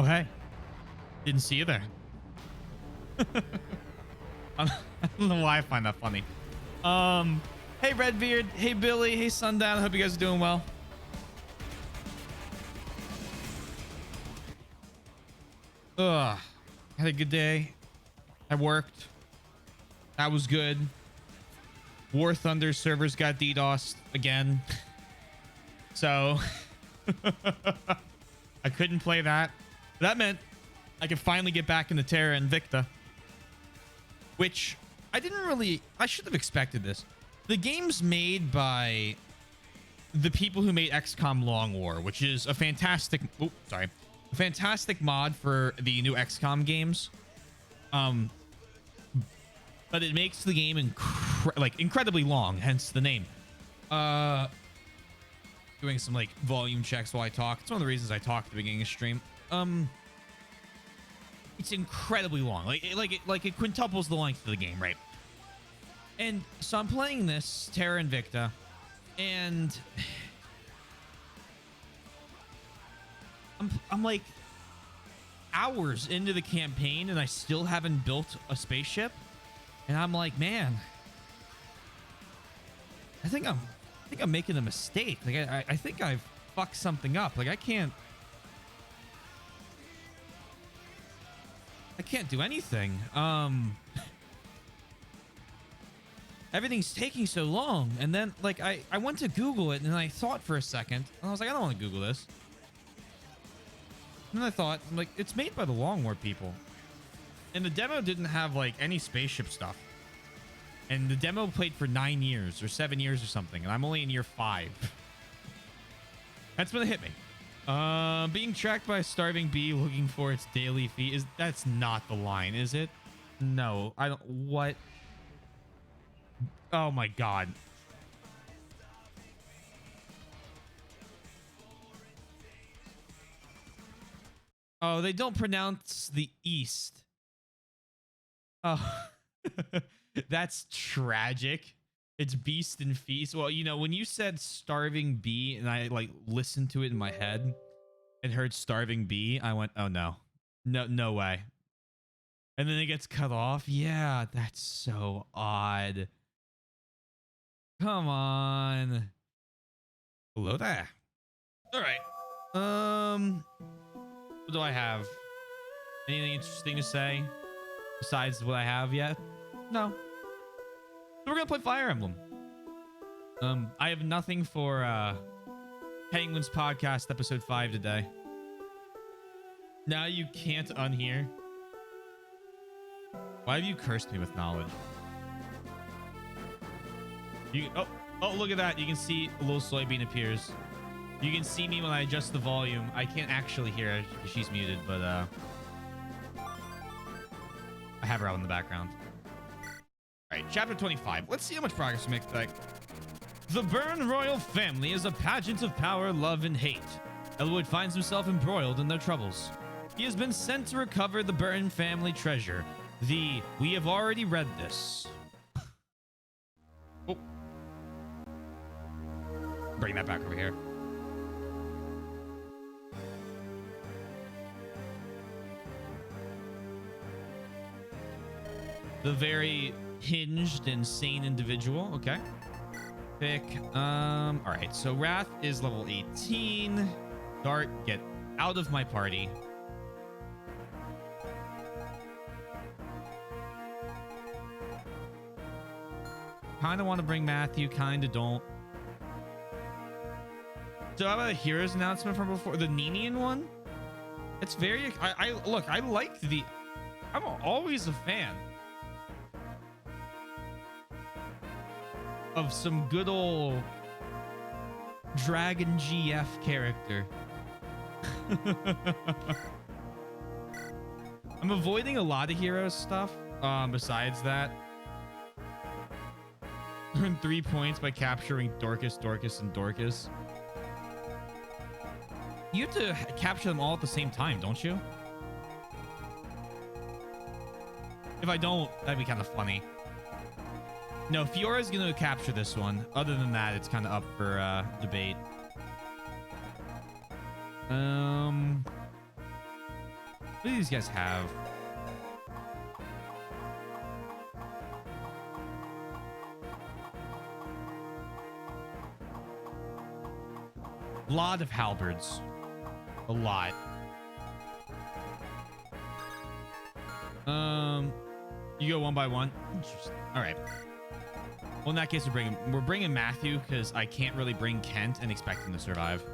Oh, hey. Didn't see you there. I don't know why I find that funny. Hey, Redbeard. Hey, Billy. Hey, Sundown. I hope you guys are doing well. Ugh. Had a good day. I worked. That was good. War Thunder servers got DDoSed again. So I couldn't play that. That meant I could finally get back into Terra Invicta, which I should have expected this. The game's made by the people who made XCOM Long War, which is a fantastic, a fantastic mod for the new XCOM games. But it makes the game incredibly long, hence the name. Doing some like volume checks while I talk. It's one of the reasons I talk at the beginning of stream. It's incredibly long. Like it quintuples the length of the game, right? And so I'm playing this Terra Invicta, and I'm like hours into the campaign, and I still haven't built a spaceship. And I'm like, man, I think I'm making a mistake. Like I think I've fucked something up. Like I can't do anything. Everything's taking so long. And then like I went to Google it, and I thought for a second, and I was like, I don't want to Google this. And then I thought, like, it's made by the Long War people. And the demo didn't have like any spaceship stuff. And the demo played for 9 years or 7 years or something. And I'm only in year 5. That's when it hit me. Being tracked by a starving bee looking for its daily feed. That's not the line, is it? No, I don't. What? Oh my God. Oh, they don't pronounce the East. Oh, that's tragic. It's Beast and Feast. Well, you know, when you said starving bee and I like listened to it in my head and heard starving bee, I went, oh no, no way. And then it gets cut off. Yeah, that's so odd. Come on. Hello there. All right. What do I have? Anything interesting to say besides what I have yet? No. So we're gonna play Fire Emblem. I have nothing for Penguins Podcast episode 5 today. Now you can't unhear. Why have you cursed me with knowledge? You oh look at that. You can see a little soybean appears. You can see me when I adjust the volume. I can't actually hear her because she's muted, but I have her out in the background. All right, chapter 25. Let's see how much progress we make today. The Byrne royal family is a pageant of power, love, and hate. Elwood finds himself embroiled in their troubles. He has been sent to recover the Byrne family treasure. We have already read this. Oh. Bring that back over here. The very hinged and sane individual. Okay. Pick. All right. So Wrath is level 18. Dart, get out of my party. Kind of want to bring Matthew, kind of don't. So how about a Heroes announcement from before? The Ninian one? It's very... Look, I liked the... I'm always a fan of some good old Dragon GF character. I'm avoiding a lot of Heroes stuff. Besides that, earn 3 points by capturing Dorcas, Dorcas, and Dorcas. You have to capture them all at the same time, don't you? If I don't, that'd be kind of funny. No, Fiora's going to capture this one. Other than that, it's kind of up for What do these guys have? A lot of halberds. A lot. You go one by one. Interesting. All right. Well, in that case, we're bringing Matthew because I can't really bring Kent and expect him to survive.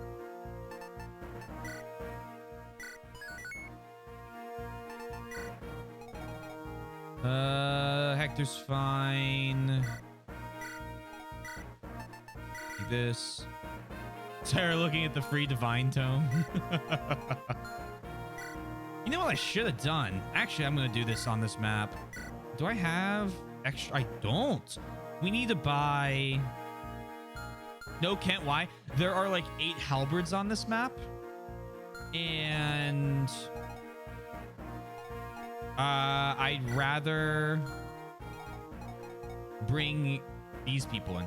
Hector's fine. Like this. Sarah looking at the free divine tome. You know what I should have done? Actually, I'm going to do this on this map. Do I have extra? I don't. We need to buy... No, Kent, why? There are like 8 halberds on this map. And... I'd rather bring these people in.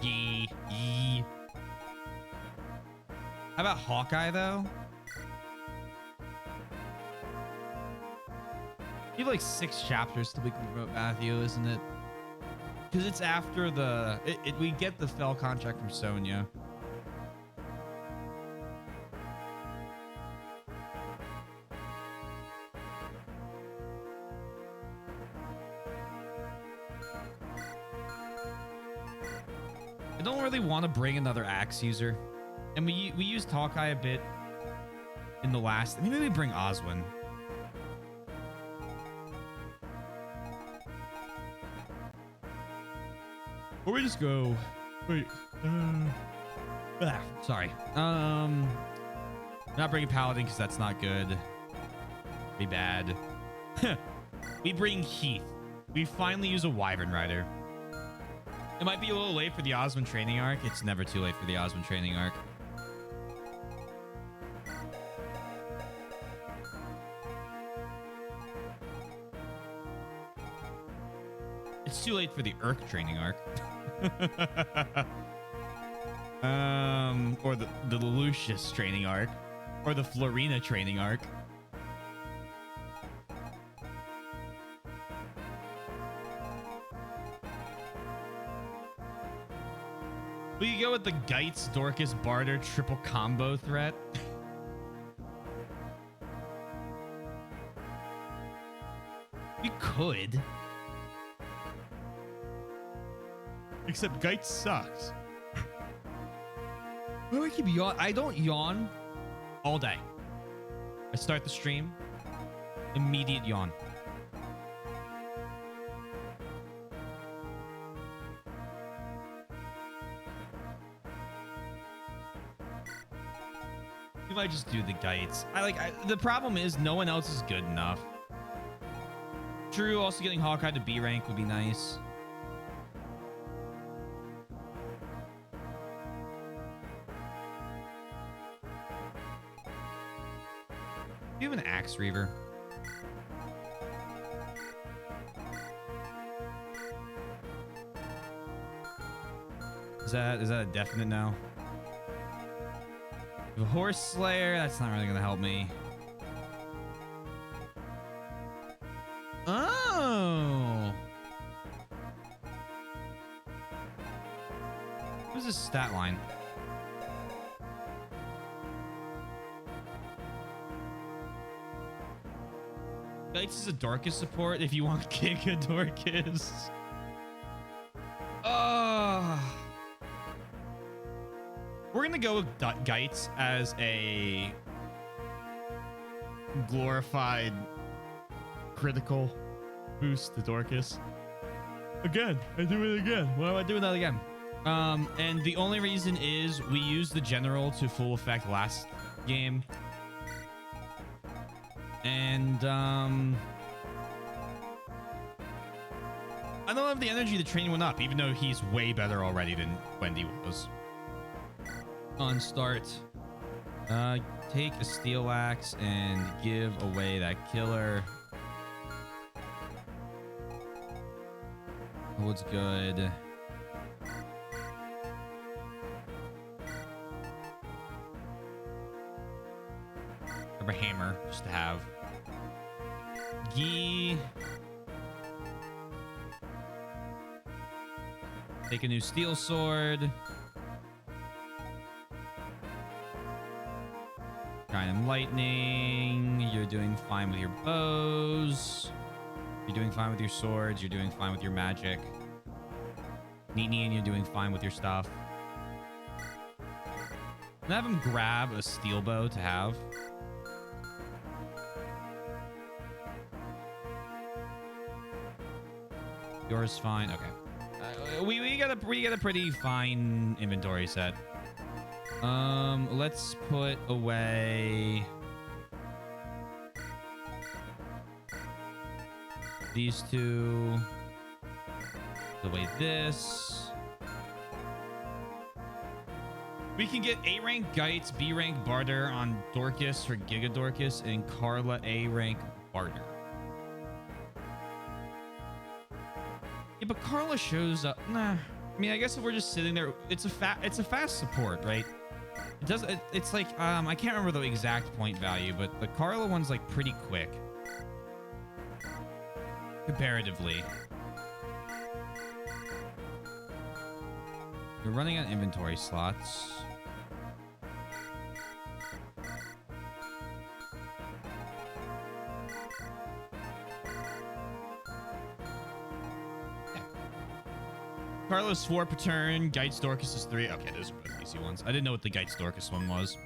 Yee. How about Hawkeye, though? You have like 6 chapters till we can promote Matthew, isn't it? Because it's after the... we get the fell contract from Sonya. I don't really want to bring another axe user. And we used Hawkeye a bit in the last... Maybe we bring Oswin. Or we just go... Wait. Sorry. Not bringing Paladin because that's not good. Be bad. We bring Heath. We finally use a Wyvern Rider. It might be a little late for the Oswin training arc. It's never too late for the Oswin training arc. It's too late for the Urk training arc. Or the Lucius training arc. Or the Florina training arc. We could go with the Geitz Dorcas Barter triple combo threat. We could. Except Geitz sucks. Why do I keep yawn? I don't yawn all day. I start the stream, immediate yawn. We might just do the Geitz. The problem is no one else is good enough. True, also getting Hawkeye to B rank would be nice. Do you have an Axe Reaver? Is that a definite no? The Horse Slayer, that's not really gonna help me. Oh! What's his stat line? Geitz is a Dorcas support if you want to kick a Dorcas. We're gonna go with Geitz as a glorified critical boost to Dorcas. Again, I do it again. Why am I doing that again? And the only reason is we used the general to full effect last game. And I don't have the energy to train one up, even though he's way better already than Wendy was. On start, take a steel axe and give away that killer. What's good? to have. Gi. Take a new steel sword. Giant lightning. You're doing fine with your bows. You're doing fine with your swords. You're doing fine with your magic. Nini, and you're doing fine with your stuff. I'm gonna have him grab a steel bow to have. Yours fine. Okay. We got a pretty fine inventory set. Let's put away these two. Put away this. We can get A rank Gites, B rank Barter on Dorcas for Giga Dorcas, and Carla A rank Barter. Yeah, but Carla shows up. Nah. I mean, I guess if we're just sitting there, it's a fast support, right? It does. It's like I can't remember the exact point value, but the Carla one's like pretty quick comparatively. We're running out of inventory slots. Carlos 4 per turn. Gites Dorcas is 3. Okay, those are both easy ones. I didn't know what the Gites Dorcas one was.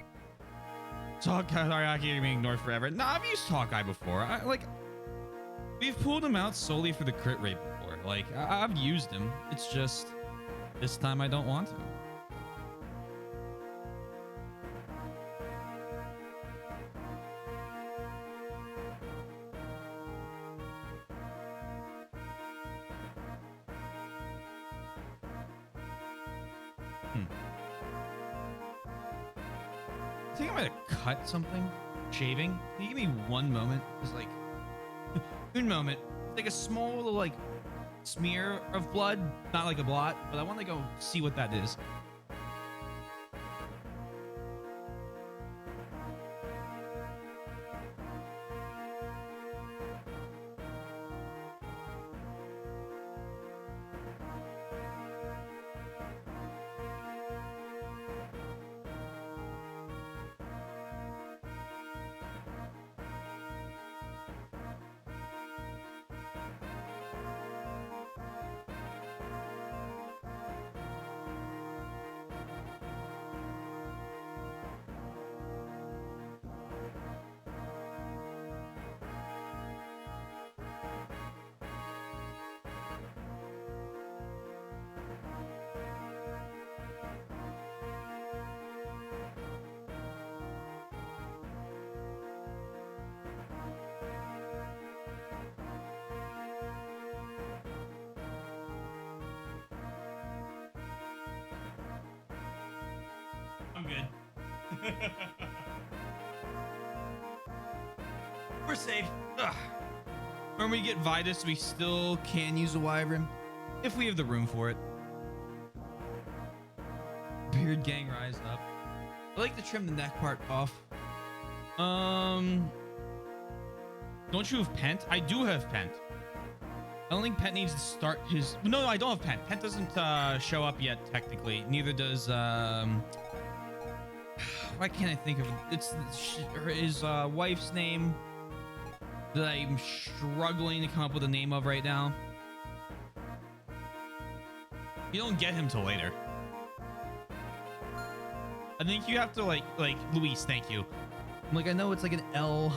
Hawkeye being ignored forever. Nah, I've used Hawkeye before. We've pulled him out solely for the crit rate before. Like, I've used him. It's just this time I don't want to. I think I'm gonna cut something. Shaving. Can you give me one moment? Just like one moment. Like a small little like smear of blood, not like a blot, but I want to go see what that is. I'm good. We're safe. Ugh. When we get Vitus, we still can use a Wyvern if we have the room for it. Beard gang rise up. I like to trim the neck part off. Don't you have Pent? I do have Pent. I don't think Pent needs to start his... No, I don't have Pent. Pent doesn't show up yet, technically. Neither does... Why can't I think of it? It's his wife's name that I'm struggling to come up with a name of right now. You don't get him till later. I think you have to like Luis, thank you. Like I know it's like an L.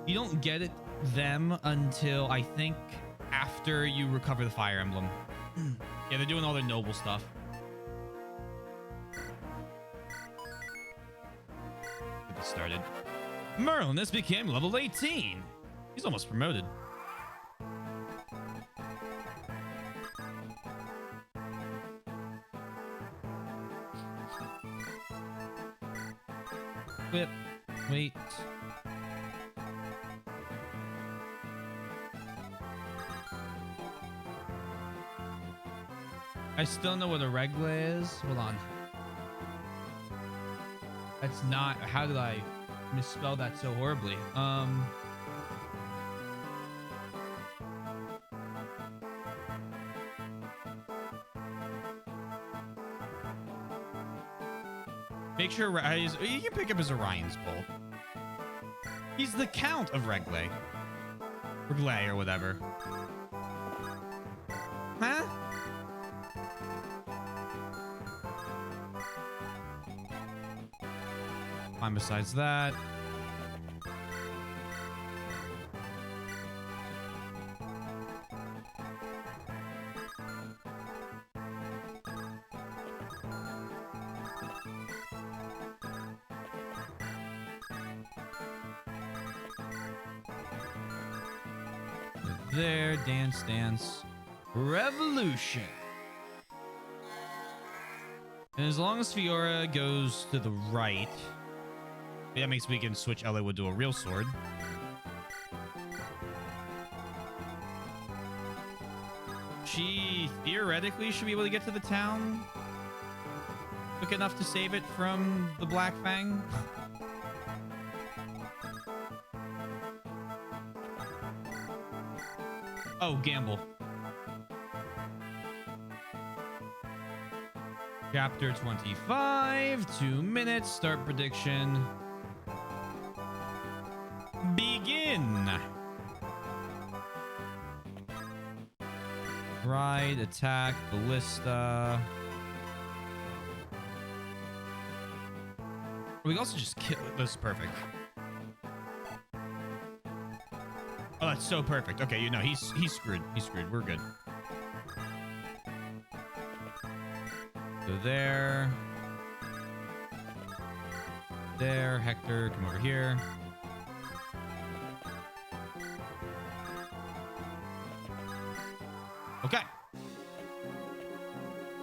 You don't get it them until I think after you recover the Fire Emblem. Yeah, they're doing all their noble stuff. Get this started. Merlin has become level 18. He's almost promoted. Whip. Wait. I still know what a regla is. Hold on. That's not... How did I... misspelled that so horribly. Make sure you can pick up his Orion's Bolt. He's the Count of Reglay. Reglay or whatever. Huh? Fine besides that. There, dance, dance. Revolution. And as long as Fiora goes to the right, that makes we can switch Eliwood to a real sword. She theoretically should be able to get to the town quick enough to save it from the Black Fang. Oh, gamble. Chapter 25, 2 minutes, start prediction. Begin. Ride, attack, ballista. We can also just kill it. This is perfect. Oh, that's so perfect. Okay, you know, he's screwed. He's screwed. We're good. So there. There. Hector, come over here. Okay.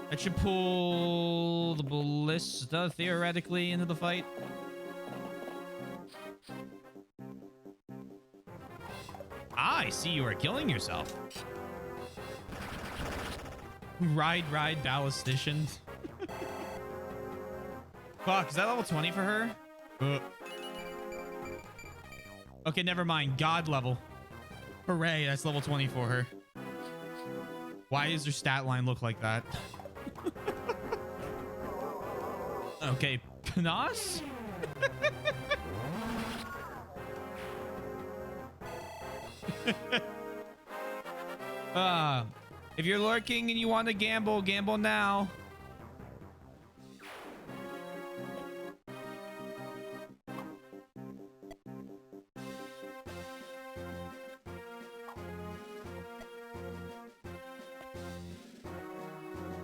That should pull the ballista theoretically into the fight. I see you are killing yourself. Ride, ballistician. Fuck, is that level 20 for her? Okay, never mind. God level. Hooray, that's level 20 for her. Why does her stat line look like that? Okay, Panas? If you're lurking and you want to gamble, gamble now.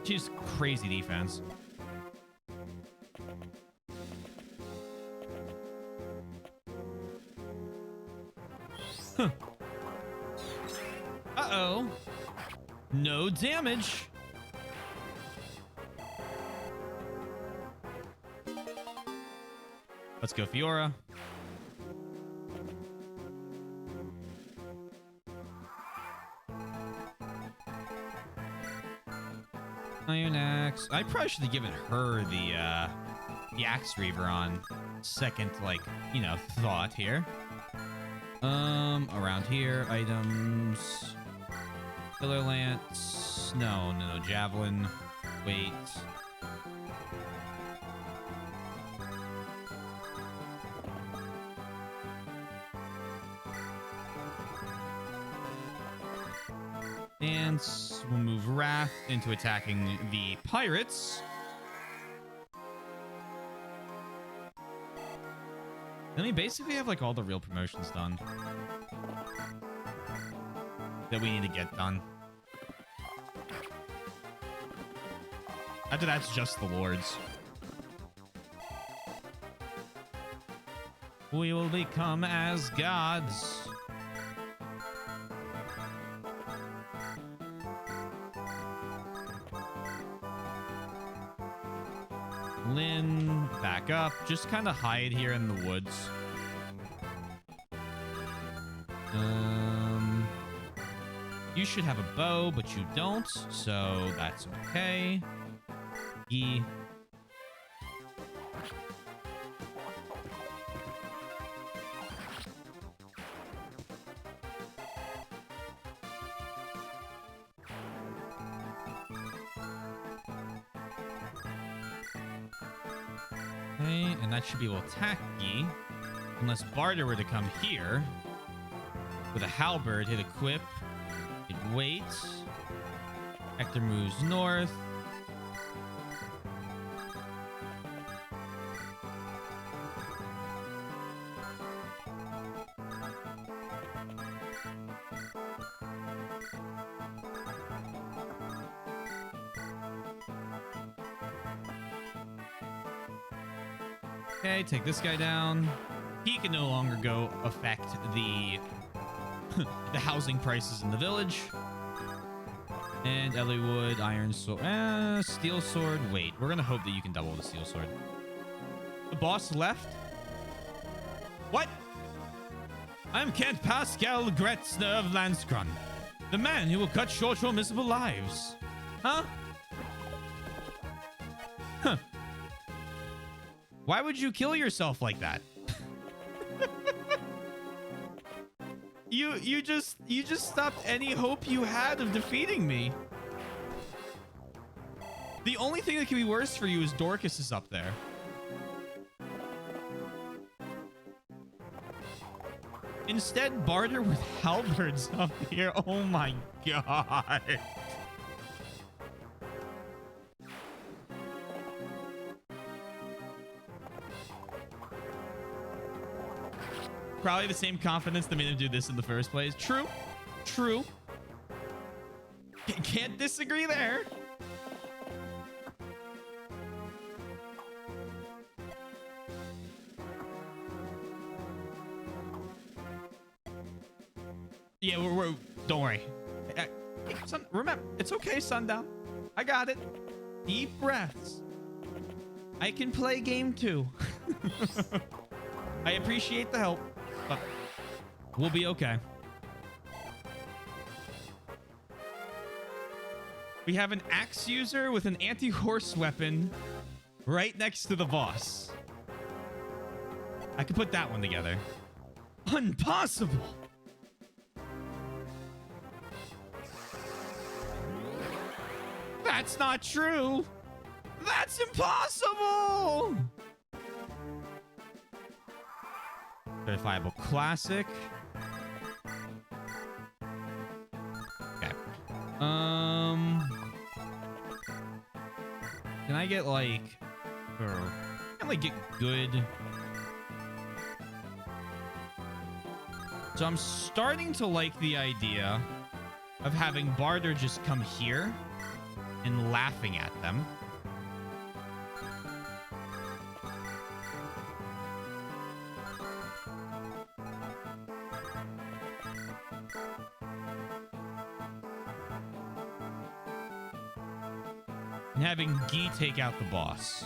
She's crazy defense. Huh. Uh-oh. No damage. Let's go, Fiora. Iron Axe. I probably should have given her the Axe Reaver on second, like, you know, thought here. Around here, items. Killer Lance. No, Javelin. Wait. And we'll move Wrath into attacking the pirates. Then we basically have like all the real promotions done that we need to get done. After that's just the lords. We will become as gods. Lynn, back up. Just kind of hide here in the woods. You should have a bow, but you don't, so that's okay. Okay, and that should be a little tacky. Unless Barter were to come here with a halberd, hit equip, hit wait. Hector moves north. Okay, take this guy down. He can no longer go affect the the housing prices in the village. And Elliewood, iron sword, steel sword. Wait, we're gonna hope that you can double the steel sword. The boss left. What? I'm Count Pascal Gretzner of Landskron, the man who will cut short your miserable lives. Huh? Huh. Why would you kill yourself like that? You just stopped any hope you had of defeating me. The only thing that can be worse for you is Dorcas is up there. Instead, barter with halberds up here. Oh my god. Probably the same confidence that made him do this in the first place. True. True. Can't disagree there. Yeah, we're don't worry. Hey, remember, it's okay, Sundown. I got it. Deep breaths. I can play game too. I appreciate the help. But we'll be okay. We have an axe user with an anti-horse weapon right next to the boss. I could put that one together. Impossible! That's not true! That's impossible! Verifiable classic. Okay. Can I get like, get good? So I'm starting to like the idea of having Barter just come here and laughing at them. And having Guy take out the boss.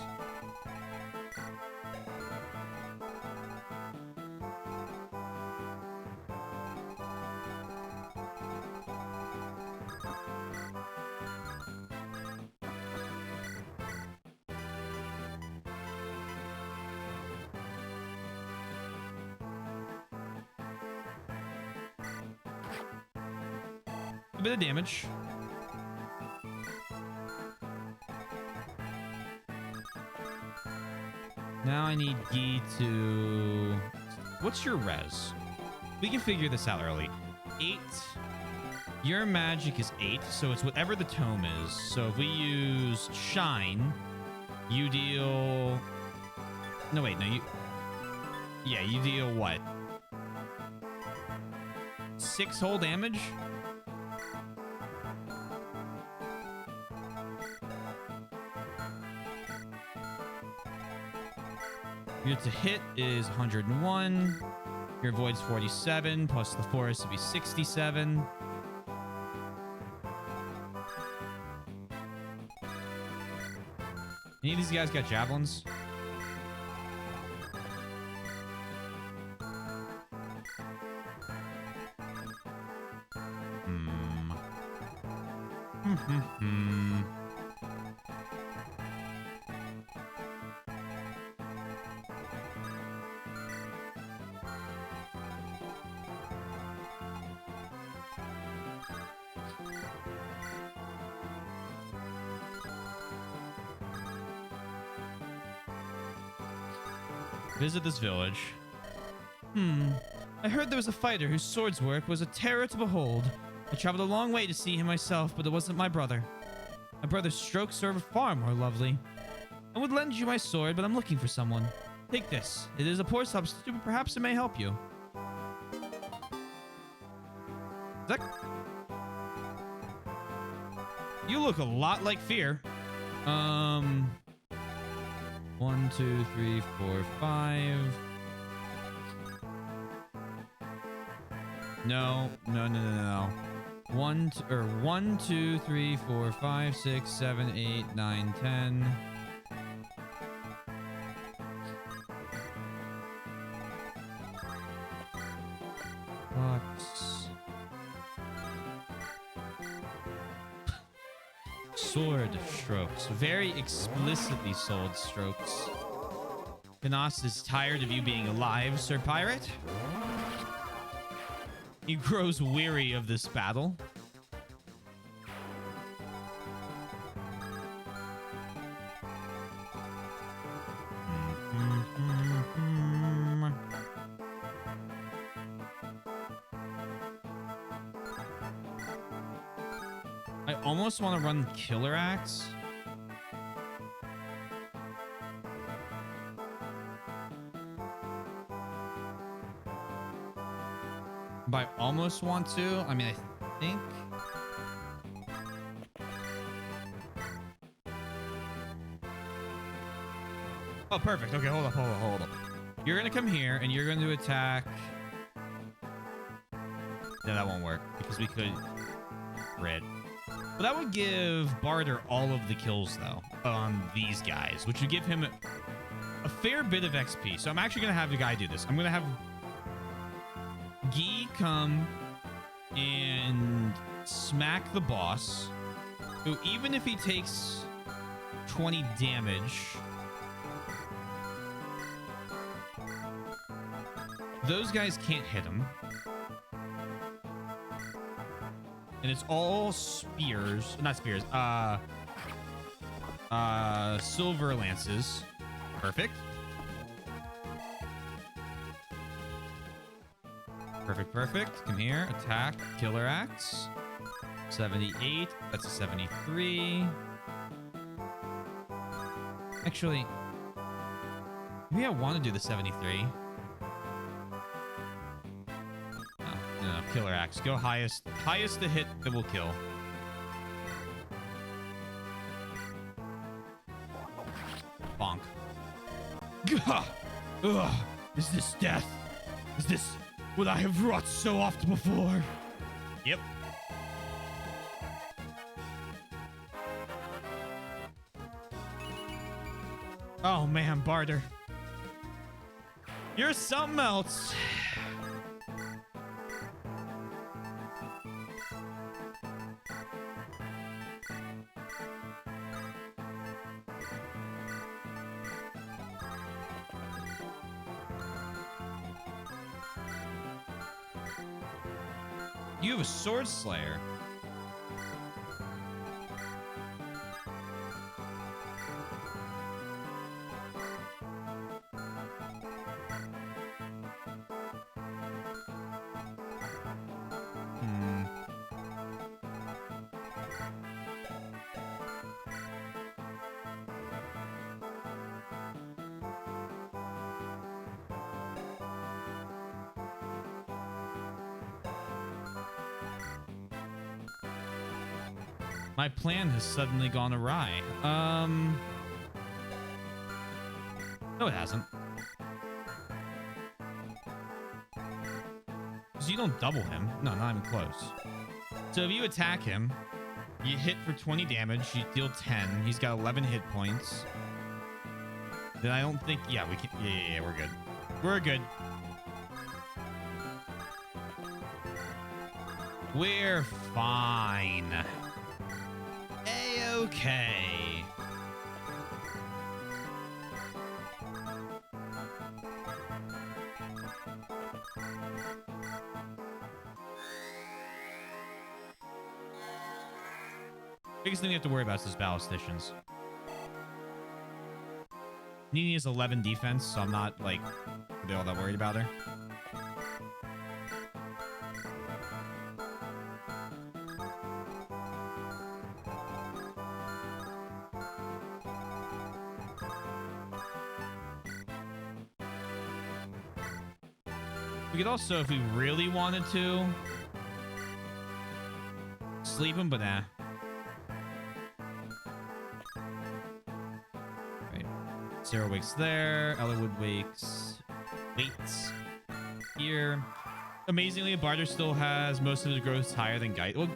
A bit of damage. Now I need Guy to... What's your res? We can figure this out early. 8. Your magic is 8, so it's whatever the tome is. So if we use Shine, you deal... No, wait, no, you... Yeah, you deal what? 6 whole damage? Your to hit is 101. Your avoid's 47, plus the forest would be 67. Any of these guys got javelins? Visit this village. I heard there was a fighter whose sword's work was a terror to behold. I traveled a long way to see him myself, but it wasn't my brother. My brother's strokes are far more lovely. I would lend you my sword, but I'm looking for someone. Take this. It is a poor substitute, but perhaps it may help you. That... You look a lot like Fear. 1, 2, 3, 4, 5. No. 1, 2, 3, 4, 5, 6, 7, 8, 9, 10. Box. Sword strokes. Very explicitly sold strokes. Kanas is tired of you being alive, Sir Pirate. He grows weary of this battle. I almost want to run Killer Axe. But I almost want to. I mean, I think. Oh, perfect. Okay, hold up. You're going to come here and you're going to attack. No, that won't work because we could crit. But that would give Barter all of the kills, though, on these guys, which would give him a fair bit of XP. So I'm actually going to have the guy do this. I'm going to have Guy come and smack the boss, who even if he takes 20 damage, those guys can't hit him. And it's all spears, not spears, silver lances. Perfect. Perfect. Come here. Attack. Killer Axe. 78. That's a 73. Actually, maybe I want to do the 73. No, Killer Axe. Go highest. Highest to hit that will kill. Bonk. Gah! Ugh! Is this death? Is this what I have wrought so oft before? Yep. Oh man, Barter. You're something else. You have a sword slayer. My plan has suddenly gone awry. No, it hasn't. Because you don't double him. No, not even close. So if you attack him, you hit for 20 damage, you deal 10. He's got 11 hit points. Then I don't think... Yeah, we can... Yeah, we're good. We're good. We're fine. A-okay. Biggest thing you have to worry about is his ballisticians. Nini is 11 defense, so I'm not like really all that worried about her. We could also, if we really wanted to, sleep him, but nah. Right. Sarah wakes there. Ellerwood waits here. Amazingly, Barter still has most of his growth higher than Guide. Well,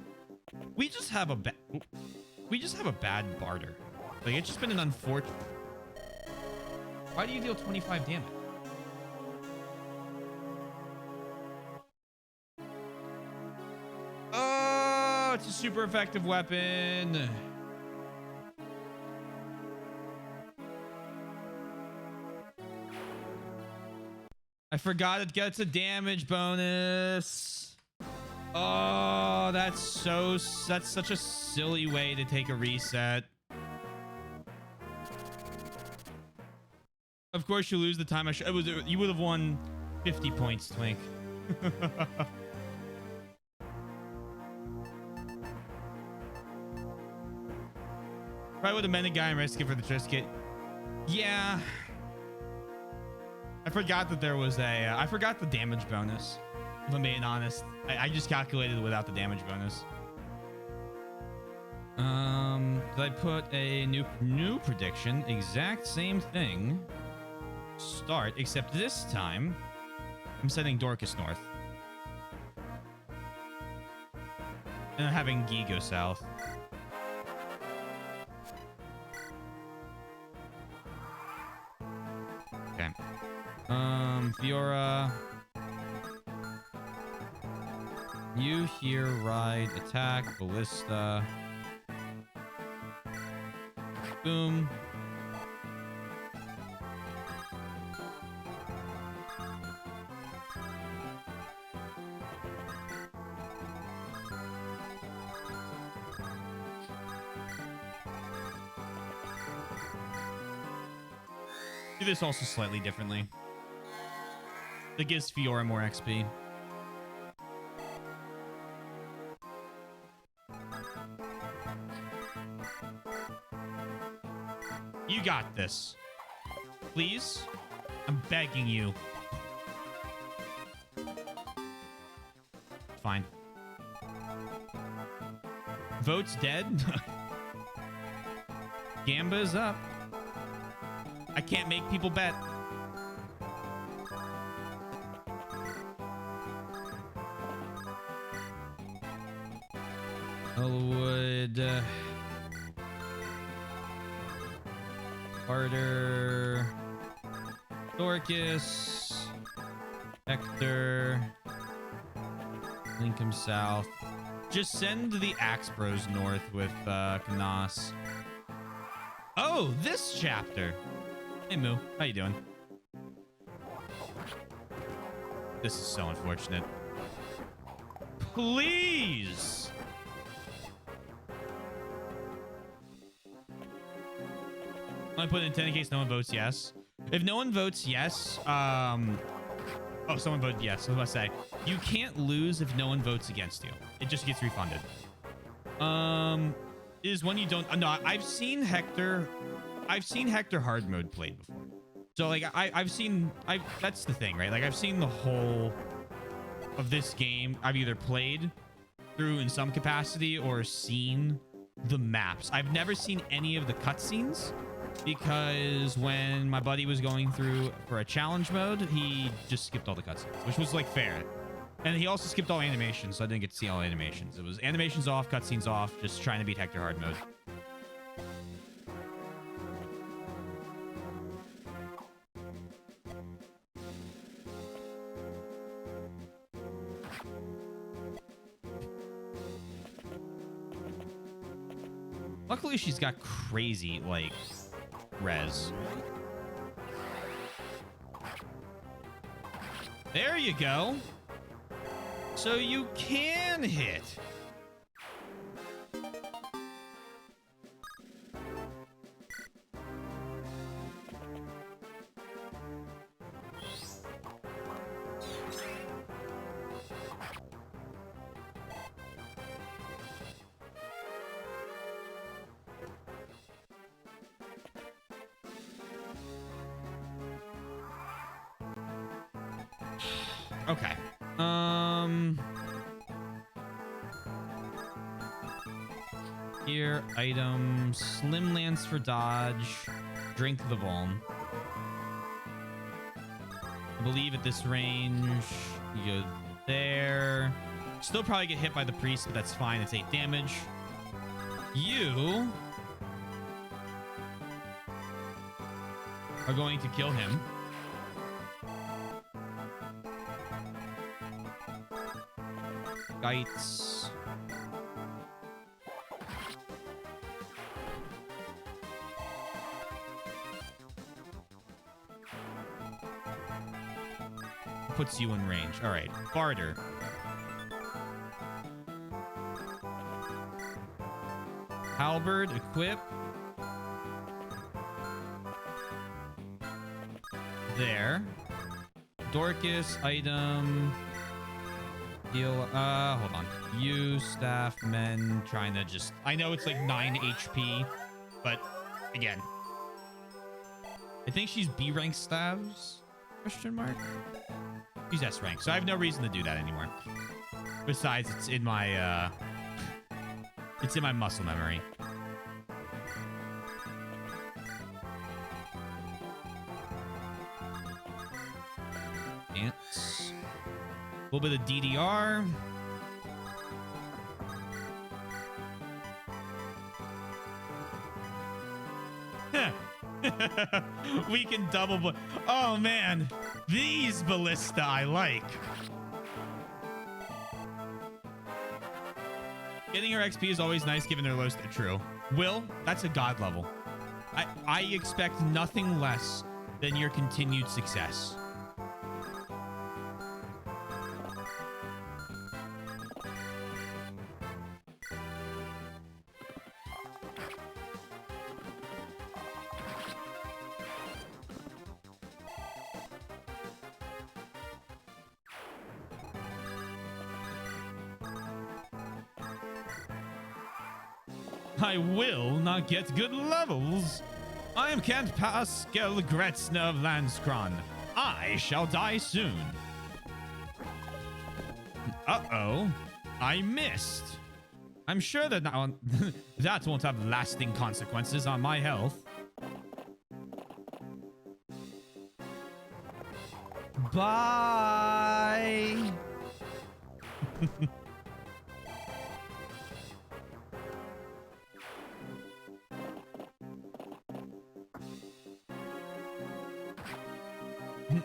we just have a bad Barter. Like, it's just been an unfortunate. Why do you deal 25 damage? Oh, it's a super effective weapon. I forgot it gets a damage bonus. Oh, that's such a silly way to take a reset. Of course, you lose the time. You would have won 50 points, Twink. Probably would have been a guy and risk it for the Trisket. Yeah. I forgot that there was a... I forgot the damage bonus, if I'm being honest. I just calculated without the damage bonus. Did I put a new prediction? Exact same thing. Start, except this time, I'm setting Dorcas north. And I'm having Gee go south. Okay. Fiora. You here, ride, attack, ballista. Boom. Do this also slightly differently. That gives Fiora more XP. You got this. Please? I'm begging you. Fine. Vote's dead? Gamba is up. I can't make people bet. Elwood. Carter. Dorcas. Hector. Lincoln south. Just send the Axe Bros north with Kanas. Oh, this chapter. Hey, Moo. How you doing? This is so unfortunate. Please! I put it in case no one votes yes. If no one votes yes, oh, someone voted yes. I was about to say, you can't lose if no one votes against you. It just gets refunded. Is when you don't... No, I've seen Hector hard mode played before. So like that's the thing, right? Like I've seen the whole of this game. I've either played through in some capacity or seen the maps. I've never seen any of the cutscenes because when my buddy was going through for a challenge mode, he just skipped all the cutscenes, which was like fair. And he also skipped all animations, so I didn't get to see all animations. It was animations off, cutscenes off, just trying to beat Hector hard mode. Luckily, she's got crazy, like, res. There you go. So you can hit. Okay. Here, item, slim lance for dodge, drink the vuln. I believe at this range, you go there. Still probably get hit by the priest, but that's fine. It's 8 damage. You are going to kill him. Kites. Puts you in range. All right, barter. Halberd, equip. There. Dorcas, item. Heal. Hold on. You, staff, men, trying to just... I know it's like 9 HP, but again. I think she's B rank staves? Question mark? She's S rank, so I have no reason to do that anymore. Besides, it's in my, it's in my muscle memory. Ants. A little bit of DDR. We can double... Oh, man. These ballista I like. Getting her XP is always nice given her low stat. True. Will, that's a god level. I expect nothing less than your continued success. I will not get good levels. I am Count Pascal Gretzner of Landskron. I shall die soon. Uh-oh. I missed. I'm sure that that won't have lasting consequences on my health. Bye.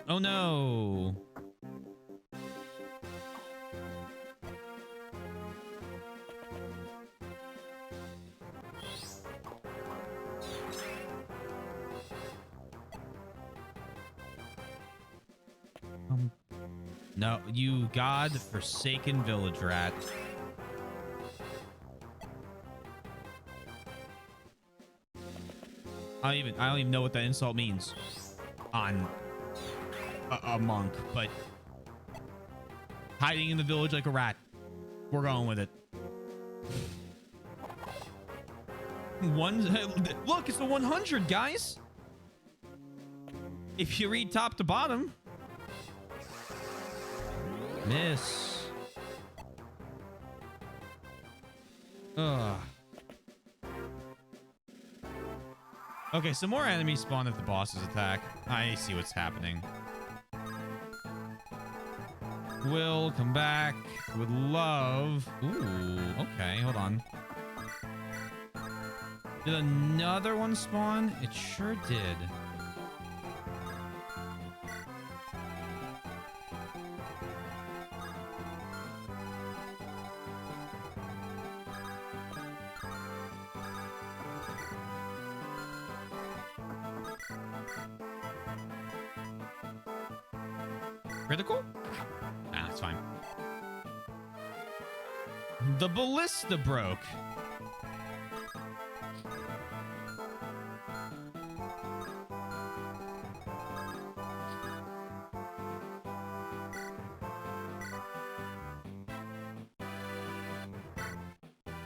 Oh no. No, you god-forsaken village rat. I don't even know what that insult means on a monk, but hiding in the village like a rat. We're going with it. Look, it's the 100, guys. If you read top to bottom. Miss. Ugh. Okay, some more enemies spawn at the boss's attack. I see what's happening. Will come back. Would love. Ooh, okay, hold on. Did another one spawn? It sure did. Critical? Nah, it's fine. The ballista broke.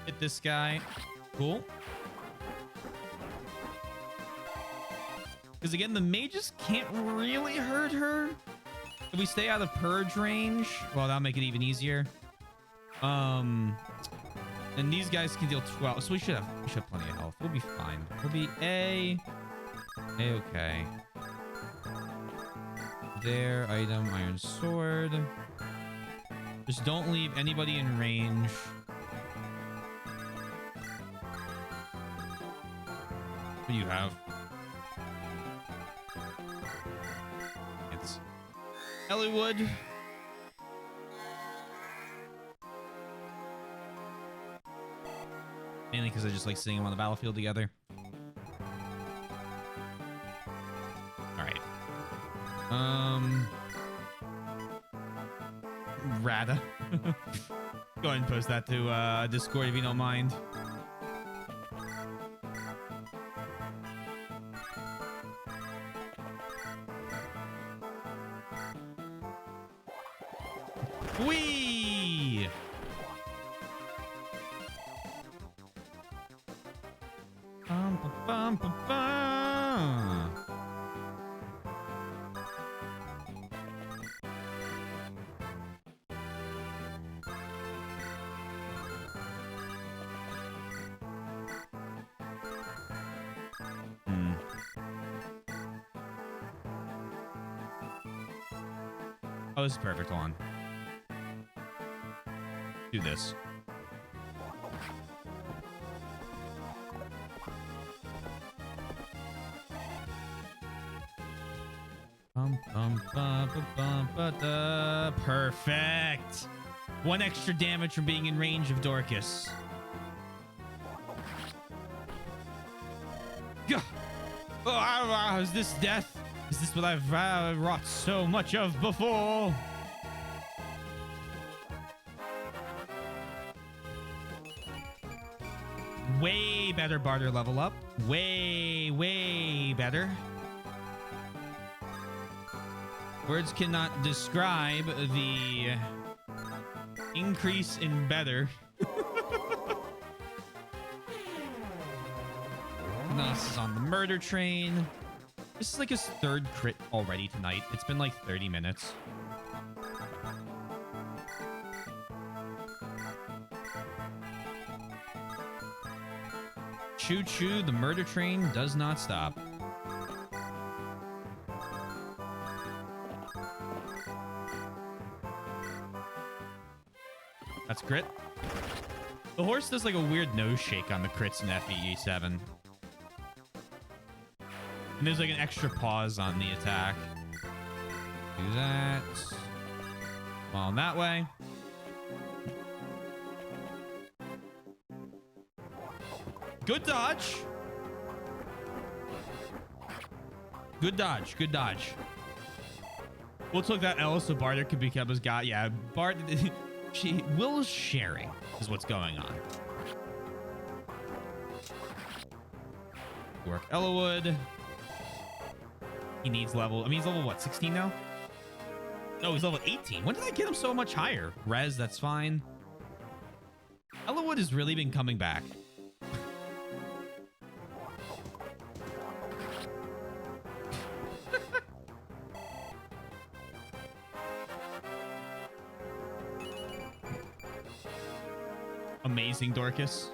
Hit this guy. Cool. Because again, the mages can't really hurt her. If we stay out of purge range, well, that'll make it even easier. And these guys can deal 12, so we should have plenty of health. We'll be fine. We'll be okay. There, item, iron sword. Just don't leave anybody in range. What do you have? It's Elliewood. Mainly because I just like seeing them on the battlefield together. Alright. Rada. Go ahead and post that to Discord if you don't mind. Whee! Bum, bum, bum, bum. Oh, this is perfect. Hold on. Do this. Perfect. One extra damage from being in range of Dorcas. Gah! Oh, is this death? Is this what I've wrought so much of before? Way better barter level up. Way better. Words cannot describe the increase in better. Nas is on the murder train. This is like his third crit already tonight. It's been like 30 minutes. Choo choo, the murder train does not stop. That's crit. The horse does like a weird nose shake on the crits in FEE7. And there's like an extra pause on the attack. Do that. Well, that way. Good dodge. Good dodge. Good dodge. We'll take that L so Barter could become his guy. Yeah, Bart... Will's sharing is what's going on. Work Elliewood. He needs level... I mean, he's level, what, 16 now? No, he's level 18. When did I get him so much higher? Res, that's fine. Elliewood has really been coming back. Amazing, Dorcas.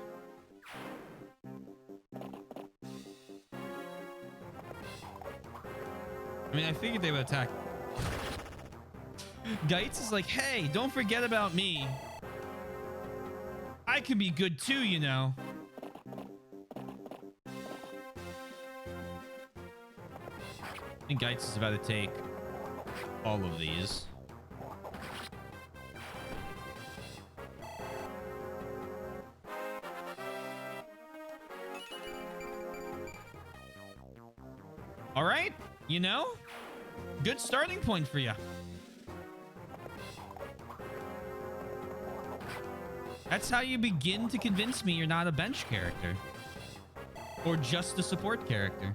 I mean, I figured they would attack. Geitz is like, hey, don't forget about me. I can be good too, you know. I think Geitz is about to take all of these. All right, you know, good starting point for you. That's how you begin to convince me you're not a bench character. Or just a support character.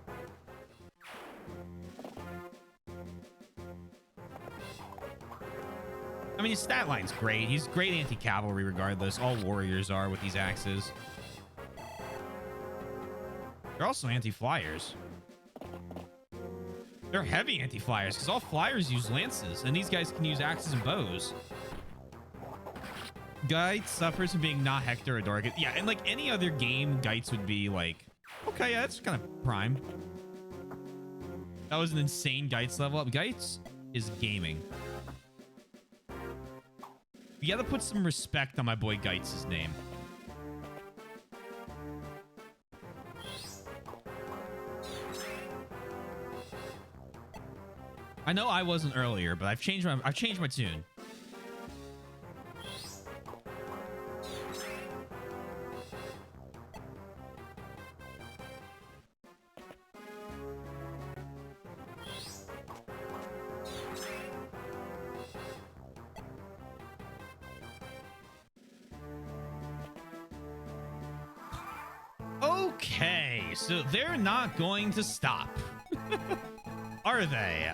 I mean, his stat line's great. He's great anti-cavalry regardless. All warriors are with these axes. They're also anti-flyers. They're heavy anti-flyers because all flyers use lances, and these guys can use axes and bows. Geitz suffers from being not Hector or Dorcas. Yeah, and like any other game, Geitz would be like, okay, yeah, that's kind of prime. That was an insane Geitz level up. Geitz is gaming. You gotta put some respect on my boy Geitz's name. I know I wasn't earlier, but I've changed my tune. Okay, so they're not going to stop. Are they?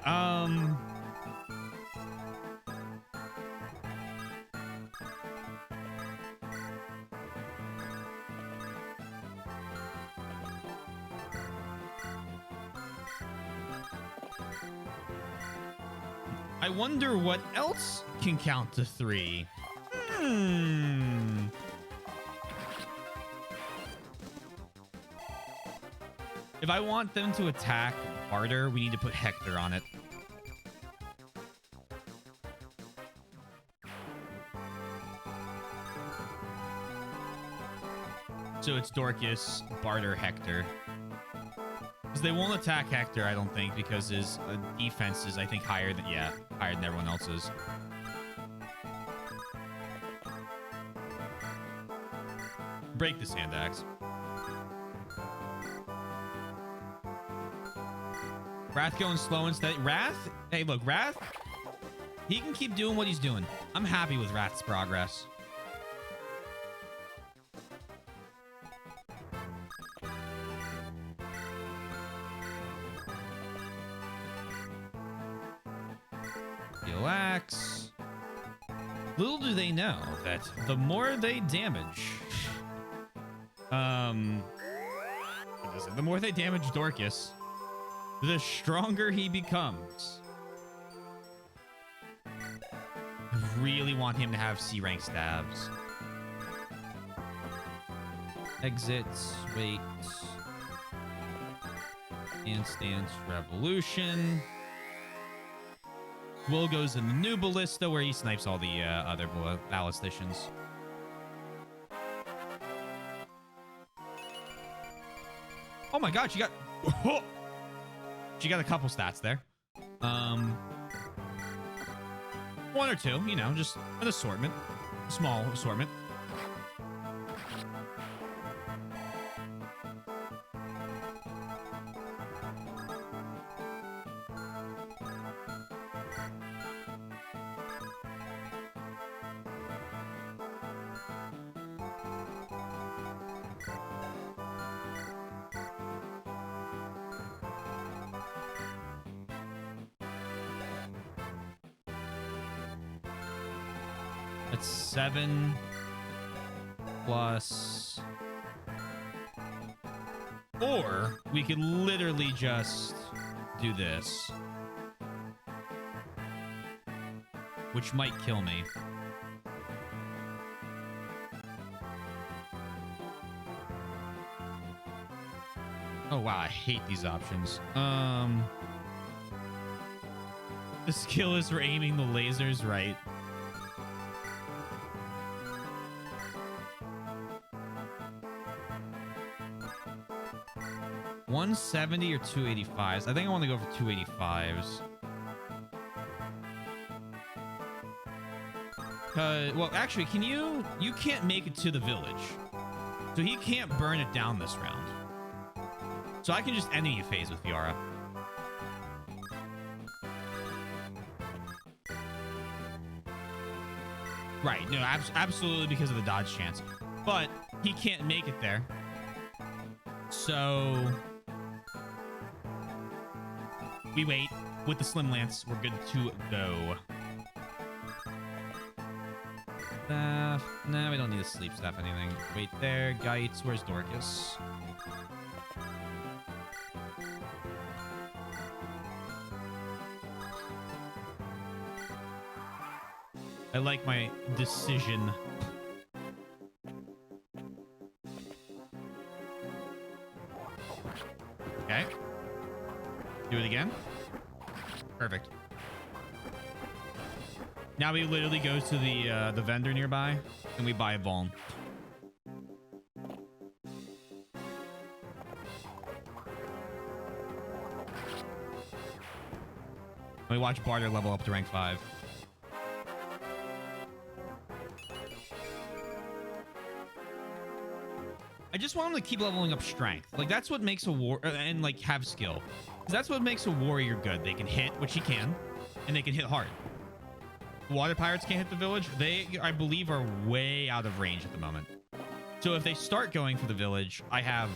I wonder what else can count to 3. If I want them to attack harder, we need to put Hector on it. So it's Dorcas, Barter, Hector. Because they won't attack Hector, I don't think, because his defense is, I think, higher than everyone else's. Break this hand axe. Wrath going slow and steady. Wrath? Hey, look, Wrath, he can keep doing what he's doing. I'm happy with Wrath's progress. Relax. Little do they know that the more they damage, the more they damage Dorcas, the stronger he becomes. I really want him to have C-rank stabs. Exits, wait. Stance, revolution. Will goes in the new ballista where he snipes all the other ballisticians. Oh my god, she got... She got a couple stats there. 1 or 2, you know, just an assortment. A small assortment. That's 7 plus... Or we could literally just do this, which might kill me. Oh wow, I hate these options. The skill is for aiming the lasers right. $170 or $285s? I think I want to go for $285s. Well, actually, can you can't make it to the village. So he can't burn it down this round. So I can just enemy phase with Fiora. Right, no, absolutely because of the dodge chance. But he can't make it there. So we wait. With the Slim Lance, we're good to go. Staff. Nah, we don't need a sleep staff anything. Wait there. Geitz, where's Dorcas? I like my decision. Okay. Do it again. Perfect. Now we literally go to the vendor nearby and we buy a Vuln. We watch Barter level up to rank 5. I just want him to keep leveling up strength. Like, that's what makes a war and like have skill. 'Cause that's what makes a warrior good. They can hit, which he can, and they can hit hard. Water pirates can't hit the village. They, I believe, are way out of range at the moment. So if they start going for the village, I have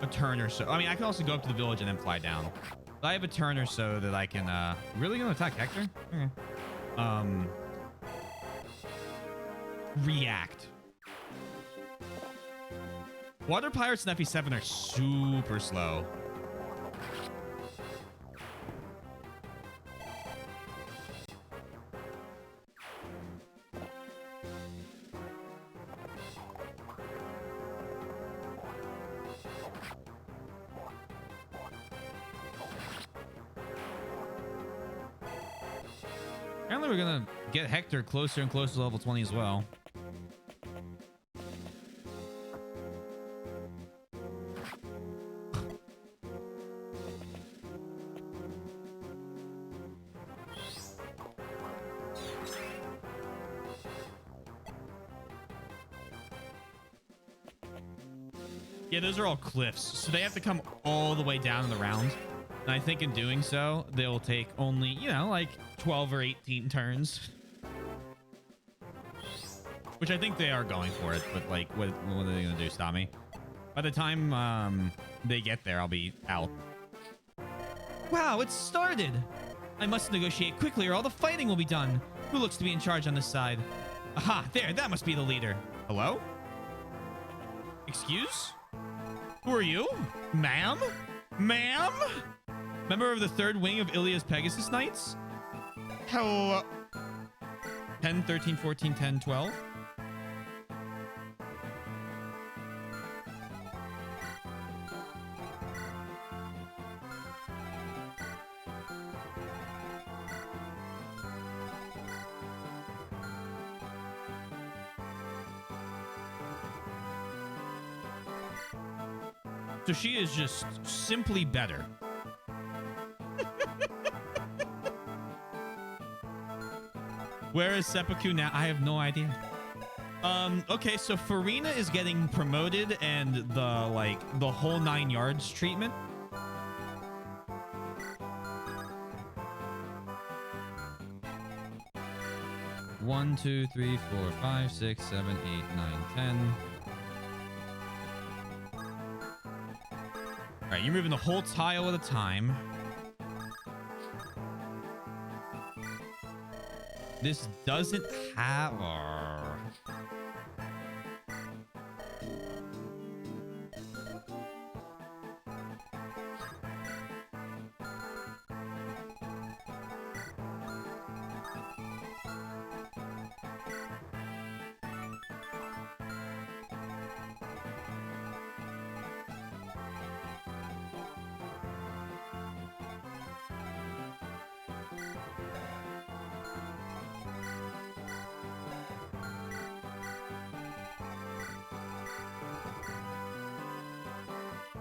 a turn or so. I mean, I can also go up to the village and then fly down. But I have a turn or so that I can really gonna attack Hector? Okay. React. Water pirates in FE7 are super slow. Apparently we're gonna get Hector closer and closer to level 20 as well. Yeah, those are all cliffs, so they have to come all the way down in the round. And I think in doing so, they'll take only, you know, like 12 or 18 turns. Which I think they are going for it, but like, what are they going to do? Stop me? By the time they get there, I'll be out. Wow, it's started! I must negotiate quickly or all the fighting will be done. Who looks to be in charge on this side? Aha, there, that must be the leader. Hello? Excuse? Who are you? Ma'am? Ma'am? Member of the third wing of Ilia's Pegasus Knights? Hello? 10, 13, 14, 10, 12? So she is just simply better. Where is Seppuku now? I have no idea. Okay, so Farina is getting promoted and the whole 9 yards treatment. One, 2, 3, 4, 5, 6, 7, 8, 9, 10. All right, you're moving the whole tile at a time. This doesn't have...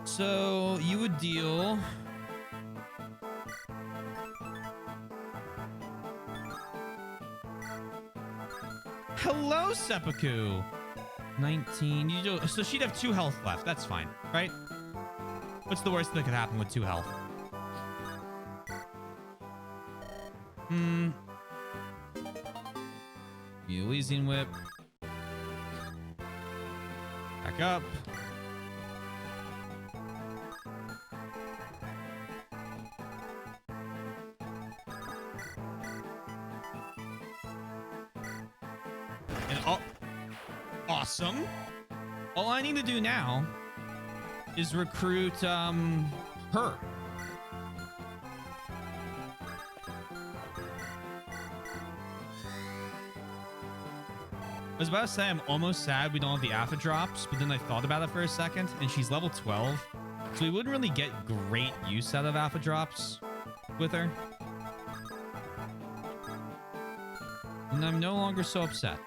So you would deal... Hello, Seppuku. 19. You do, so she'd have 2 health left. That's fine, right? What's the worst that could happen with 2 health? Elysian Whip. Back up. Awesome. All I need to do now is recruit her. I was about to say I'm almost sad we don't have the alpha drops, but then I thought about it for a second, and she's level 12, so we wouldn't really get great use out of alpha drops with her. And I'm no longer so upset.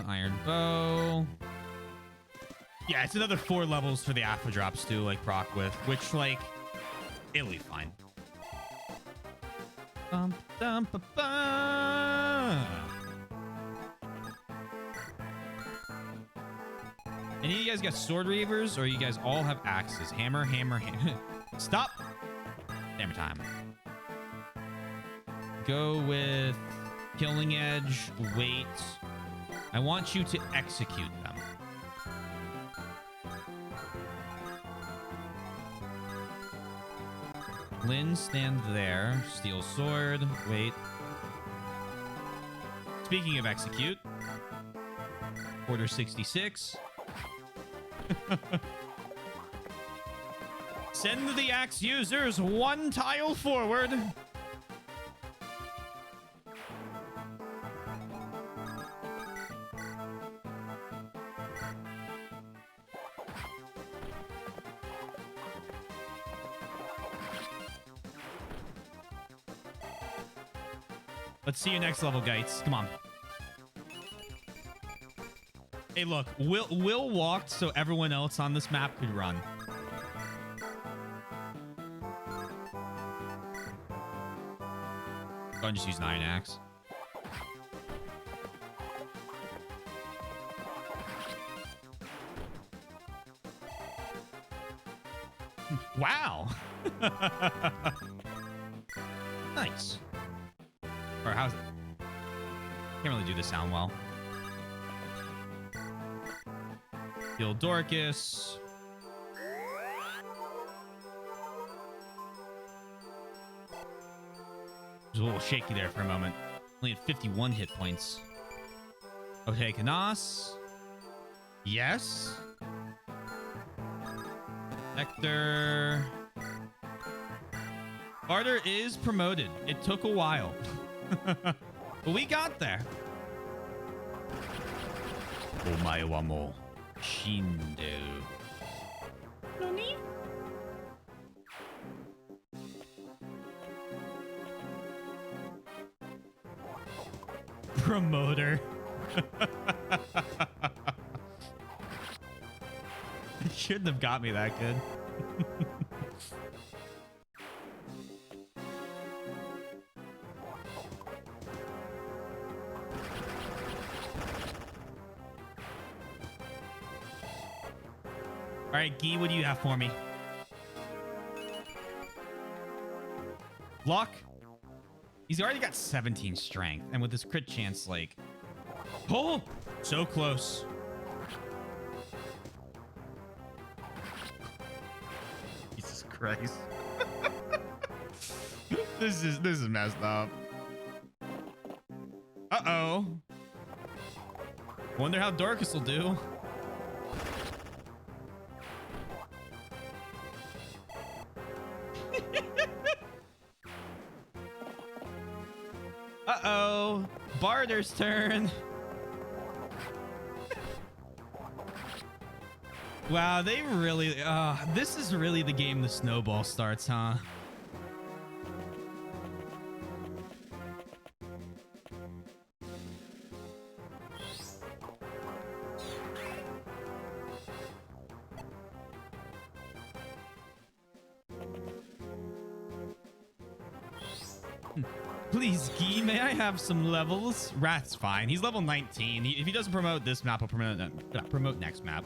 Iron Bow. Yeah, it's another 4 levels for the alpha drops too, like proc with, which, like, it'll be fine. Bum, dum, ba, ba. Any of you guys got sword reavers, or you guys all have axes? Hammer, hammer, hammer. Stop. Hammer time. Go with killing edge, wait. I want you to execute them. Lynn, stand there. Steel sword. Wait. Speaking of execute. Order 66. Send the axe users 1 tile forward. Let's see you next level, guys. Come on. Hey, look. Will walked so everyone else on this map could run. Go and just use an iron axe. Wow. Nice. Or how's it? Can't really do the sound well. Kill Dorcas. It was a little shaky there for a moment. Only had 51 hit points. Okay, Canas. Yes. Hector. Barter is promoted. It took a while. But we got there. Omae wa mo shinderu. Nani? Promoter. Shouldn't have got me that good. All right, Guy, what do you have for me? Luck? He's already got 17 strength, and with his crit chance, like... Oh! So close. Jesus Christ. This is messed up. Uh-oh. Wonder how Dorcas will do. Uh-oh. Barter's turn. Wow, they really... this is really the game the snowball starts, huh? Please, Guy, may I have some levels? Rat's fine. He's level 19. If he doesn't promote this map, he'll promote next map.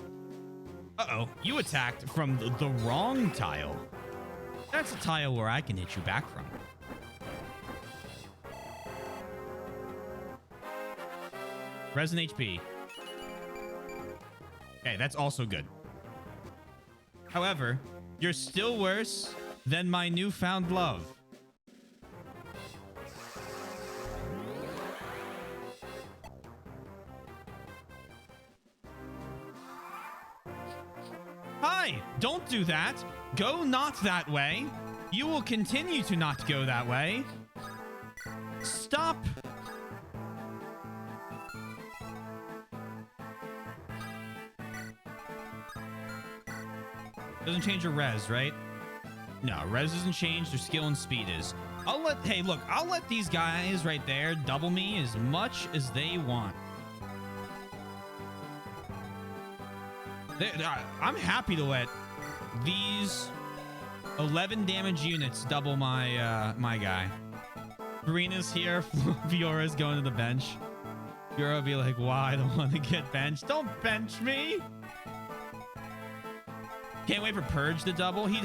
Uh-oh. You attacked from the wrong tile. That's a tile where I can hit you back from. Resin HP. Okay, that's also good. However, you're still worse than my newfound love. Hi, don't do that. Go not that way. You will continue to not go that way. Stop. Doesn't change your res, right? No, res doesn't change. Their skill and speed is. Hey, look, I'll let these guys right there double me as much as they want. I'm happy to let these 11 damage units double my my guy. Karina's here. Fiora's going to the bench. Fiora will be like, wow, I don't want to get benched. Don't bench me. Can't wait for Purge to double. He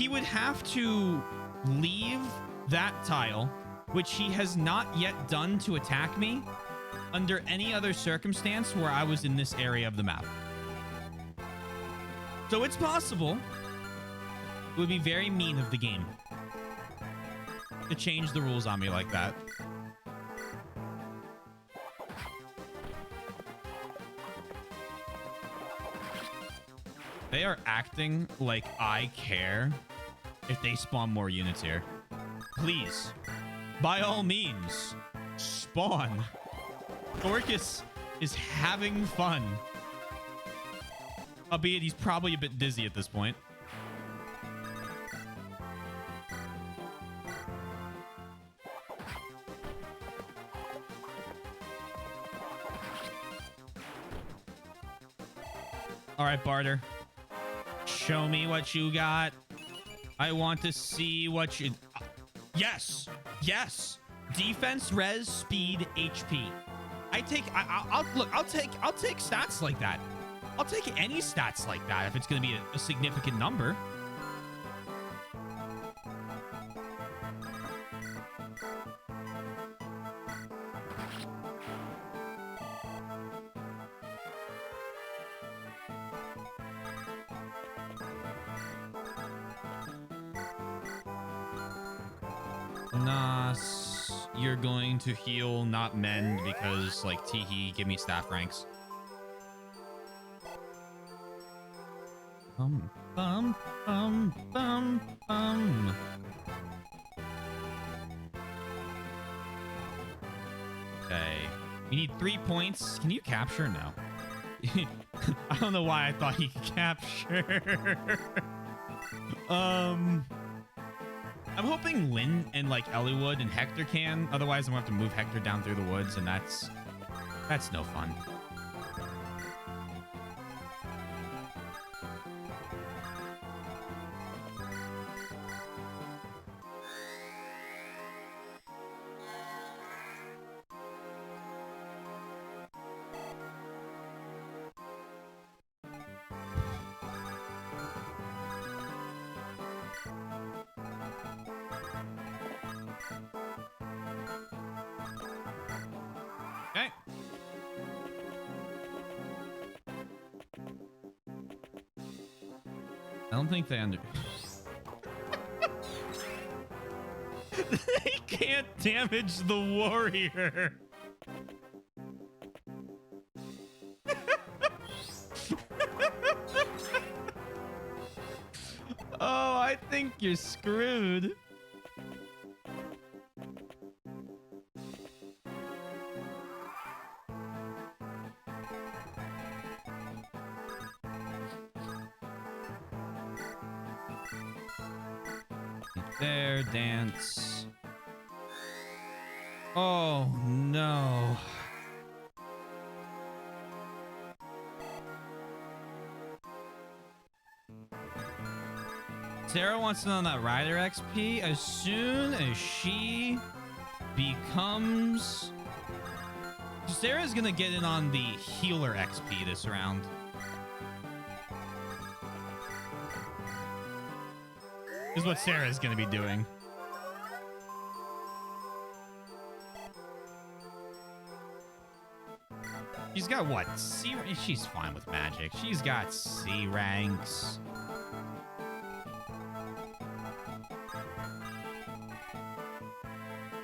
would have to leave that tile, which he has not yet done to attack me, under any other circumstance where I was in this area of the map. So it's possible. It would be very mean of the game to change the rules on me like that. They are acting like I care if they spawn more units here. Please, by all means, spawn. Dorcas is having fun. Albeit he's probably a bit dizzy at this point. All right, Barter. Show me what you got. I want to see what you... Yes. Yes. Defense, res, speed, HP. I'll take stats like that. I'll take any stats like that if it's going to be a significant number. Nas, you're going to heal, not mend, because, like, Teehee, give me staff ranks. Bum, bum, bum, bum, bum. Okay. You need 3 points. Can you capture? No. I don't know why I thought he could capture. I'm hoping Lynn and like Elliewood and Hector can. Otherwise, I'm gonna have to move Hector down through the woods, and that's no fun. Okay. I don't think they they can't damage the warrior. Oh, I think you're screwed. There, dance. Oh, no. Sarah wants to know that Rider XP. As soon as she becomes... Sarah's gonna get in on the healer XP this round. Is what Sarah's gonna be doing. She's got what? C. She's fine with magic. She's got C ranks.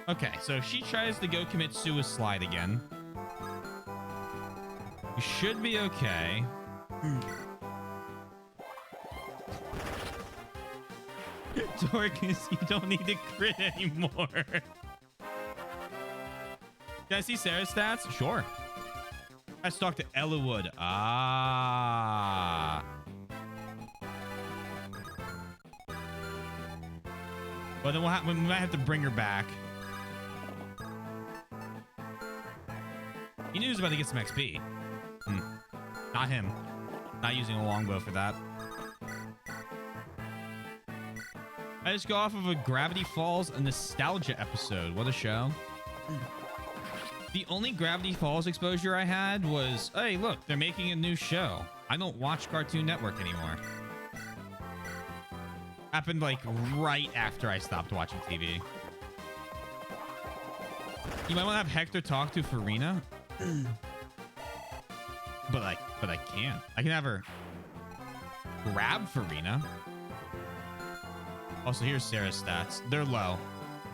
Okay, so if she tries to go commit suicide again, you should be okay. Dorcas, you don't need to crit anymore. Can I see Sarah's stats? Sure. Let's talk to Ellawood. Ah. But then we might have to bring her back. He knew he was about to get some XP. Not him. Not using a longbow for that. I just go off of a Gravity Falls a nostalgia episode. What a show. The only Gravity Falls exposure I had was, hey, look, they're making a new show. I don't watch Cartoon Network anymore. Happened like right after I stopped watching TV. You might want to have Hector talk to Farina. but I can't. I can have her grab Farina. Also, here's Sarah's stats. They're low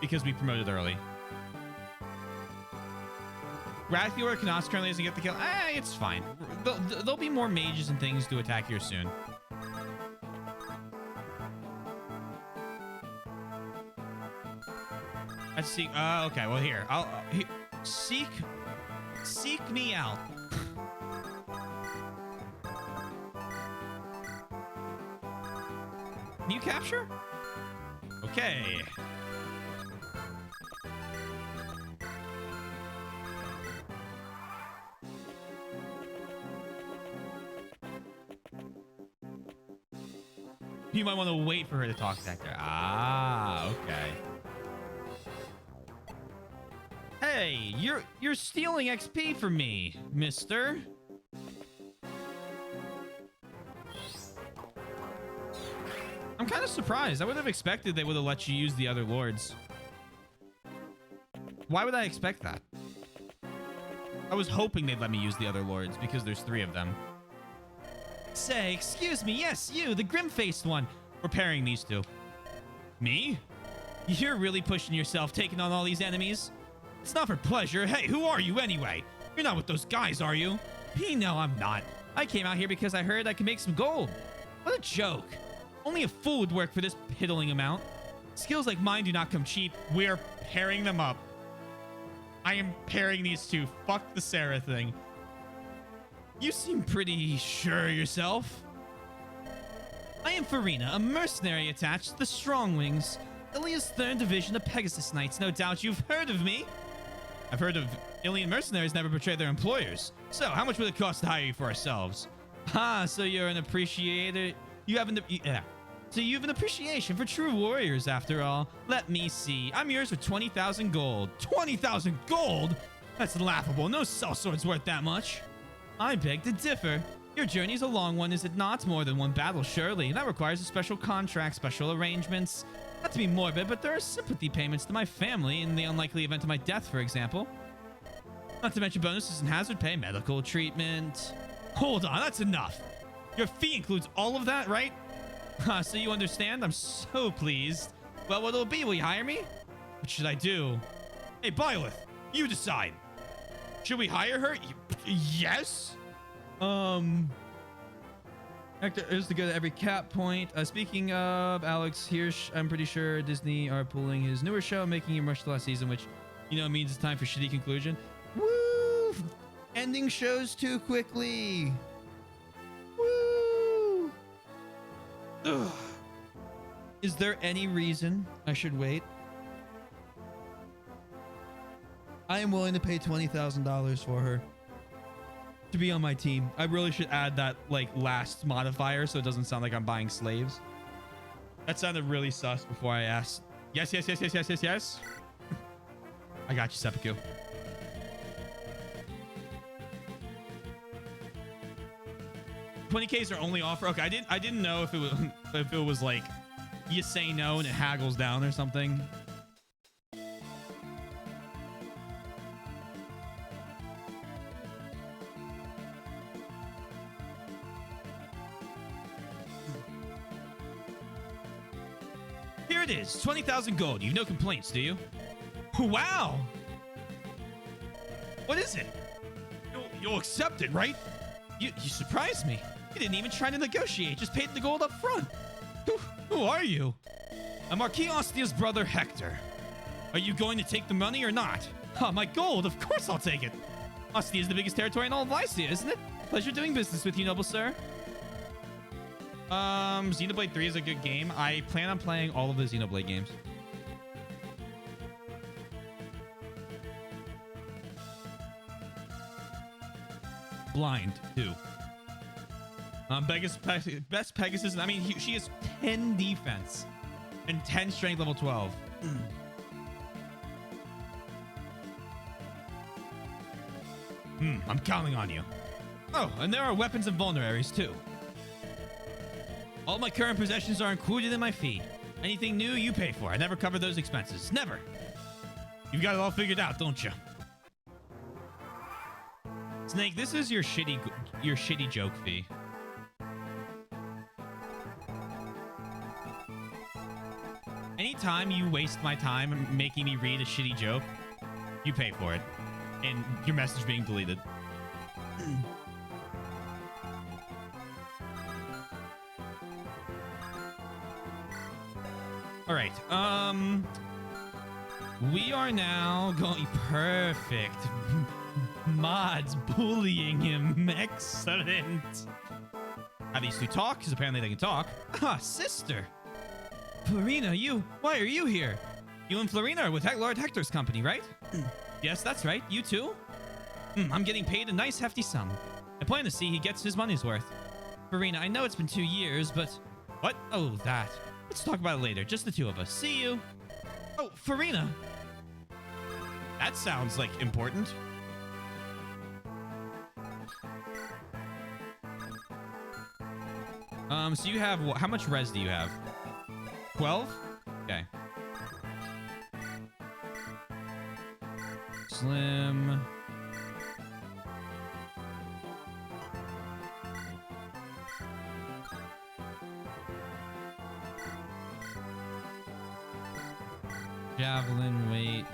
because we promoted early. Rathior Canos currently doesn't get the kill. It's fine. There'll be more mages and things to attack here soon. Let's see. Okay. Well, here. Seek me out. New capture? Okay. You might want to wait for her to talk to Hector. Ah, okay. Hey, you're stealing XP from me, mister. I'm kind of surprised. I would have expected they would have let you use the other lords. Why would I expect that? I was hoping they'd let me use the other lords because there's 3 of them. Say, excuse me. Yes, you, the grim-faced one. We're pairing these 2. Me? You're really pushing yourself, taking on all these enemies. It's not for pleasure. Hey, who are you anyway? You're not with those guys, are you? No, I'm not. I came out here because I heard I could make some gold. What a joke. Only a fool would work for this piddling amount. Skills like mine do not come cheap. We're pairing them up. I am pairing these 2. Fuck the Sarah thing. You seem pretty sure yourself. I am Farina, a mercenary attached to the Strongwings, Ilia's 3rd Division of Pegasus Knights. No doubt you've heard of me. I've heard of Ilian mercenaries never betray their employers. So, how much would it cost to hire you for ourselves? Ah, so you're an appreciator. You have an appreciation for true warriors, after all. Let me see. I'm yours for 20,000 gold. 20,000 gold? That's laughable. No sellsword's worth that much. I beg to differ. Your journey's a long one, is it not? More than one battle, surely. That requires a special contract, special arrangements. Not to be morbid, but there are sympathy payments to my family in the unlikely event of my death, for example. Not to mention bonuses and hazard pay, medical treatment. Hold on, that's enough. Your fee includes all of that, right? So you understand? I'm so pleased. Well, what'll it be? Will you hire me? What should I do? Hey, Byleth, you decide. Should we hire her? Yes. Hector is to go to every cap point. Speaking of Alex Hirsch, I'm pretty sure Disney are pulling his newer show, making him rush the last season, which, means it's time for shitty conclusion. Woo! Ending shows too quickly. Woo! Ugh. Is there any reason I should wait? I am willing to pay $20,000 for her to be on my team. I really should add that last modifier so it doesn't sound like I'm buying slaves. That sounded really sus before I asked. Yes. I got you, Seppuku. $20K is their only offer. Okay, I didn't know if it was like you say no and it haggles down or something. Here it is, 20,000 gold. You've no complaints, do you? Wow. What is it? You'll accept it, right? You surprised me. You didn't even try to negotiate. Just paid the gold up front. Who are you? I'm Marquis Ostia's brother, Hector. Are you going to take the money or not? Oh, my gold. Of course I'll take it. Ostia is the biggest territory in all of Lycia, isn't it? Pleasure doing business with you, noble sir. Xenoblade 3 is a good game. I plan on playing all of the Xenoblade games. Blind, too. Best Pegasus. I mean, she has 10 defense and 10 strength level 12. I'm counting on you. Oh, and there are weapons and vulneraries, too. All my current possessions are included in my fee. Anything new, you pay for. I never cover those expenses. Never. You've got it all figured out, don't you? Snake, this is your shitty joke fee. Anytime you waste my time making me read a shitty joke, you pay for it. And your message being deleted. All right. We are now going perfect. Mods bullying him. Excellent. How these two talk? Because apparently they can talk. Ah, sister. Florina, why are you here? You and Florina are with Lord Hector's company, right? Yes, that's right. You too? I'm getting paid a nice hefty sum. I plan to see he gets his money's worth. Florina, I know it's been 2 years, but... What? Oh, that. Let's talk about it later. Just the two of us. See you. Oh, Florina. That sounds, like, important. So you have... How much res do you have? 12? Okay. Slim. Javelin, wait.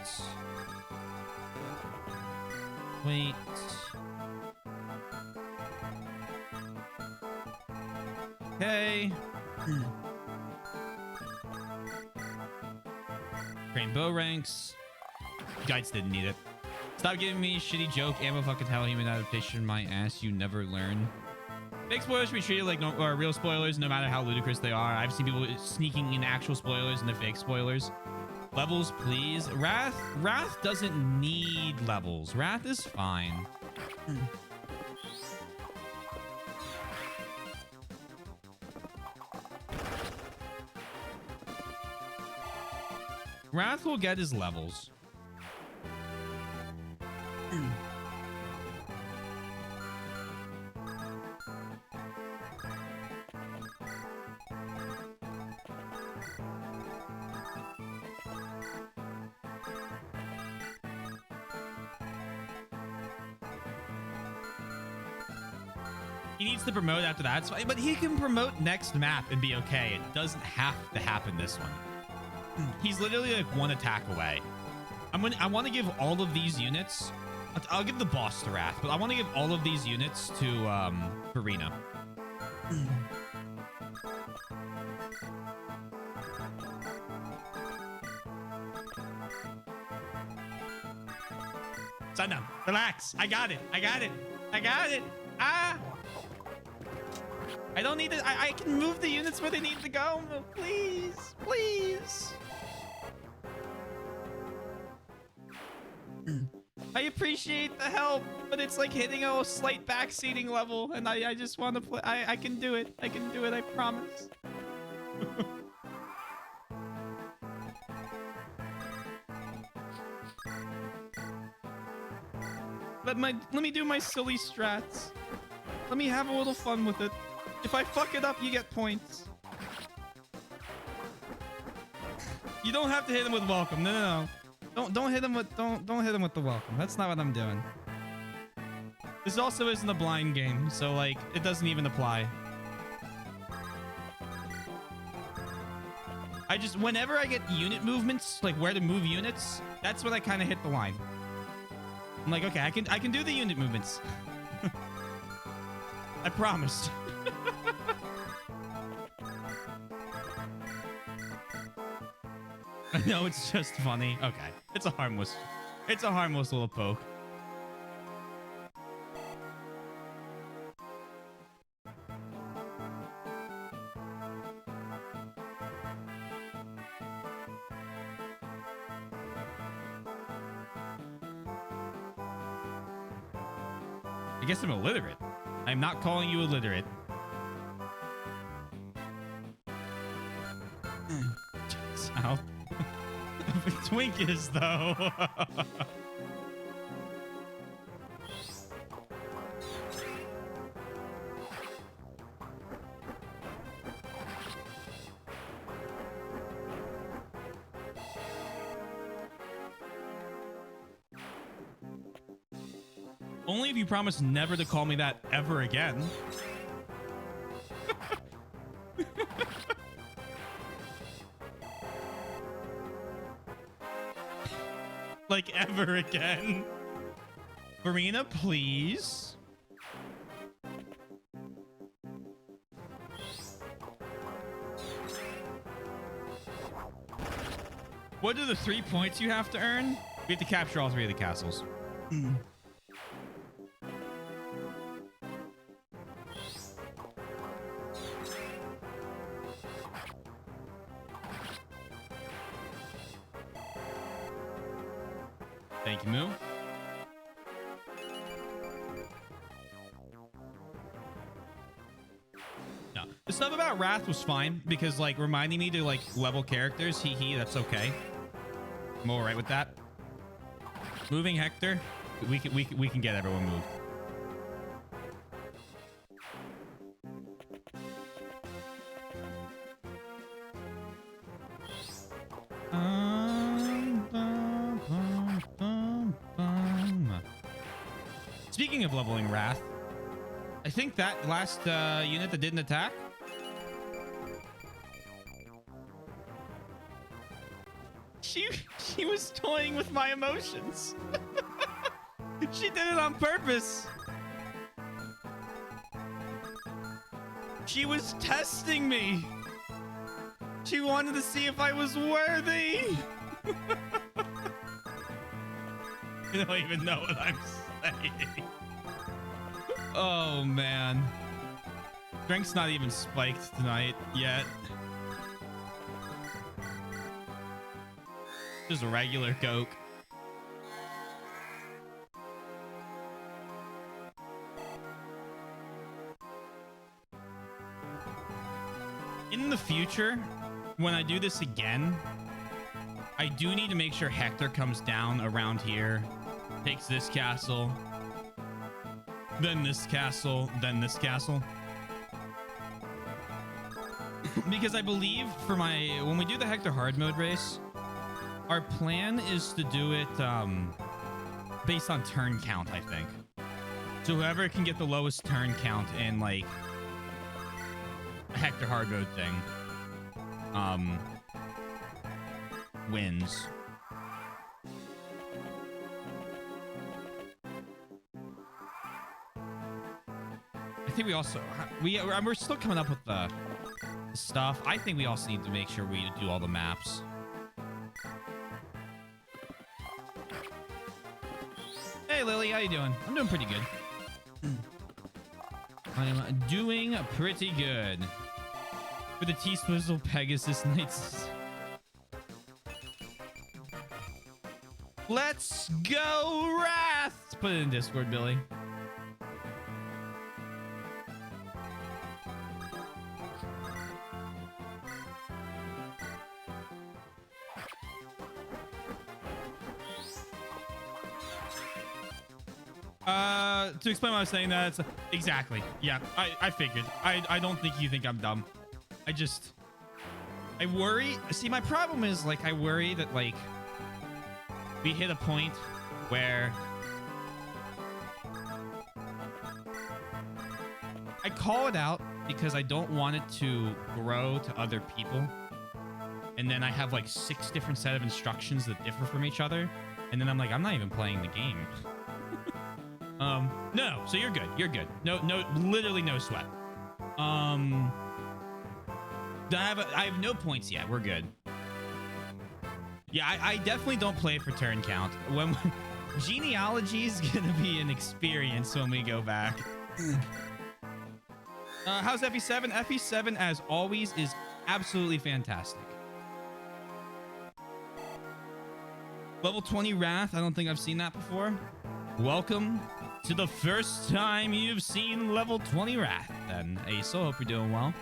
Wait. Okay. Train bow ranks. Guides didn't need it. Stop giving me shitty joke. Ammo fucking hell. Human adaptation. My ass. You never learn. Fake spoilers should be treated like real spoilers, no matter how ludicrous they are. I've seen people sneaking in actual spoilers into fake spoilers. Levels, please. Wrath doesn't need levels. Wrath is fine. Wrath will get his levels. He needs to promote after that, it's fine, but he can promote next map and be okay. It doesn't have to happen this one. He's literally like one attack away. I want to give all of these units. I'll give the boss to Wrath, but I want to give all of these units to Farina. Sun down. Relax. I got it. I got it. I got it. Ah! I don't need it. I can move the units where they need to go. Please. Please. I appreciate the help, but it's like hitting a slight backseating level, and I just want to play. I can do it. I can do it. I promise. Let me do my silly strats. Let me have a little fun with it. If I fuck it up, you get points. You don't have to hit him with welcome. No. Don't hit him with don't hit him with the welcome. That's not what I'm doing. This also isn't a blind game, so like it doesn't even apply. Whenever I get unit movements, like where to move units, that's when I kind of hit the line. I'm like, okay, I can do the unit movements. I promise. I know it's just funny. Okay. It's a harmless little poke. I guess I'm illiterate. I'm not calling you illiterate. South. Twink is though. Only if you promise never to call me that ever again. Like ever again. Marina, please. What are the 3 points you have to earn? We have to capture all 3 of the castles. Thank you, Moo. No, the stuff about Wrath was fine because, like, reminding me to like level characters. Hee, that's okay. I'm all right with that. Moving Hector, we can get everyone moved. Speaking of leveling Wrath, I think that last unit that didn't attack. She was toying with my emotions. She did it on purpose. She was testing me. She wanted to see if I was worthy. I don't even know what I'm saying. Oh, man. Strength's not even spiked tonight yet. Just a regular Coke. In the future, when I do this again, I do need to make sure Hector comes down around here, takes this castle, then this castle, then this castle. Because I believe for when we do the Hector hard mode race, our plan is to do it based on turn count, I think. So whoever can get the lowest turn count in like a Hector hard mode thing wins. I think we also we're still coming up with the stuff. I think we also need to make sure we do all the maps. Hey Lily, how you doing? I'm doing pretty good. I'm doing pretty good. For the T-Swizzle Pegasus Knights. Let's go, Wrath! Put it in Discord, Billy. To explain why I was saying that, it's exactly. Yeah, I figured. I don't think you think I'm dumb. I worry. See, my problem is, like, I worry that, like, we hit a point where I call it out because I don't want it to grow to other people. And then I have, like, 6 different set of instructions that differ from each other. And then I'm like, I'm not even playing the game. No, so you're good. You're good. No, literally no sweat. I have no points yet. We're good. Yeah, I definitely don't play for turn count. When genealogy is gonna be an experience when we go back. How's FE7? FE7, as always, is absolutely fantastic. Level 20 Wrath. I don't think I've seen that before. Welcome to the first time you've seen level 20 Wrath. Then, Aso, hope you're doing well.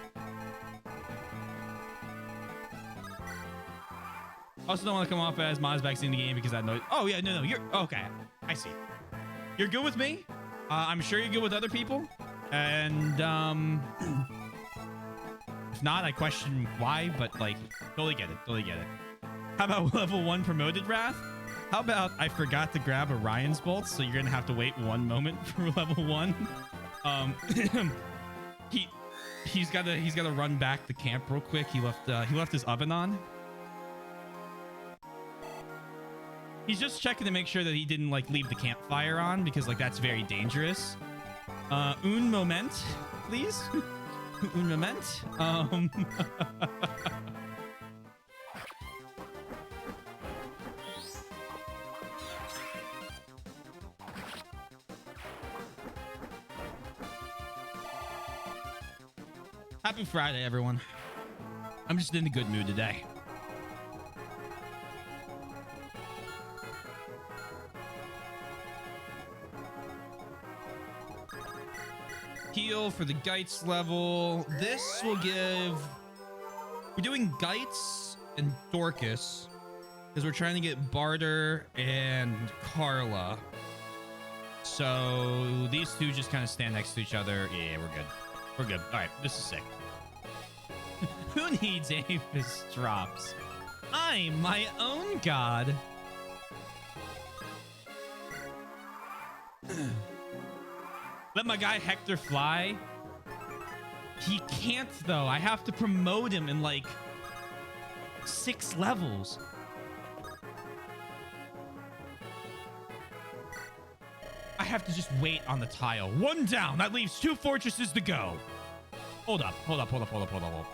Also don't want to come off as Moz backseat in the game because that noise. Oh, yeah, no, you're... Okay, I see. You're good with me. I'm sure you're good with other people. And, if not, I question why, but, like, totally get it. Totally get it. How about level 1 promoted Wrath? How about I forgot to grab Orion's Bolt, so you're going to have to wait 1 moment for level 1? He's got to run back the camp real quick. He left his oven on. He's just checking to make sure that he didn't like leave the campfire on because like that's very dangerous. Un moment, please. Un moment. Happy Friday, everyone. I'm just in a good mood today. Heal for the Geitz level. This will give... We're doing Geitz and Dorcas because we're trying to get Barter and Carla. So these two just kind of stand next to each other. Yeah, we're good. We're good. All right, this is sick. Who needs Aphis drops? I'm my own god. Let my guy Hector fly. He can't, though. I have to promote him in, like, 6 levels. I have to just wait on the tile. 1 down. That leaves 2 fortresses to go. Hold up. Hold up. Hold up. Hold up. Hold up. Hold up.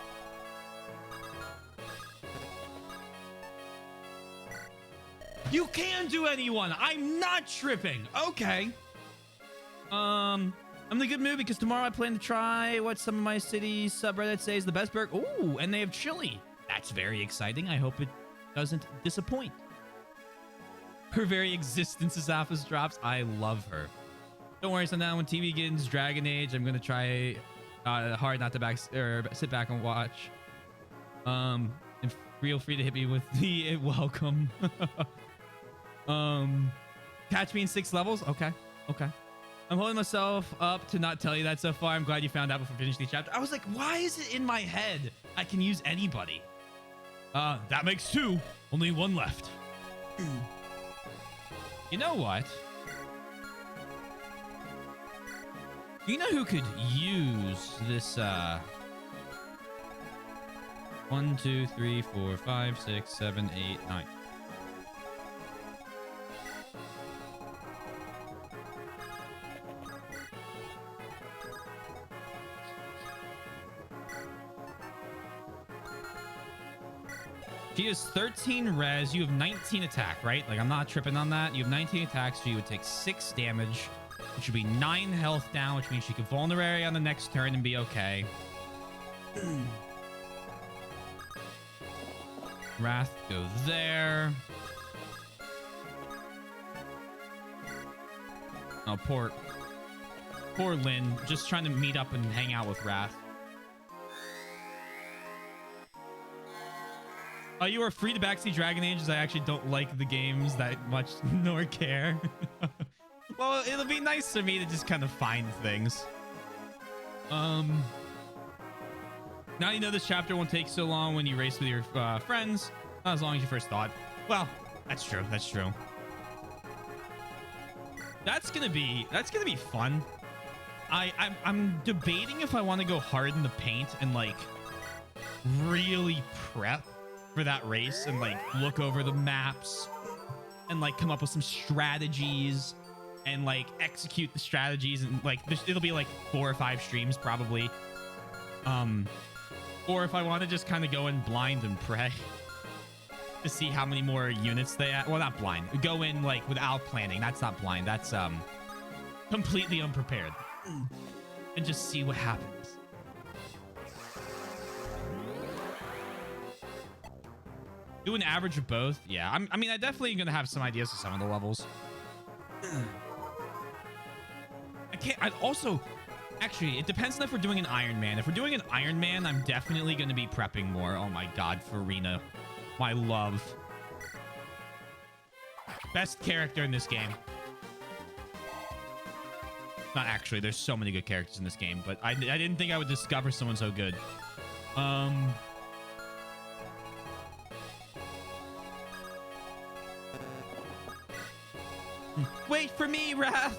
You can do anyone. I'm not tripping. Okay. I'm in a good mood because tomorrow I plan to try what some of my city subreddits say is the best burger. Ooh, and they have chili. That's very exciting. I hope it doesn't disappoint. Her very existence is Alpha's drops. I love her. Don't worry, sundown when TV begins Dragon Age. I'm gonna try hard not to sit back and watch. And feel free to hit me with the welcome. Catch me in 6 levels. Okay. Okay. I'm holding myself up to not tell you that so far. I'm glad you found out before finishing the chapter. I was like, why is it in my head I can use anybody? That makes 2. Only 1 left. You know what? You know who could use this, 1, 2, 3, 4, 5, 6, 7, 8, 9. She has 13 res. You have 19 attack, right? Like, I'm not tripping on that. You have 19 attacks, so you would take 6 damage, which would be 9 health down, which means she could vulnerary on the next turn and be okay. Wrath go there. Oh, poor Lynn. Just trying to meet up and hang out with Wrath. You are free to backseat Dragon Age, as I actually don't like the games that much nor care. Well, it'll be nice for me to just kind of find things. Now you know this chapter won't take so long when you race with your friends. Not as long as you first thought. Well, that's true. That's true. That's gonna be fun. I'm debating if I want to go hard in the paint and like really prep for that race and like look over the maps and like come up with some strategies and like execute the strategies, and like it'll be like 4 or 5 streams probably. Or if I want to just kind of go in blind and pray. to see how many more units they have. Well, not blind. Go in like without planning. That's not blind. That's completely unprepared. And just see what happens. Do an average of both. Yeah, I mean, I definitely gonna have some ideas of some of the levels. I also, actually, it depends on if we're doing an Iron Man. If we're doing an Iron Man, I'm definitely gonna be prepping more. Oh my God, Farina, my love, best character in this game. Not actually. There's so many good characters in this game, but I didn't think I would discover someone so good. Wait for me, Wrath.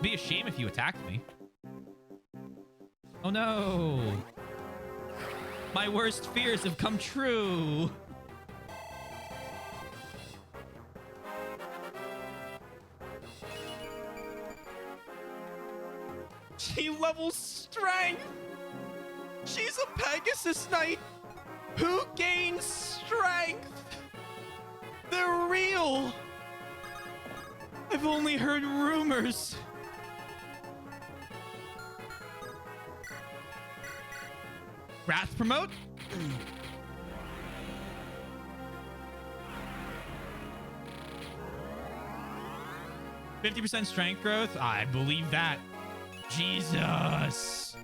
Be a shame if you attacked me. Oh no. My worst fears have come true. She levels strength. She's a Pegasus Knight who gains strength. They're real. I've only heard rumors. Wrath promote? 50% strength growth? I believe that. Jesus.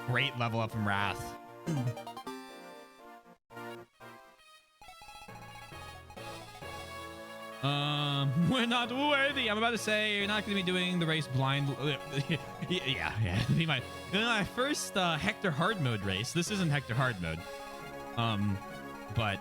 Great level up from Wrath. We're not worthy. I'm about to say you're not going to be doing the race blind. yeah. Be my first Hector hard mode race. This isn't Hector hard mode. But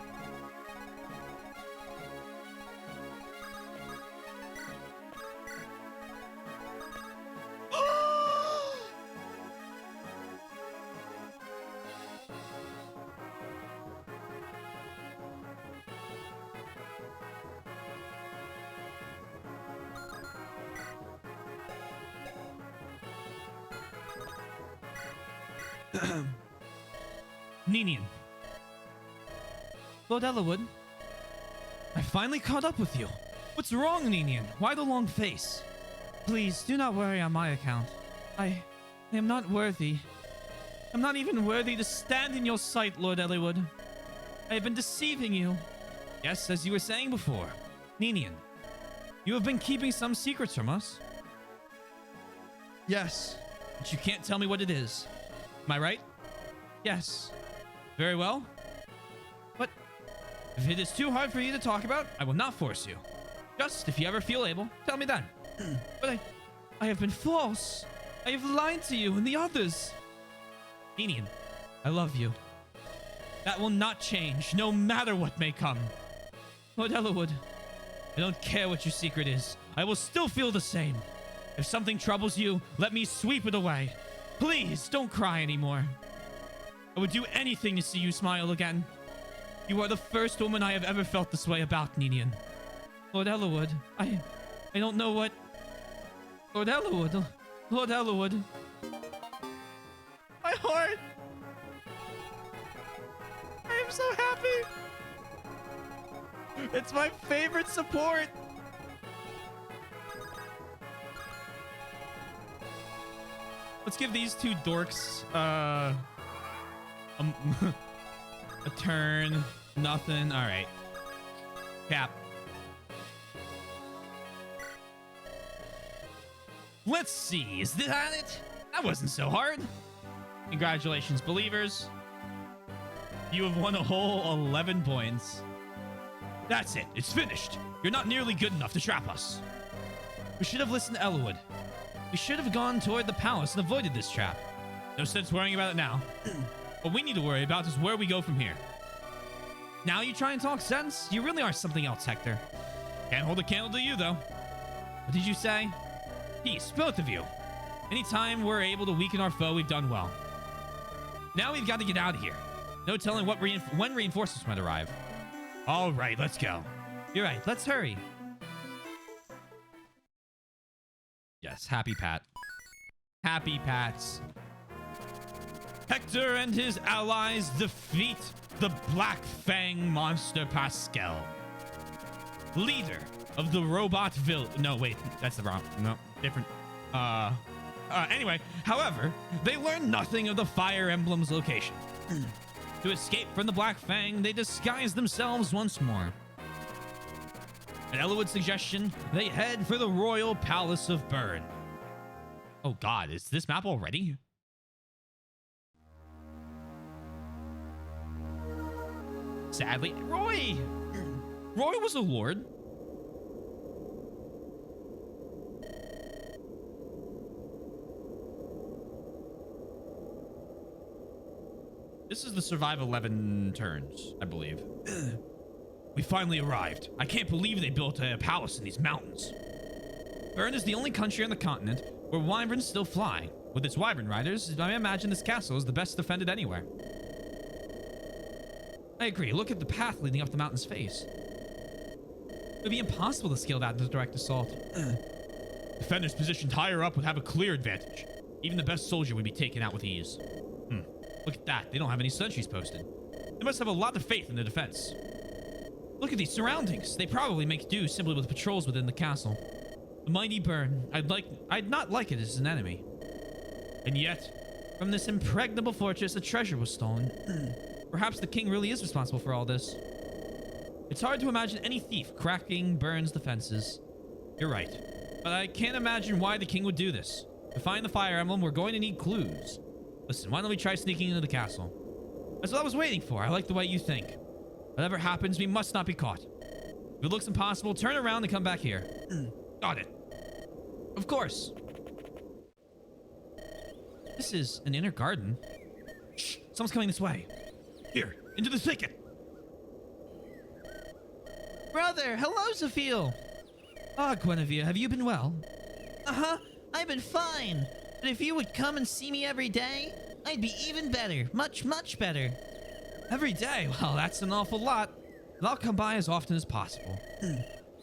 Ninian. Lord Ellerwood, I finally caught up with you. What's wrong, Ninian? Why the long face? Please, do not worry on my account. I am not worthy. I'm not even worthy to stand in your sight, Lord Ellerwood. I have been deceiving you. Yes, as you were saying before. Ninian, you have been keeping some secrets from us. Yes, but you can't tell me what it is. Am I right? Yes. Very well. But if it is too hard for you to talk about, I will not force you. Just if you ever feel able, tell me then. But I have been false. I have lied to you and the others. Ninian, I love you. That will not change, no matter what may come. Lord Ellerwood, I don't care what your secret is. I will still feel the same. If something troubles you, let me sweep it away. Please, don't cry anymore. I would do anything to see you smile again. You are the first woman I have ever felt this way about, Ninian. Lord Ellerwood, I don't know what... Lord Ellerwood. My heart. I am so happy. It's my favorite support. Let's give these two dorks a turn. Nothing. All right. Cap. Let's see. Is that it? That wasn't so hard. Congratulations, believers. You have won a whole 11 points. That's it. It's finished. You're not nearly good enough to trap us. We should have listened to Ellerwood. We should have gone toward the palace and avoided this trap. No sense worrying about it now. What we need to worry about is where we go from here. Now you try and talk sense? You really are something else, Hector. Can't hold a candle to you, though. What did you say? Peace, both of you. Anytime we're able to weaken our foe, we've done well. Now we've got to get out of here. No telling when reinforcements might arrive. All right, let's go. You're right, let's hurry. Yes, happy Pat. Happy Pats. Hector and his allies defeat the Black Fang monster Pascal, leader of the robot village. No, wait, that's the wrong. No, different. Anyway, however, they learn nothing of the Fire Emblem's location. To escape from the Black Fang, they disguise themselves once more. At Elowood's suggestion, they head for the Royal Palace of Burn. Oh god, is this map already? Sadly, Roy was a lord. This is the survive 11 turns, I believe. We finally arrived. I can't believe they built a palace in these mountains. Bern is the only country on the continent where wyverns still fly. With its wyvern riders, I imagine this castle is the best defended anywhere. I agree. Look at the path leading up the mountain's face. It would be impossible to scale that into direct assault. Defenders positioned higher up would have a clear advantage. Even the best soldier would be taken out with ease. Look at that. They don't have any sentries posted. They must have a lot of faith in their defense. Look at these surroundings. They probably make do simply with patrols within the castle. The mighty Bern. I'd not like it as an enemy. And yet, from this impregnable fortress, a treasure was stolen. Perhaps the king really is responsible for all this. It's hard to imagine any thief cracking Bern's defenses. You're right. But I can't imagine why the king would do this. To find the Fire Emblem, we're going to need clues. Listen, why don't we try sneaking into the castle? That's what I was waiting for. I like the way you think. Whatever happens, we must not be caught. If it looks impossible, turn around and come back here. Got it. Of course. This is an inner garden. Shh, someone's coming this way. Here, into the thicket. Brother, hello, Zafil. Ah, Guinevere, have you been well? Uh-huh, I've been fine. But if you would come and see me every day, I'd be even better. Much, much better. Every day? Well, that's an awful lot. But I'll come by as often as possible.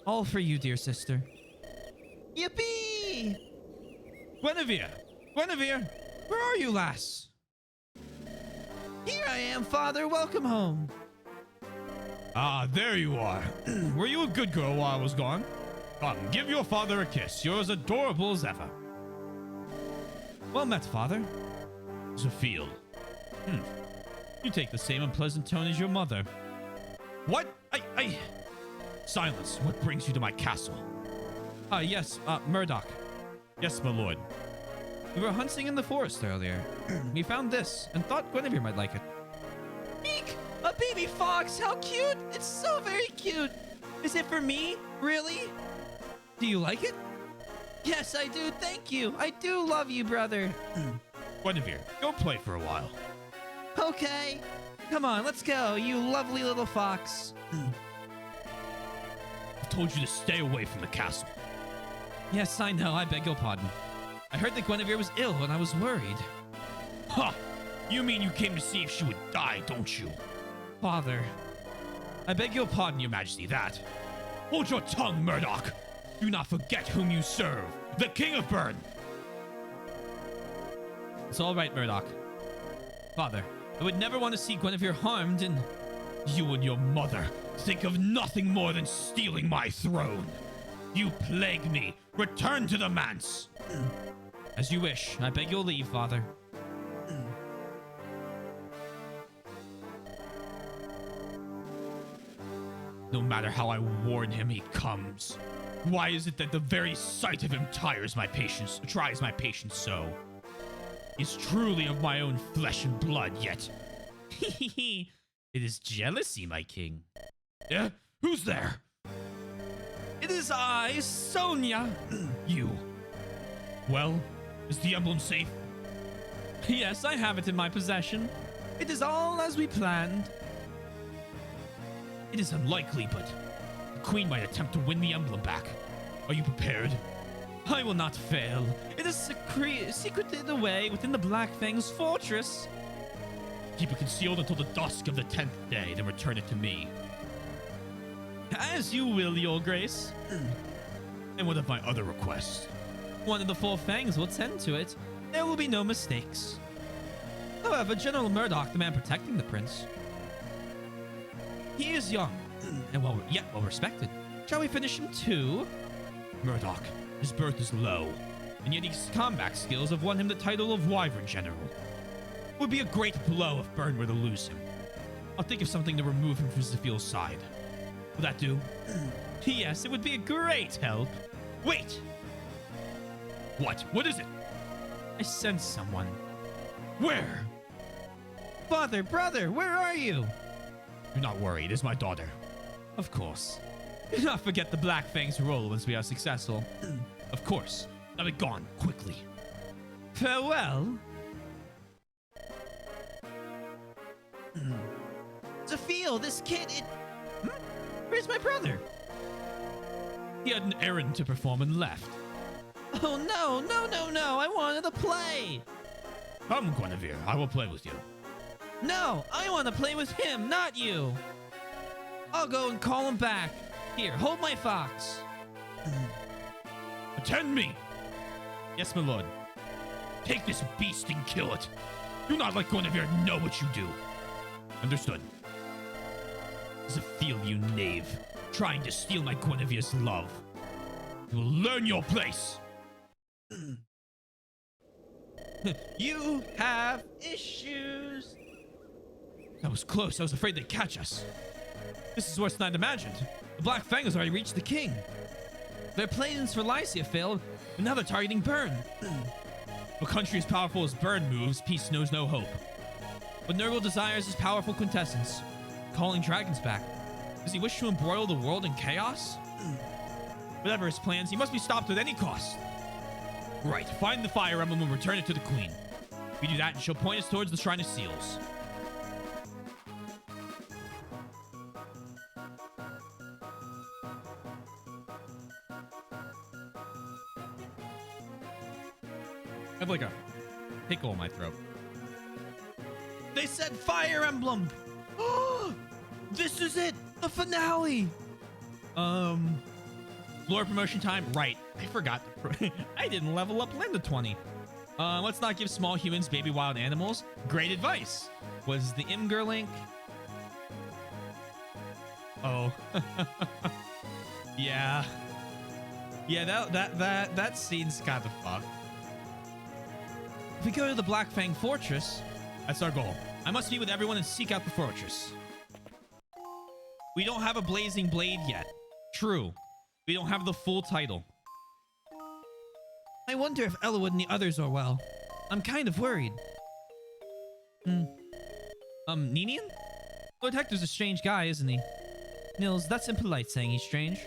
All for you, dear sister. Yippee! Guinevere! Guinevere! Where are you, lass? Here I am, father. Welcome home. Ah, there you are. Were you a good girl while I was gone? Come, give your father a kiss. You're as adorable as ever. Well met, father. Zafil. You take the same unpleasant tone as your mother. What? Silence. What brings you to my castle? Yes, Murdoch. Yes, my lord. We were hunting in the forest earlier. We found this and thought Guinevere might like it. Eek! A baby fox! How cute! It's so very cute! Is it for me? Really? Do you like it? Yes, I do. Thank you. I do love you, brother. Guinevere, go play for a while. Okay. Come on, let's go, you lovely little fox. I've told you to stay away from the castle. Yes, I know. I beg your pardon. I heard that Guinevere was ill and I was worried. Ha! You mean you came to see if she would die, don't you? Father. I beg your pardon, your majesty, that. Hold your tongue, Murdoch. Do not forget whom you serve. The King of Bern. It's all right, Murdoch. Father, I would never want to see Guinevere harmed, and you and your mother think of nothing more than stealing my throne. You plague me. Return to the manse. As you wish. I beg your leave, Father. No matter how I warn him, he comes. Why is it that the very sight of him tries my patience so? He's truly of my own flesh and blood, yet. It is jealousy, my king. Who's there? It is I, Sonia. You. Well, is the emblem safe? Yes, I have it in my possession. It is all as we planned. It is unlikely, but the queen might attempt to win the emblem back. Are you prepared? I will not fail. It is secreted away within the Black Fang's fortress. Keep it concealed until the dusk of the 10th day, then return it to me. As you will, your grace. And what of my other requests? One of the four fangs will tend to it. There will be no mistakes. However, General Murdoch, the man protecting the prince, he is young and yet well respected. Shall we finish him too? Murdoch, his birth is low, and yet his combat skills have won him the title of Wyvern General. It would be a great blow if Byrne were to lose him. I'll think of something to remove him from Zephiel's side. Will that do? Yes, it would be a great help. Wait! What? What is it? I sense someone. Where? Father, brother, where are you? Do not worry, it is my daughter. Of course. Do not forget the Black Fang's role once we are successful. Of course. Now be gone, quickly. Farewell. Zephiel, this kid, Where's my brother? He had an errand to perform and left. Oh, no, no, no, no. I wanted to play. Come, Guinevere, I will play with you. No, I want to play with him, not you. I'll go and call him back. Here, hold my fox. Attend me! Yes, my lord. Take this beast and kill it. Do not let Guinevere know what you do. Understood. Zephiel, you knave. Trying to steal my Guinevere's love. You will learn your place. You have issues. That was close. I was afraid they'd catch us. This is worse than I'd imagined. The Black Fang has already reached the king. Their plans for Lycia failed, And now they're targeting Byrne. A country as powerful as Byrne moves, peace knows no hope. What Nurgle desires is powerful quintessence, calling dragons back. Does he wish to embroil the world in chaos? Whatever his plans, he must be stopped at any cost. Right, find the fire emblem and return it to the queen. We do that and she'll point us towards the Shrine of Seals. I have like a pickle in my throat. They said Fire Emblem. This is it. The finale. Lore promotion time. Right. I forgot. I didn't level up Lynn to 20. Let's not give small humans baby wild animals. Great advice. Was the Imgur link? Oh. Yeah. Yeah, that scene's kind of fucked. If we go to the Black Fang Fortress, That's our goal. I must meet with everyone and seek out the fortress. We don't have a blazing blade yet. True. We don't have the full title. I wonder if Ellawood and the others are well. I'm kind of worried. Ninian? Lord Hector's a strange guy, isn't he? Nils, that's impolite saying he's strange.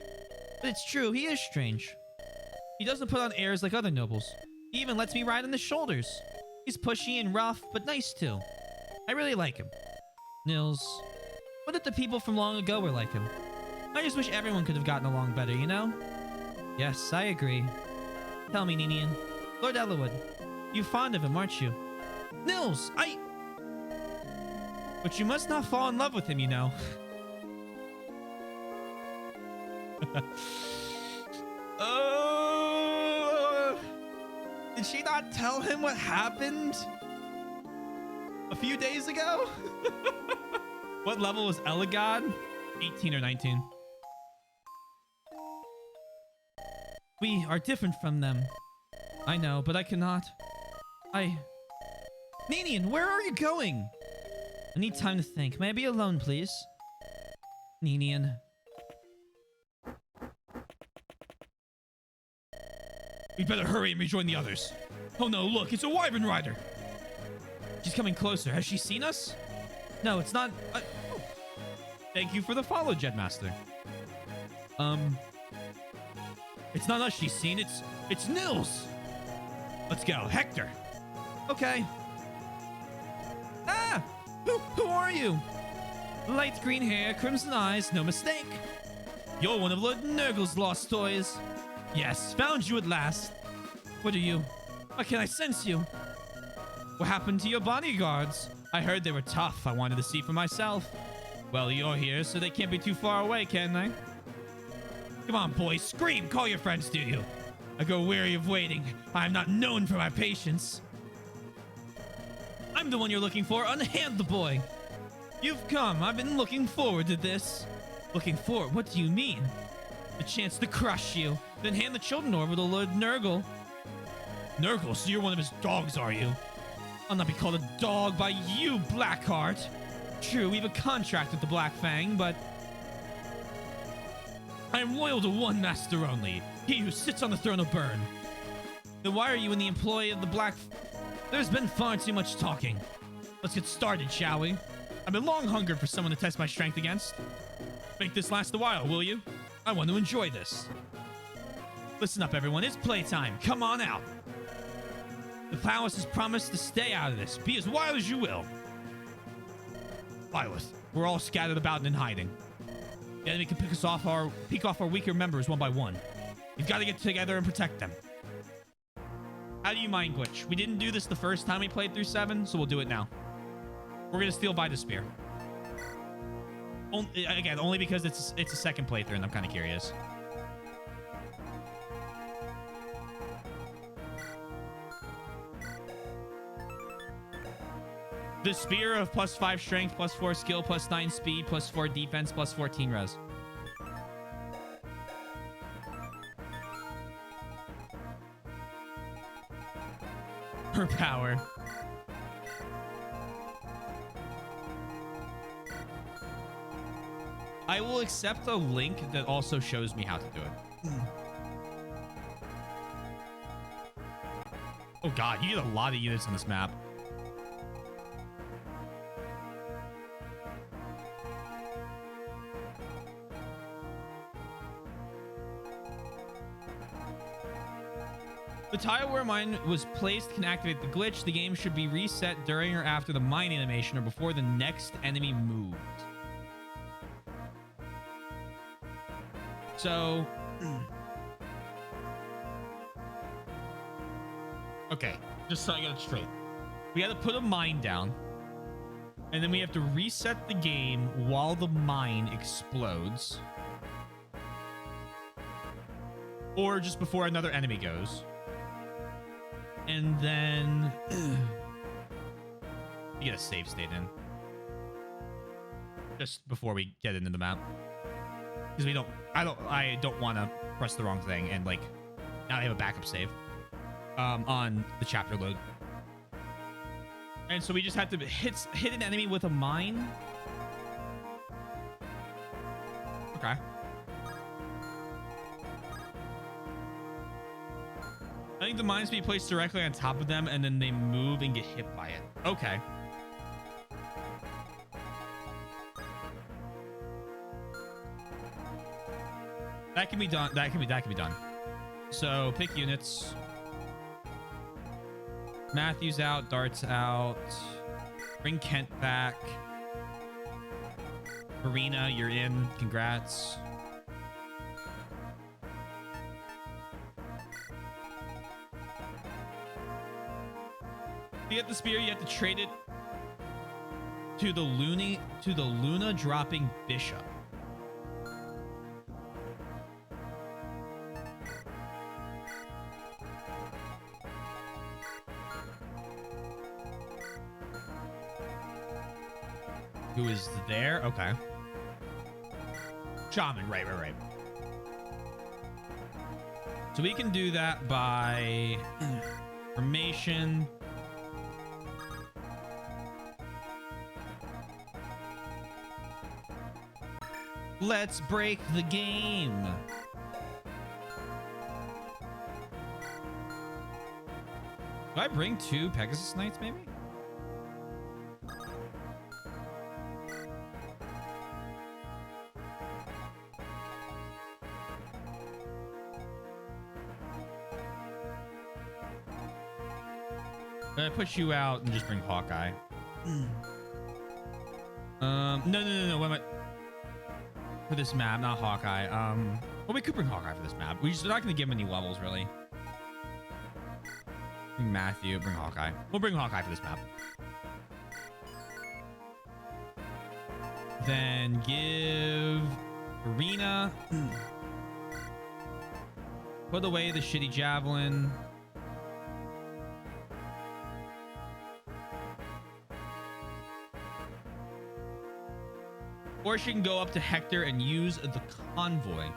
But it's true, he is strange. He doesn't put on airs like other nobles. He even lets me ride on his shoulders. He's pushy and rough, but nice too. I really like him. Nils, what if the people from long ago were like him? I just wish everyone could have gotten along better, you know? Yes, I agree. Tell me, Ninian. Lord Ellawood, you're fond of him, aren't you? Nils, But you must not fall in love with him, you know. Did she not tell him what happened a few days ago? What level was Elagod? 18 or 19. we are different from them. I know, but I cannot. Ninian, where are you going? I need time to think. May I be alone, please? Ninian. We better hurry and rejoin the others. Oh no, look, it's a wyvern rider. She's coming closer. Has she seen us? No, it's not. Thank you for the follow, Jedmaster. It's not us she's seen, it's Nils. Let's go. Hector. Okay. Ah! Who are you? Light green hair, crimson eyes, no mistake. You're one of Lord Nurgle's lost toys. Yes, found you at last. What are you? Why can't I sense you? What happened to your bodyguards? I heard they were tough. I wanted to see for myself. Well, you're here, so they can't be too far away, can they? Come on, boys. Scream. Call your friends to you. I grow weary of waiting. I am not known for my patience. I'm the one you're looking for. Unhand the boy. You've come. I've been looking forward to this. Looking forward? What do you mean? The chance to crush you. Then hand the children over to Lord Nurgle. Nurgle? So you're one of his dogs, are you? I'll not be called a dog by you, Blackheart. True, we have a contract with the Black Fang, but I am loyal to one master only. He who sits on the throne of Burn. Then why are you in the employ of the Black... There's been far too much talking. Let's get started, shall we? I've been long hungered for someone to test my strength against. Make this last a while, will you? I want to enjoy this. Listen up, everyone. It's playtime. Come on out. The palace has promised to stay out of this. Be as wild as you will. Lilith, we're all scattered about and in hiding. The enemy can pick off our weaker members one by one. You've got to get together and protect them. How do you mind glitch? We didn't do this the first time we played through 7, so we'll do it now. We're gonna steal by the spear. Again, only because it's a second playthrough and I'm kind of curious. The spear of +5 strength, +4 skill, +9 speed, +4 defense, +14 res. Her power. I will accept a link that also shows me how to do it. Oh god, you get a lot of units on this map. The tile where mine was placed can activate the glitch. The game should be reset during or after the mine animation or before the next enemy moves. So... okay, just so I get it straight. We got to put a mine down. And then we have to reset the game while the mine explodes. Or just before another enemy goes. And then you get a save state in just before we get into the map, because I don't want to press the wrong thing and like now I have a backup save on the chapter load, and so we just have to hit an enemy with a mine. Okay. I think the mines be placed directly on top of them and then they move and get hit by it. Okay. That can be done. That can be done. So pick units. Matthew's out, Dart's out. Bring Kent back. Marina, you're in. Congrats. To get the spear, you have to trade it to the Luna dropping bishop. Who is there? Okay. Shaman, right. So we can do that by formation. Let's break the game. Do I bring 2 Pegasus Knights, maybe? I push you out and just bring Hawkeye. No. What am I? For this map, not Hawkeye. Well, we could bring Hawkeye for this map. We're not going to give him any levels, really. Bring Matthew, bring Hawkeye. We'll bring Hawkeye for this map. Then give Arena. Put away the shitty javelin. Or she can go up to Hector and use the convoy.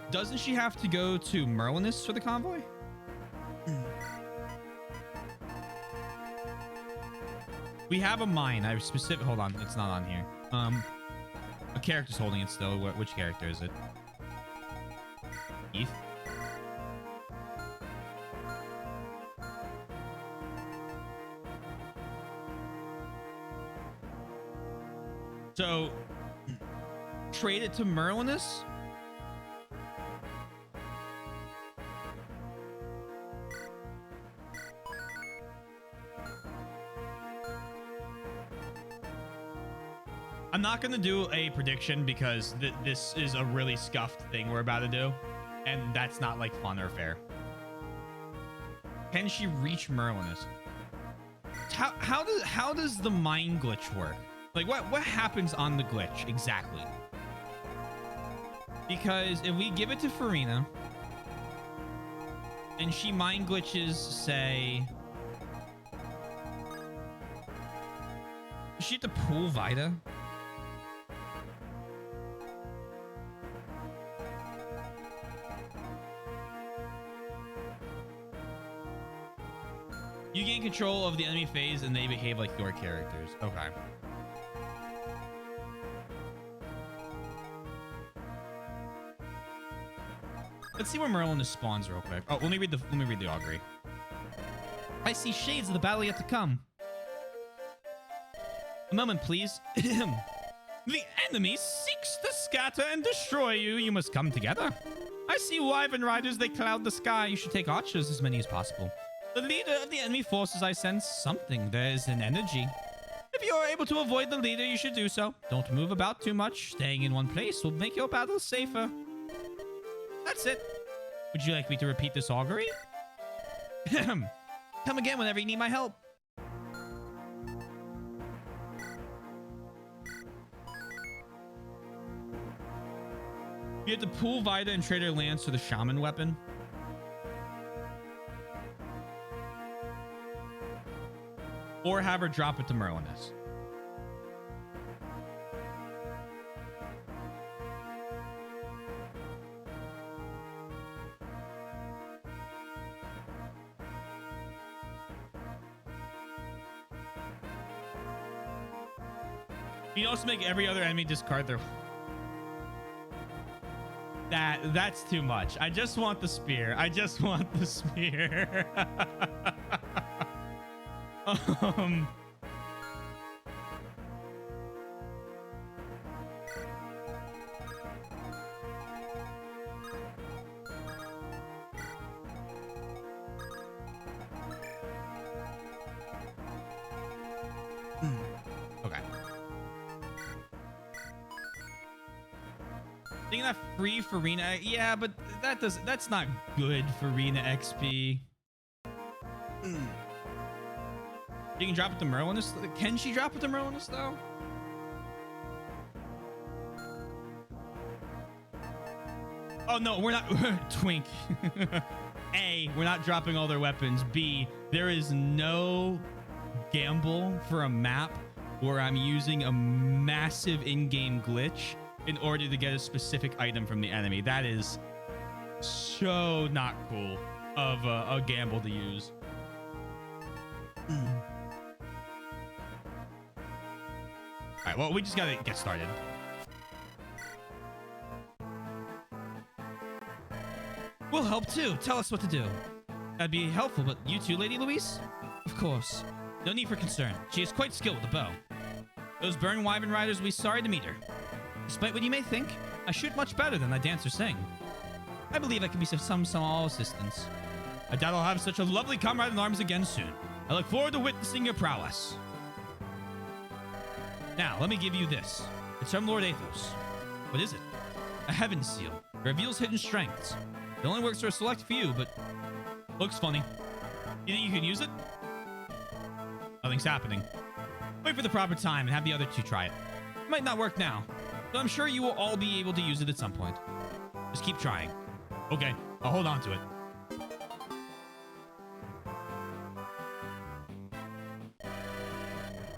Doesn't she have to go to Merlinus for the convoy? We have a mine. I have specific. Hold on, it's not on here. A character's holding it still. Which character is it? Keith. So, trade it to Merlinus. I'm not going to do a prediction because this is a really scuffed thing we're about to do. And that's not like fun or fair. Can she reach Merlinus? How does the mine glitch work? Like what happens on the glitch exactly? Because if we give it to Farina and she mine glitches, say, does she have to pull Vida? You gain control of the enemy phase and they behave like your characters. Okay. Let's see where Merlin spawns real quick. Oh, let me read the augury. I see shades of the battle yet to come. A moment, please. The enemy seeks to scatter and destroy you. You must come together. I see wyvern riders, they cloud the sky. You should take archers, as many as possible. The leader of the enemy forces, I sense something. There is an energy. If you are able to avoid the leader, you should do so. Don't move about too much. Staying in one place will make your battle safer. That's it. Would you like me to repeat this augury? Come again whenever you need my help. You have to pull Vida and trade her lance for the shaman weapon. Or have her drop it to Merlinus. You can also make every other enemy discard their... That's too much. I just want the spear. I just want the spear. Okay. Thinking that free Farina, yeah, but that's not good Farina XP. You can drop it to Merlinus. Can she drop it to Merlinus though? Oh no, we're not. Twink. A, we're not dropping all their weapons. B, there is no gamble for a map where I'm using a massive in-game glitch in order to get a specific item from the enemy. That is so not cool of a gamble to use. All right, well, we just gotta get started. We'll help too. Tell us what to do. That'd be helpful, but you too, Lady Louise? Of course. No need for concern. She is quite skilled with the bow. Those Burn Wyvern Riders will be sorry to meet her. Despite what you may think, I shoot much better than I dance or sing. I believe I can be of some small assistance. I doubt I'll have such a lovely comrade in arms again soon. I look forward to witnessing your prowess. Now, let me give you this. It's from Lord Athos. What is it? A heaven seal. It reveals hidden strengths. It only works for a select few, but looks funny. You think you can use it? Nothing's happening. Wait for the proper time and have the other two try it. It might not work now, but I'm sure you will all be able to use it at some point. Just keep trying. Okay, I'll hold on to it.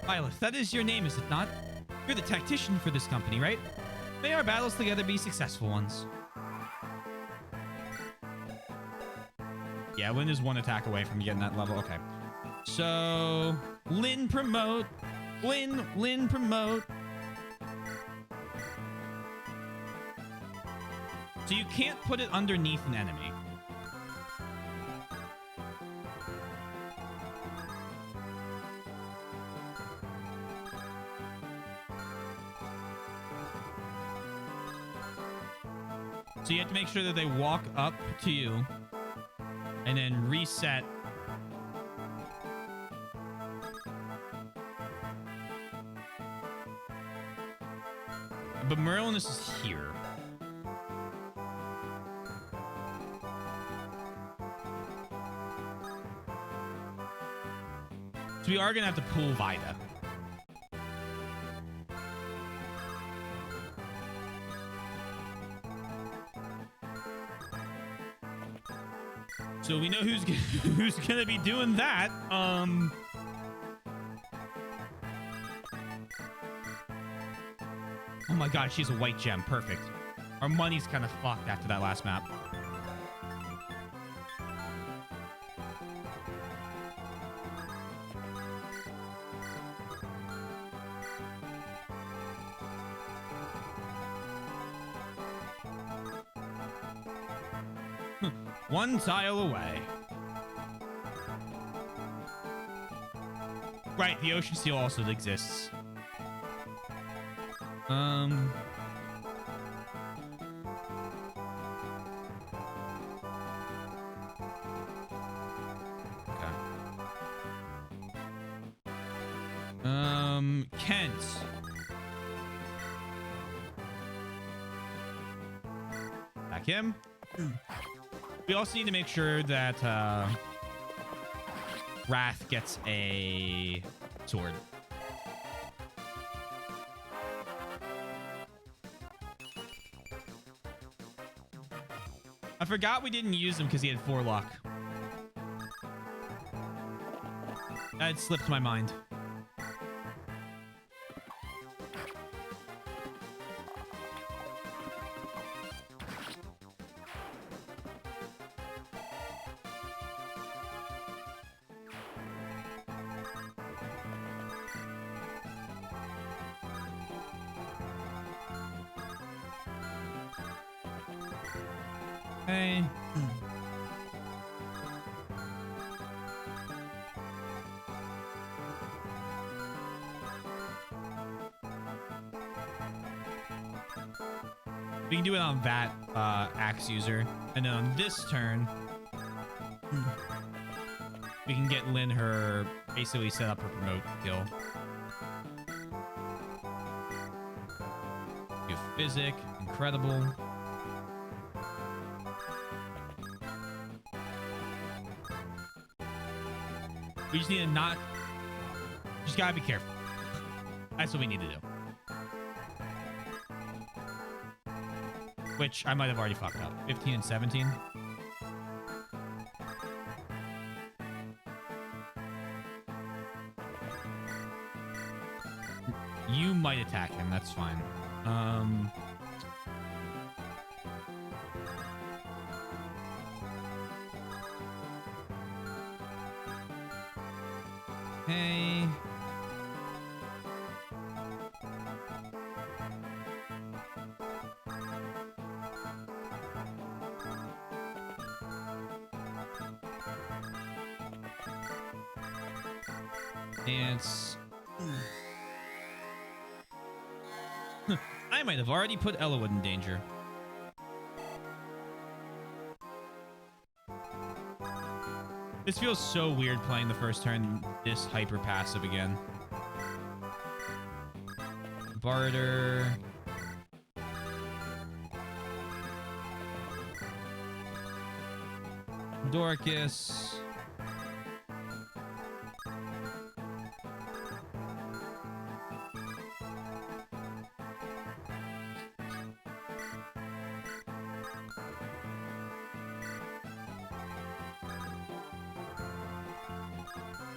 Violet, that is your name, is it not? You're the tactician for this company, right? May our battles together be successful ones. Yeah, Lynn is one attack away from getting that level. Okay. So, Lynn promote. Lynn promote. So you can't put it underneath an enemy. So you have to make sure that they walk up to you and then reset. But Merlinus is here. So we are going to have to pull Vida. So we know who's who's gonna be doing that. Oh my god, she's a white gem. Perfect. Our money's kind of fucked after that last map. One tile away. Right, the ocean seal also exists. Okay. Kent. Back him. We also need to make sure that Wrath gets a sword. I forgot we didn't use him because he had 4 luck. That slipped my mind. Hey. We can do it on that axe user. And then on this turn, we can get Lynn her, basically set up her promote kill. Do physic, incredible. We just need to not... Just gotta be careful. That's what we need to do. Which I might have already fucked up. 15 and 17. You might attack him. That's fine. Hey. Dance. I might have already put Ellawood in danger. This feels so weird playing the first turn this hyper passive again. Barter. Dorcas.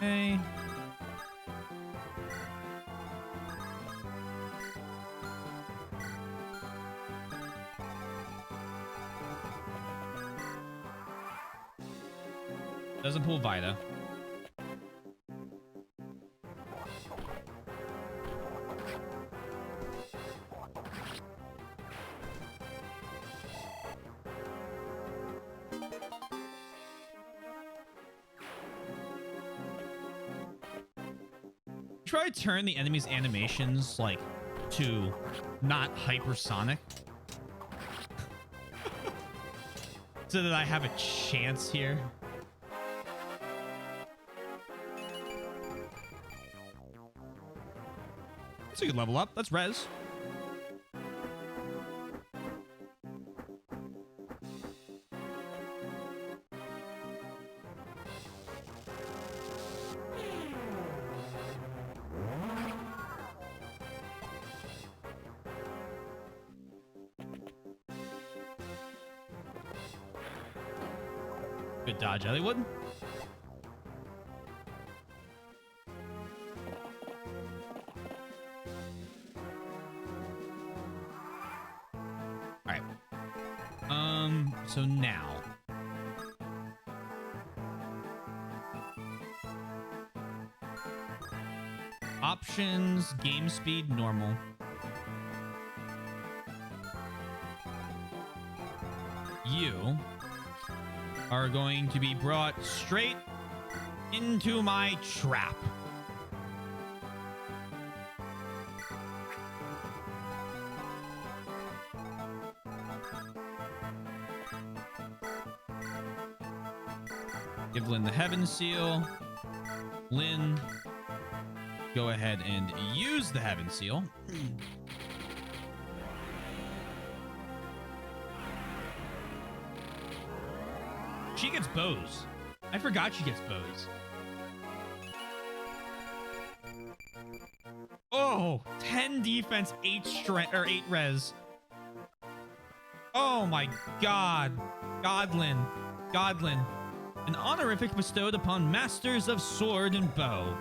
Hey. Doesn't pull Vita. Try to turn the enemy's animations like to not hypersonic so that I have a chance here. That's a good level up. That's res. Good dodge, Hollywood. All right. So now. Options, game speed, normal. You are going to be brought straight into my trap. Give Lynn the Heaven Seal. Lynn, go ahead and use the Heaven Seal. She gets bows. I forgot she gets bows. Oh, 10 defense, 8 strength, or 8 res. Oh my god. Godlin. Godlin. An honorific bestowed upon masters of sword and bow.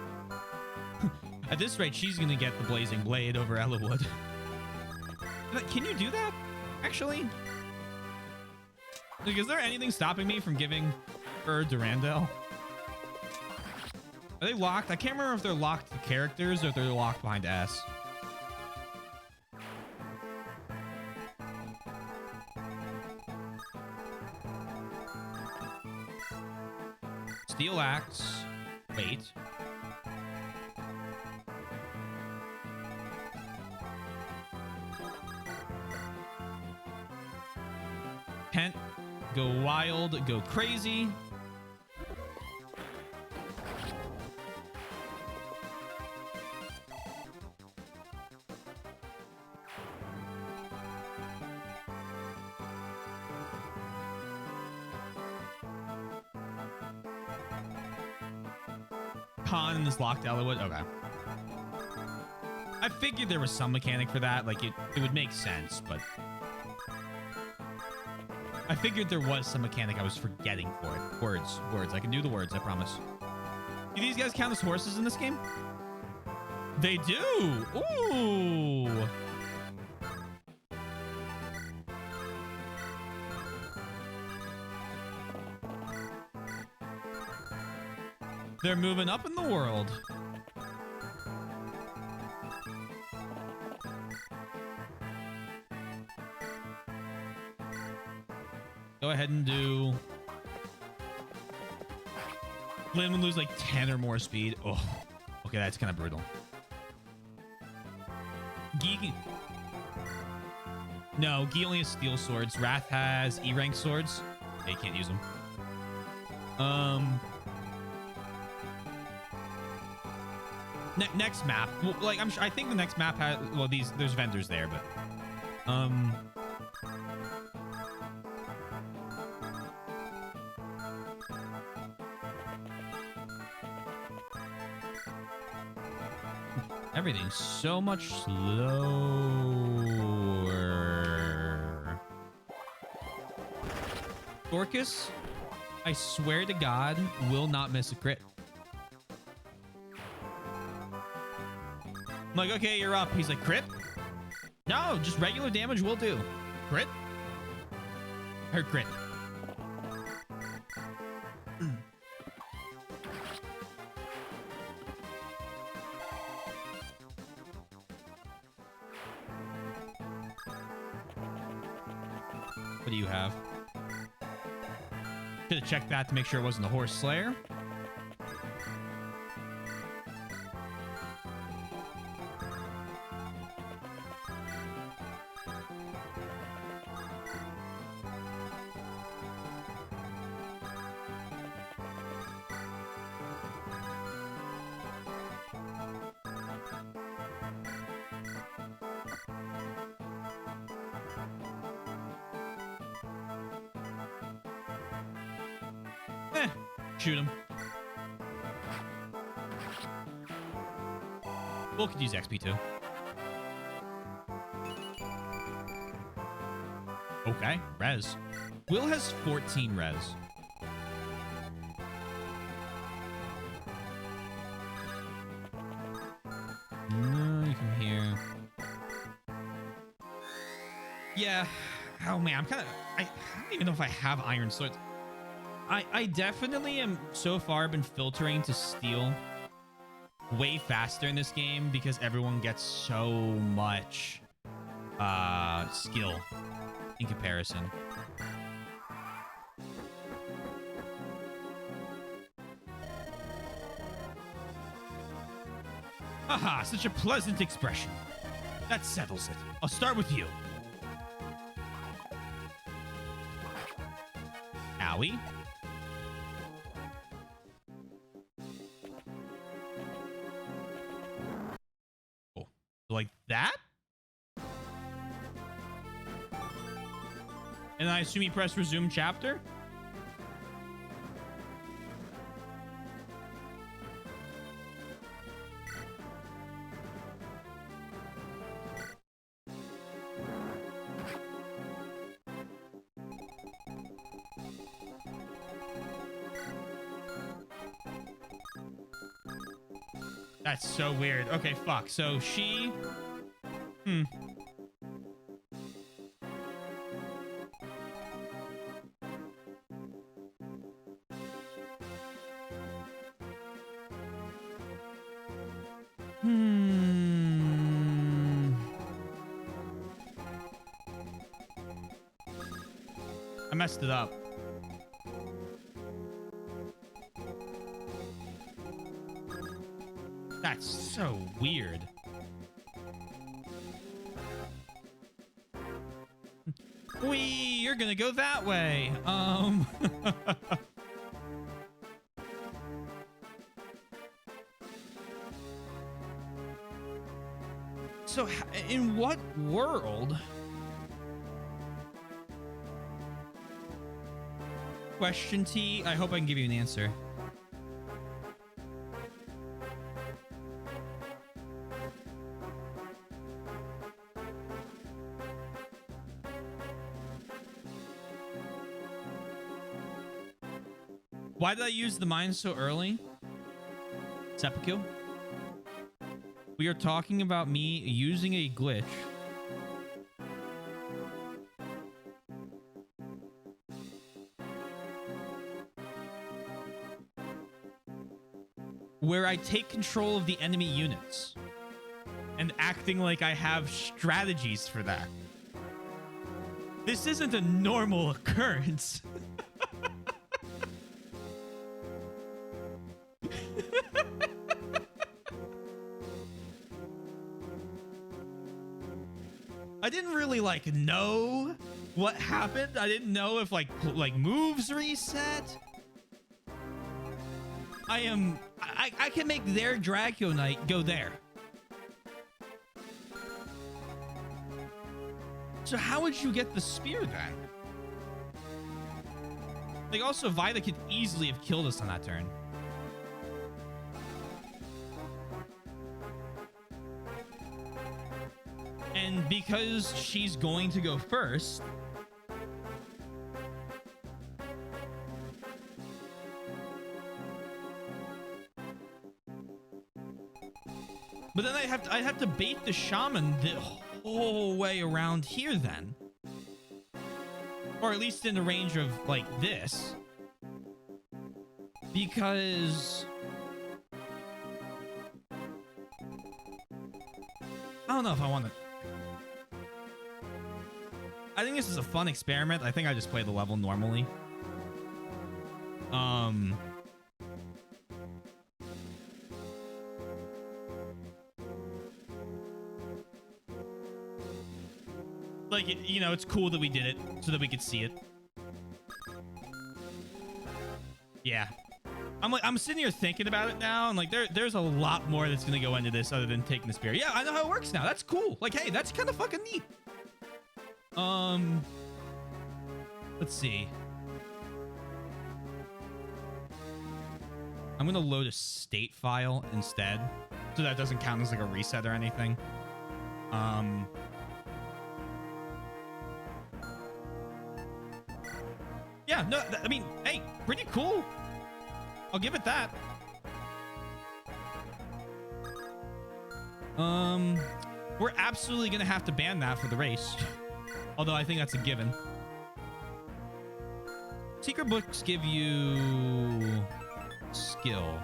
At this rate, she's gonna get the Blazing Blade over Ellawood. Can you do that? Actually? Like, is there anything stopping me from giving her Durandal? Are they locked? I can't remember if they're locked to characters or if they're locked behind S. Steel Axe. Wait. Kent. Go wild, go crazy. Con in this locked Ellawood. Okay. I figured there was some mechanic for that. Like, it would make sense, but I figured there was some mechanic I was forgetting for it. Words. I can do the words, I promise. Do these guys count as horses in this game? They do. Ooh. They're moving up in the world. Go ahead and do... Lynn would lose like 10 or more speed. Oh, okay, that's kind of brutal. Geek... No, Gee only has steel swords. Wrath has E-rank swords. Okay, can't use them. Next map. Well, like, I think the next map has... Well, there's vendors there, but... Everything's so much slower. Dorcas, I swear to God, will not miss a crit. I'm like, okay, you're up. He's like, crit? No, just regular damage will do. Crit? Her crit. What do you have? Should have checked that to make sure it wasn't the Horse Slayer. Shoot him. Will could use XP too. Okay, res. Will has 14 res. You come here. Yeah. Oh man, I'm kind of. I don't even know if I have iron swords. I definitely am so far been filtering to steal way faster in this game because everyone gets so much skill in comparison. Haha, such a pleasant expression. That settles it. I'll start with you. Owie. Like that? And I assume you press resume chapter? That's so weird. Okay, fuck. So she... I messed it up. That's so weird. You're gonna go that way. So in what world? Question T. I hope I can give you an answer. Why did I use the mine so early? Seppuku? We are talking about me using a glitch where I take control of the enemy units and acting like I have strategies for that. This isn't a normal occurrence. I didn't really like know what happened. I didn't know if like moves reset. I can make their Draco Knight go there. So how would you get the spear then? Like also Vida could easily have killed us on that turn. And because she's going to go first, but then I'd have to bait the shaman the whole way around here then. Or at least in the range of like this. Because I don't know if I want to. I think this is a fun experiment. I think I just play the level normally. Like, you know, it's cool that we did it so that we could see it. Yeah. I'm sitting here thinking about it now, and like there's a lot more that's gonna go into this other than taking the spear. Yeah, I know how it works now. That's cool. Like, hey, that's kind of fucking neat. Let's see. I'm gonna load a state file instead, so that doesn't count as like a reset or anything. Yeah, no, I mean, hey, pretty cool. I'll give it that. We're absolutely gonna have to ban that for the race. Although I think that's a given. Secret books give you skill.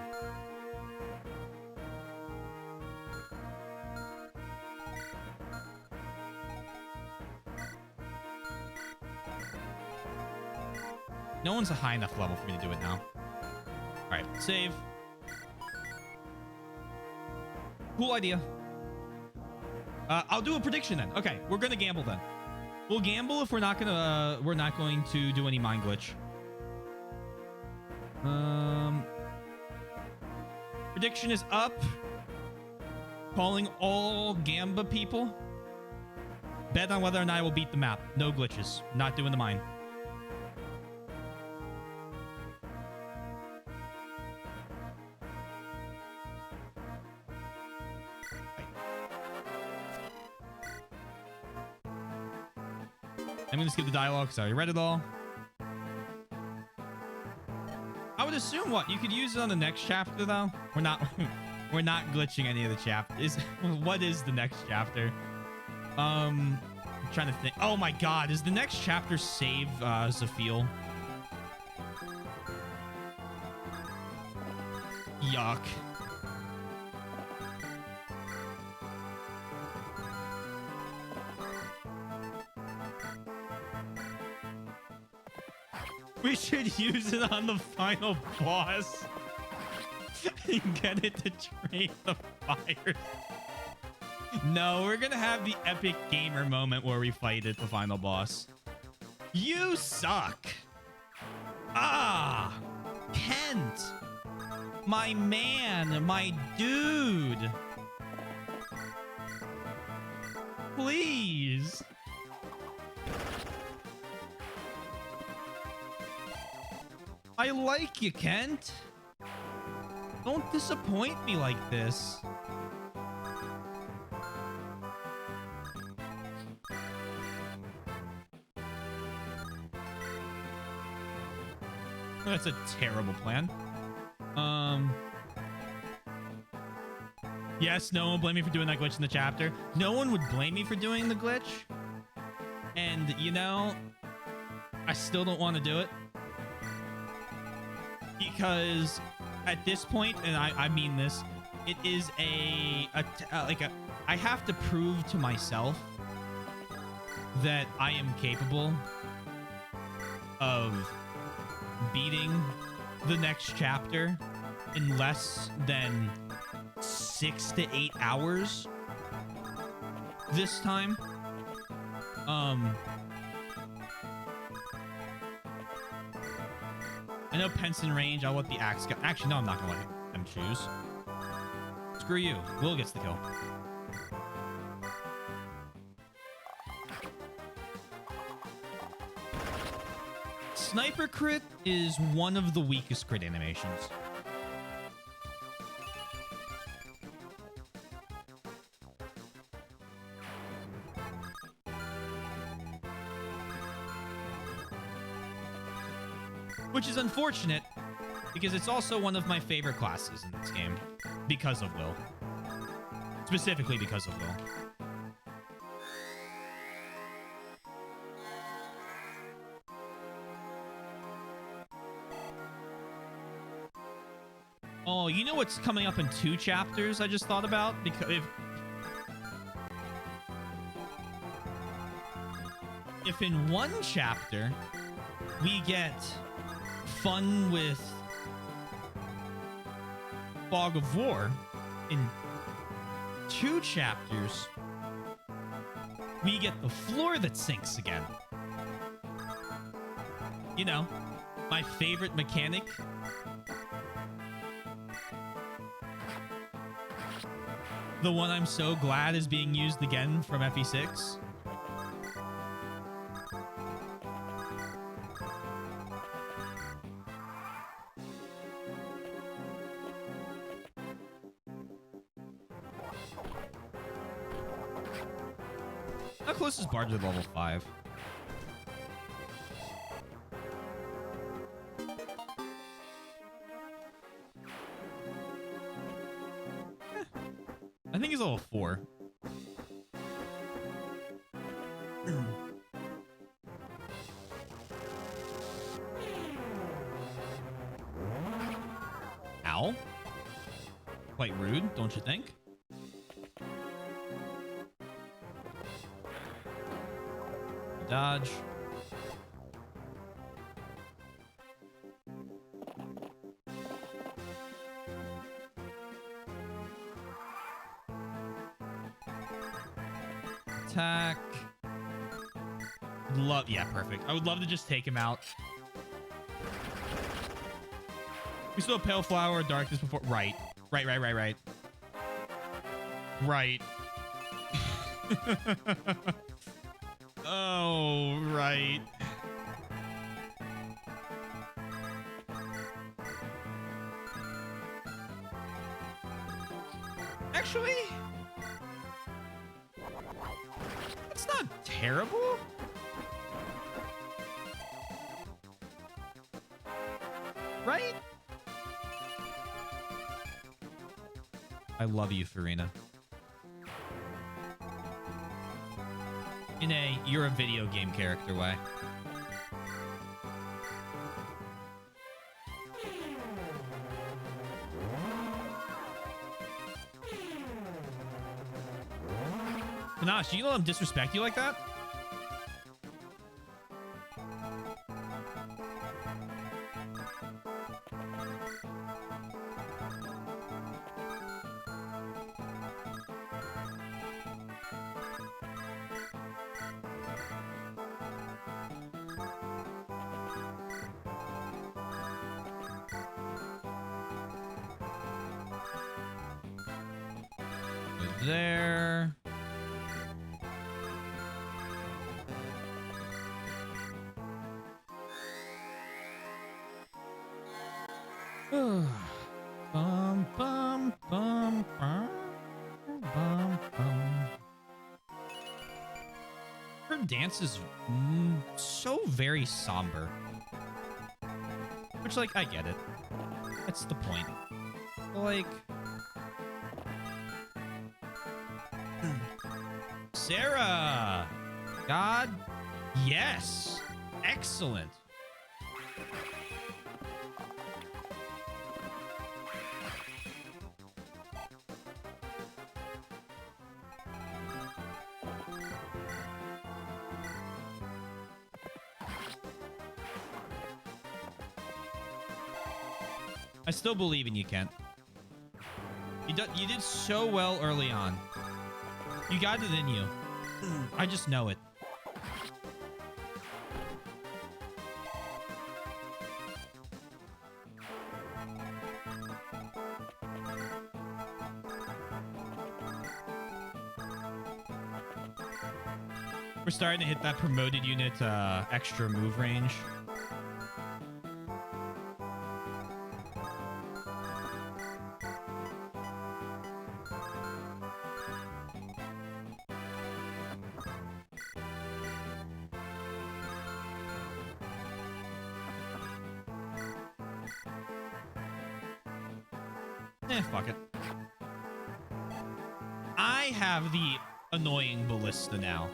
No one's a high enough level for me to do it now. All right, save. Cool idea. I'll do a prediction then. Okay, we're gonna gamble then. We'll gamble if we're not going to do any mind glitch. Prediction is up. Calling all Gamba people. Bet on whether or not I will beat the map. No glitches. Not doing the mine. I'm gonna skip the dialogue because I already read it all. I would assume what you could use it on the next chapter though. We're not we're not glitching any of the chapters. What is the next chapter? I'm trying to think. Oh my god, is the next chapter save Zafil? Yuck. We should use it on the final boss and get it to train the fire. No, we're gonna have the epic gamer moment where we fight at the final boss. You suck. Ah, Kent, my man, my dude. Please. I like you, Kent. Don't disappoint me like this. That's a terrible plan. Yes, no one will blame me for doing that glitch in the chapter. No one would blame me for doing the glitch. And, you know, I still don't want to do it. Because at this point, and I mean this, it is I have to prove to myself that I am capable of beating the next chapter in less than 6 to 8 hours this time. I know Penson range. I'll let the axe go. Actually, no, I'm not gonna let them choose. Screw you. Will gets the kill. Sniper crit is one of the weakest crit animations. Which is unfortunate, because it's also one of my favorite classes in this game. Because of Will. Specifically because of Will. Oh, you know what's coming up in 2 chapters I just thought about? Because if if in one chapter we get fun with Fog of War, in 2 chapters we get the floor that sinks again. You know, my favorite mechanic. The one I'm so glad is being used again from FE6. How close is Bard to level 5? I think he's level 4. Ow. Quite rude, don't you think? Dodge. Attack. Love, yeah, perfect. I would love to just take him out. We still have Pale Flower, Darkness before. Right. Right. Oh, right. Actually, it's not terrible. Right? I love you, Farina. In a you're a video game character way. Panache, you let him disrespect you like that? There. Bum, bum, bum, bum, bum, bum. Her dance is so very somber. Which, like, I get it. That's the point. But, like... Sarah! God, yes! Excellent! I still believe in you, Kent. You did so well early on. You got it in you. I just know it. We're starting to hit that promoted unit extra move range. Fuck it. I have the annoying ballista now.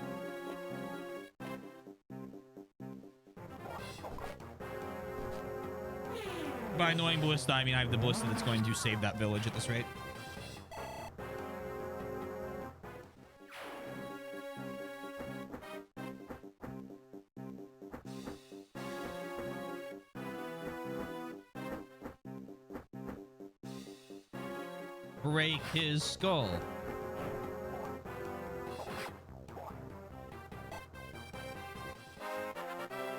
By annoying ballista, I mean I have the ballista that's going to save that village at this rate. break his skull.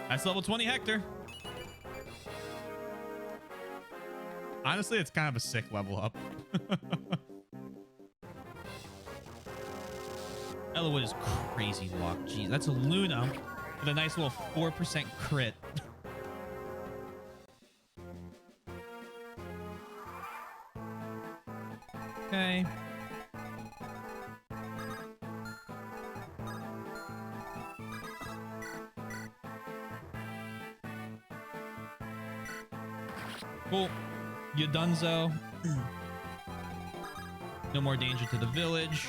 That's level 20 Hector. Honestly, it's kind of a sick level up. Elowood is crazy luck. Jeez, that's a Luna with a nice little 4% crit. Okay. Cool. You donezo. No more danger to the village.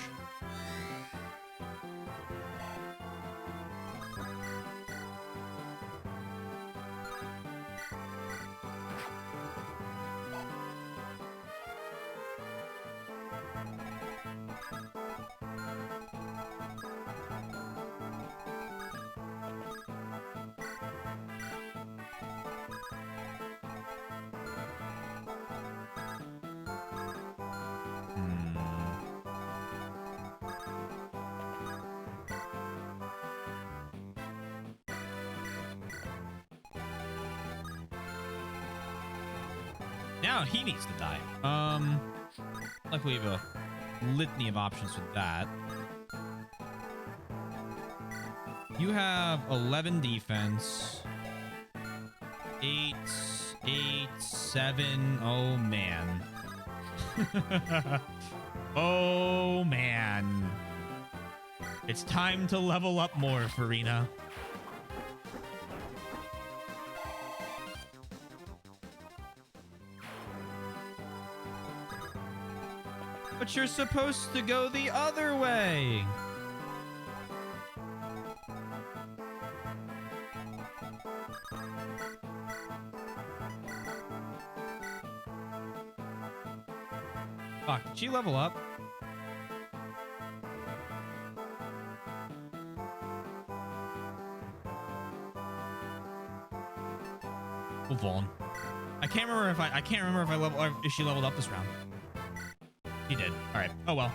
Now he needs to die. Luckily we have a litany of options with that. You have 11 defense. 8, 7. Oh, man. Oh, man. It's time to level up more, Farina. But you're supposed to go the other way. Fuck, did she level up? Move on. I can't remember if if she leveled up this round. He did. All right. Oh well.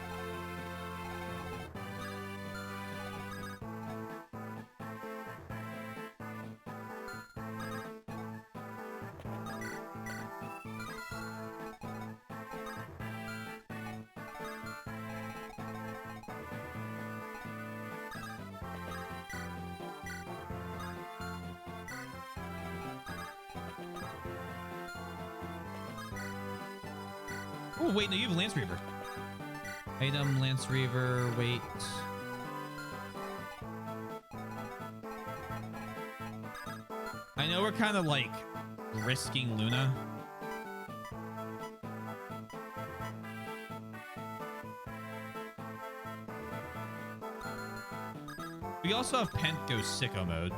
Oh, wait, no, you have Lance Reaver. Item, Lance Reaver, wait. I know we're kind of like risking Luna. We also have Pent go sicko mode.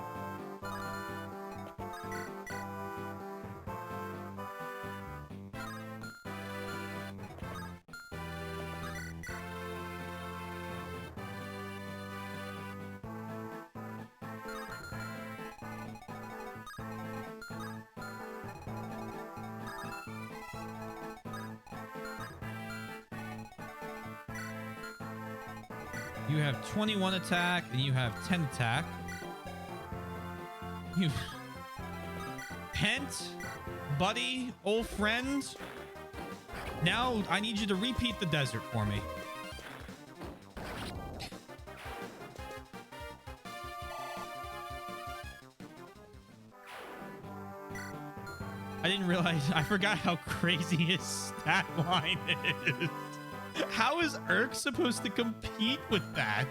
You have 21 attack and you have 10 attack. You Pent, buddy, old friend. Now I need you to repeat the desert for me. I didn't realize, I forgot how crazy his stat line is. How is Urk supposed to compete with that?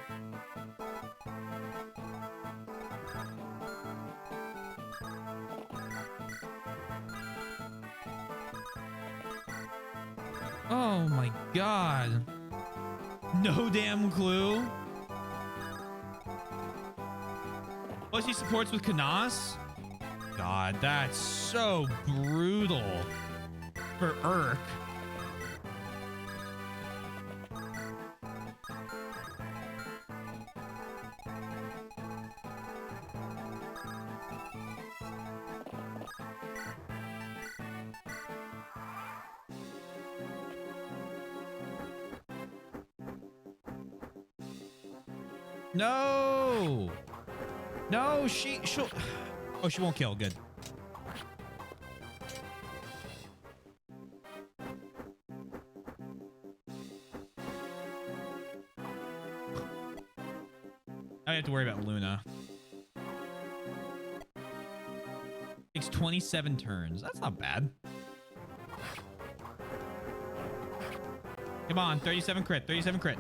Oh my god. No damn clue. Plus he supports with Kanas? God, that's so brutal for Urk. No. No, she'll... Oh, she won't kill. Good. I have to worry about Luna. Takes 27 turns. That's not bad. Come on, 37 crit, 37 crit.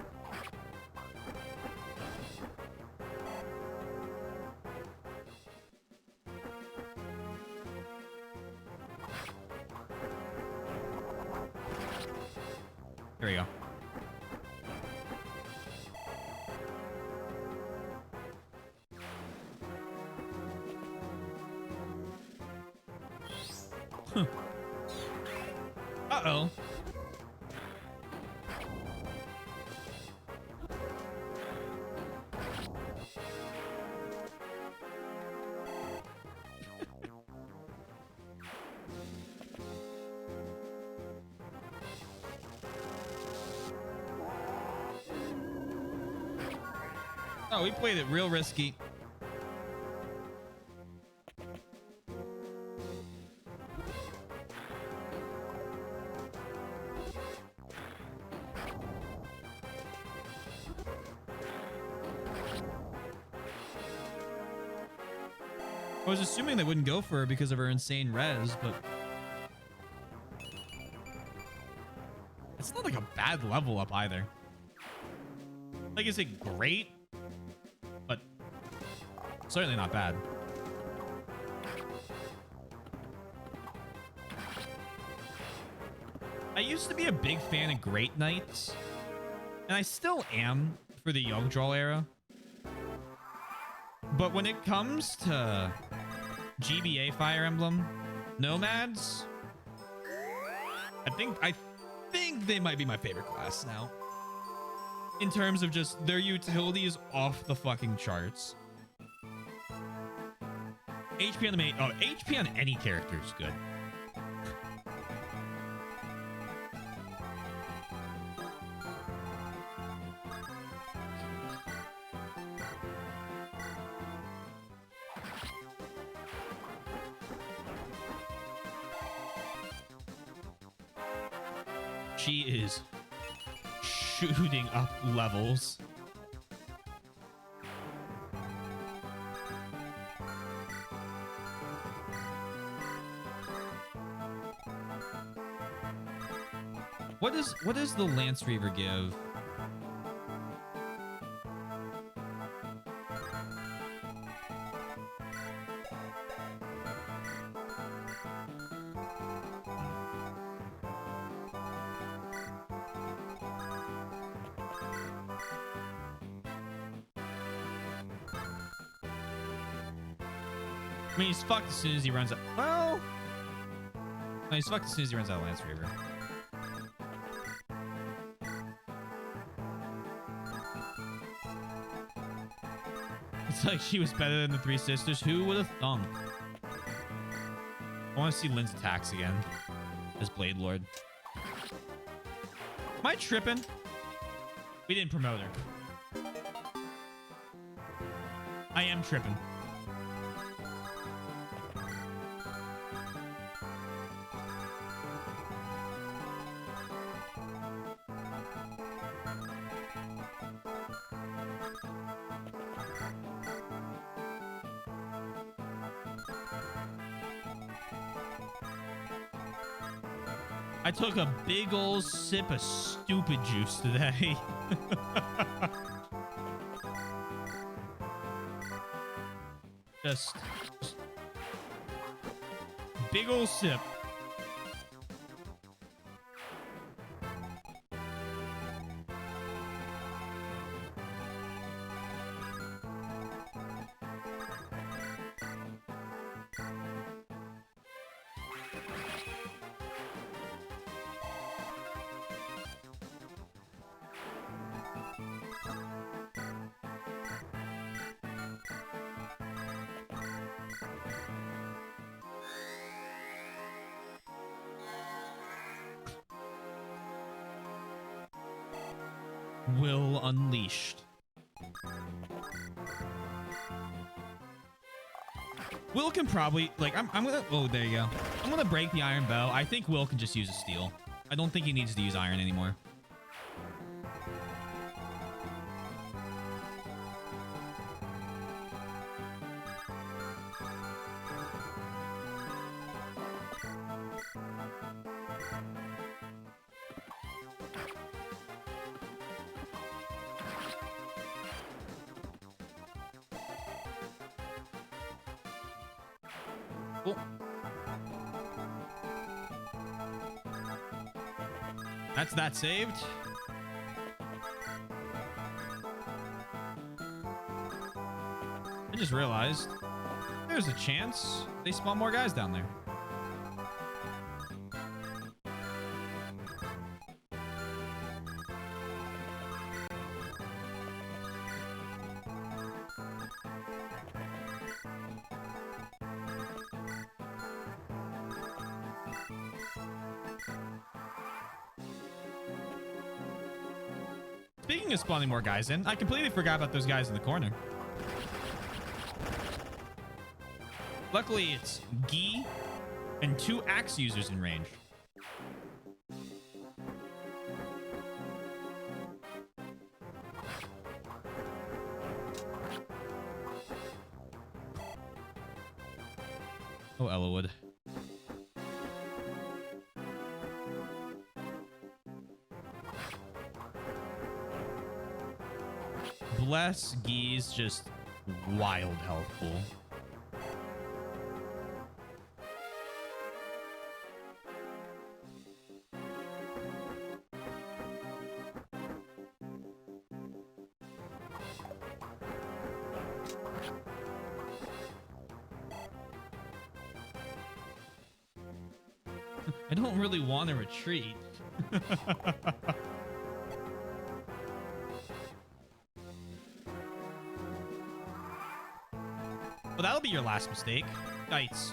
There we go. Huh. Uh-oh. Oh, we played it real risky. I was assuming they wouldn't go for her because of her insane res, but it's not like a bad level up either. Like, is it great? But certainly not bad. I used to be a big fan of Great Knights, and I still am for the Yogdrawl era. But when it comes to GBA Fire Emblem Nomads, I think they might be my favorite class now. In terms of just their utility is off the fucking charts. HP on the main. Oh, HP on any character is good. She is shooting up levels. What does the Lance Reaver give? I mean, he's fucked as soon as he runs out. Well, no, he's fucked as soon as he runs out of Lance Reaver. It's like she was better than the Three Sisters. Who would have thunk? I want to see Lynn's attacks again as Blade Lord. Am I tripping? We didn't promote her. I am tripping. I took a big old sip of stupid juice today. just big old sip. Will unleashed. Will can probably like I'm gonna oh there you go. I'm gonna break the iron bow. I think Will can just use a steel. I don't think he needs to use iron anymore. Cool. That's that saved. I just realized there's a chance they spawn more guys down there. Speaking of spawning more guys in, I completely forgot about those guys in the corner. Luckily, it's Gee and 2 axe users in range. Oh, Ellawood. Bless Gee's just wild health pool. I don't really want to retreat. Well, that'll be your last mistake. Yikes.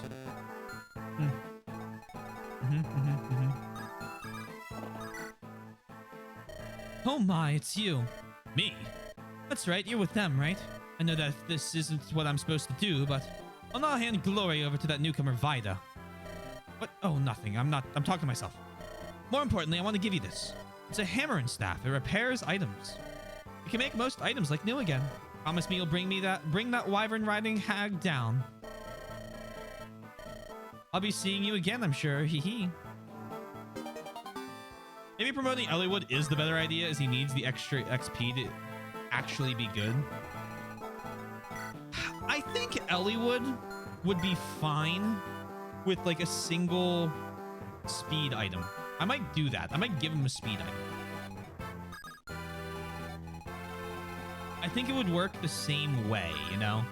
Oh my, it's you. Me? That's right, you're with them, right? I know that this isn't what I'm supposed to do, but I'll not hand glory over to that newcomer Vida. What? Oh, nothing. I'm talking to myself. More importantly, I want to give you this. It's a hammer and staff. It repairs items. You can make most items like new again. Promise me you'll bring that wyvern riding hag down. I'll be seeing you again, I'm sure. Hee hee. Maybe promoting Ellawood is the better idea, as he needs the extra XP to actually be good. I think Ellawood would be fine with like a single Speed item. I might do that. I might give him a speed item. I think it would work the same way, you know?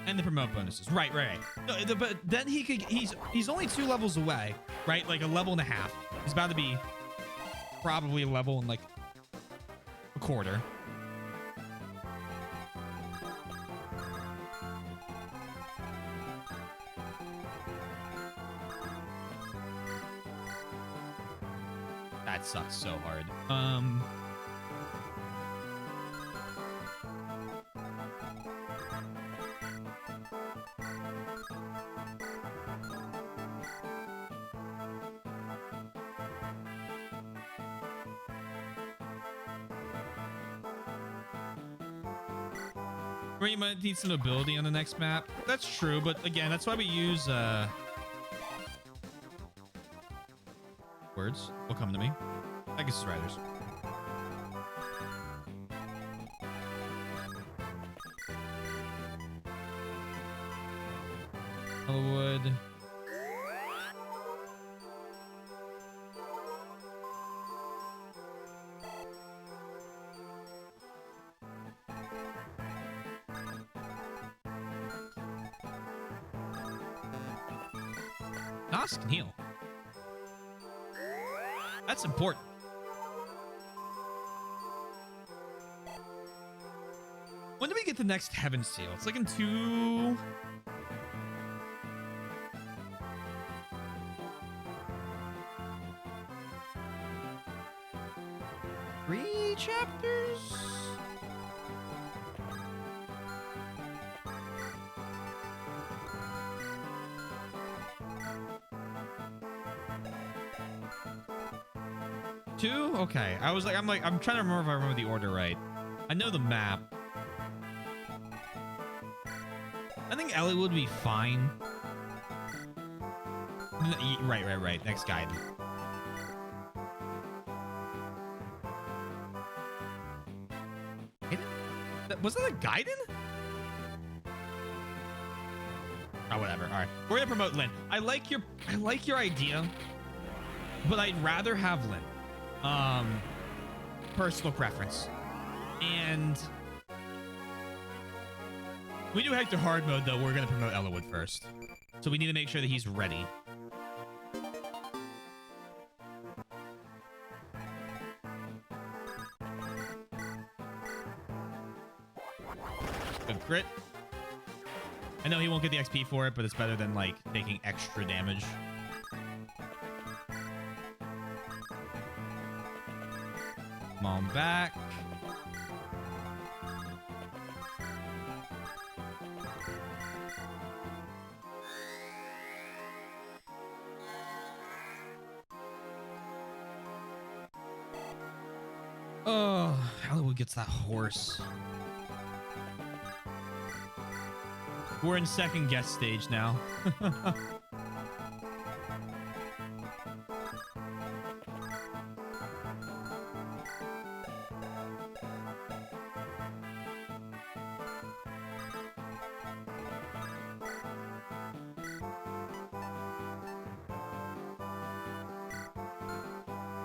And the promote bonuses. Right. No, but then he's only 2 levels away, right? Like a level and a half. He's about to be probably a level in like a quarter. That sucks so hard. Or you might need some ability on the next map. That's true, but again, that's why we use words will come to me. Pegasus Riders. Ellawood. Nos can heal. That's important. When do we get the next Heaven Seal? It's like in 2... 2? Okay. I'm trying to remember if I remember the order right. I know the map. I think Ellie would be fine. Right. Next guide. Was that a Gaiden? Oh, whatever. All right, we're gonna promote Lynn. I like your idea, but I'd rather have Lynn. Personal preference. And we do Hector hard mode though. We're gonna promote Ellawood first, so we need to make sure that he's ready. Good crit. I know he won't get the XP for it, but it's better than like taking extra damage. Come on back. Oh, Hollywood gets that horse. We're in second guest stage now.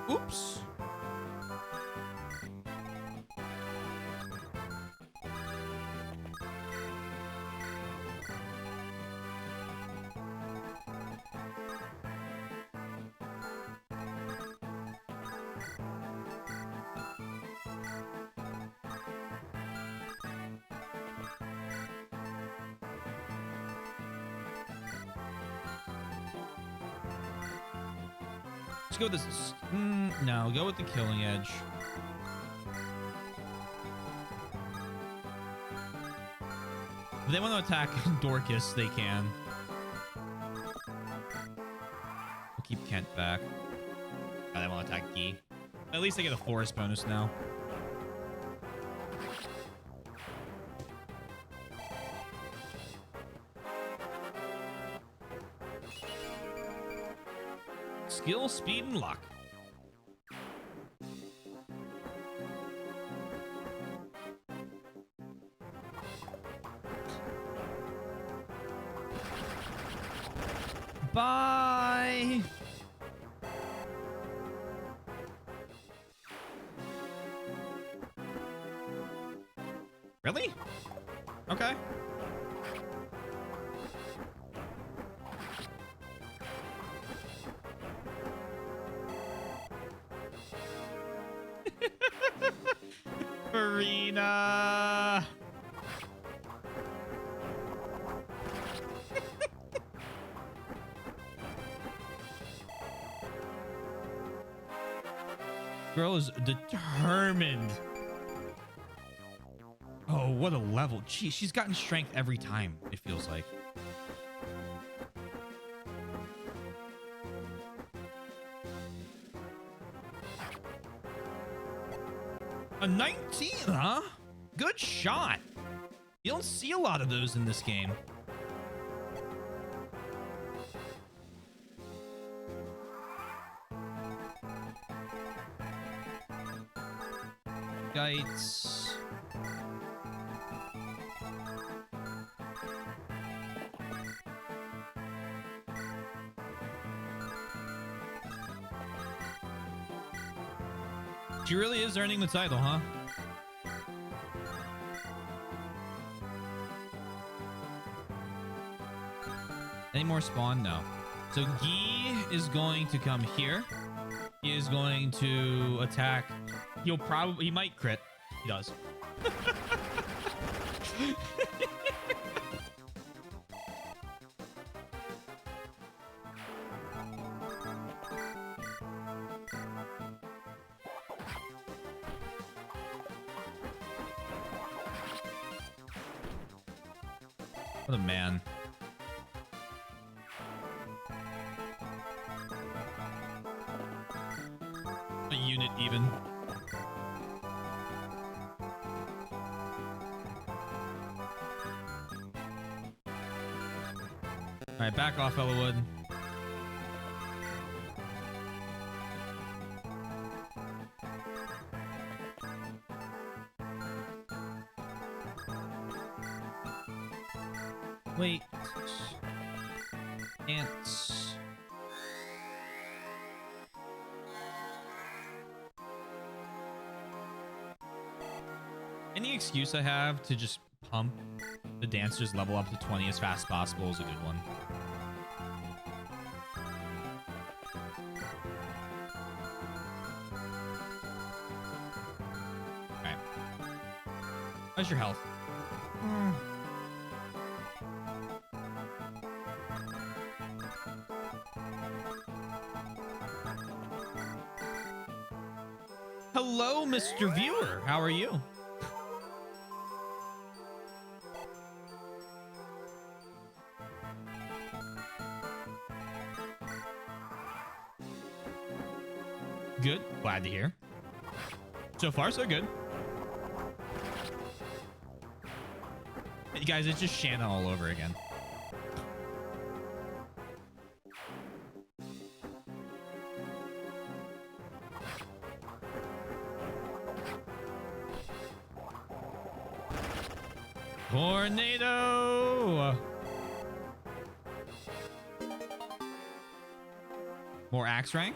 Oops. Let's go with this. No, go with the Killing Edge. If they want to attack Dorcas, they can. We'll keep Kent back. Oh, they want to attack Guy. At least they get a forest bonus now. Skill, speed, and luck. Bye. Really? Okay. Marina. Girl is determined. Oh, what a level. Gee, she's gotten strength every time, it feels like. A 19, huh? Good shot. You don't see a lot of those in this game. Guides. She really is earning the title, huh? Any more spawn? No. So Guy is going to come here. He is going to attack. He might crit. He does. What a man. A unit All right, back off, Ellawood. Wait. Ants. Any excuse I have to just pump the dancers level up to 20 as fast as possible is a good one. Alright. How's your health? Hello, Mr. Viewer. How are you? Good. Glad to hear. So far, so good. Hey, guys, it's just Shanna all over again. Tornado! More axe rank?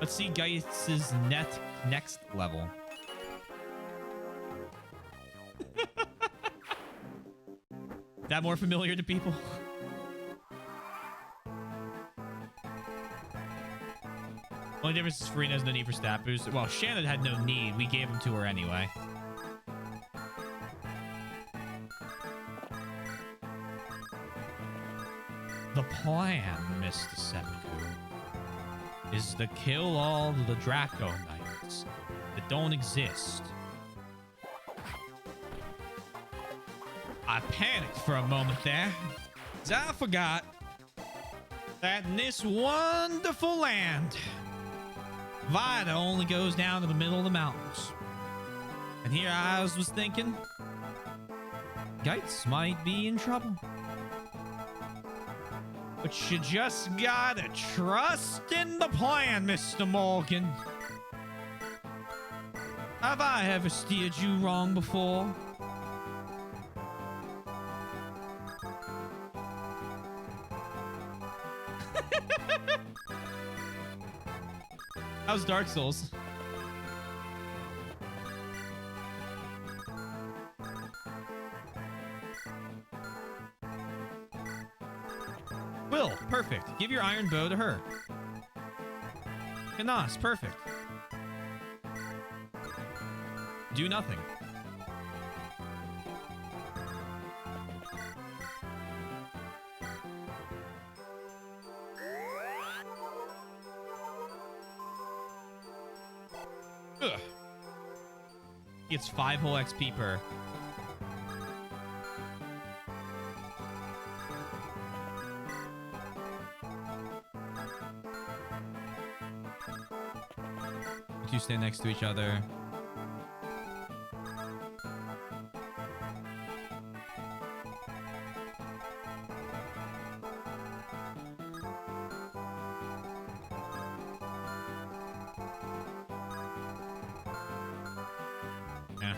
Let's see Geist's next level. That more familiar to people? Only difference is Farina has no need for stat boost. Well, Shannon had no need. We gave them to her anyway. The plan, Mr. Seppuku, is to kill all the Draco Knights that don't exist. I panicked for a moment there, as I forgot that in this wonderful land, Vida only goes down to the middle of the mountains. And here I was thinking, Geitz might be in trouble. But you just gotta trust in the plan, Mr. Morgan. Have I ever steered you wrong before? How's Dark Souls? Will, perfect. Give your iron bow to her. Canas, perfect. Do nothing. Ugh. It's 5 whole XP per. You two stand next to each other. Yeah.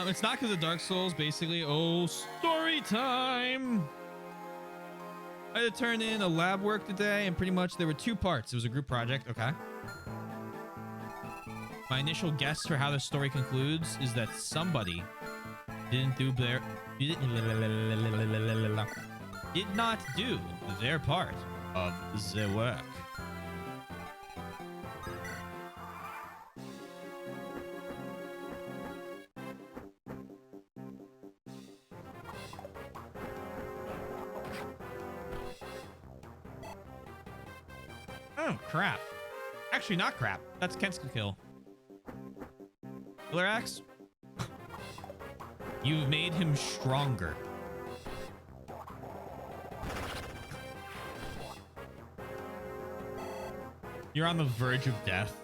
It's not because of Dark Souls, basically. Oh, story time! I had to turn in a lab work today, and pretty much there were 2 parts. It was a group project, okay. My initial guess for how the story concludes is that somebody did not do their part of the work. Oh, crap. Actually, not crap. That's Kensuke kill. Killer axe? You've made him stronger. You're on the verge of death.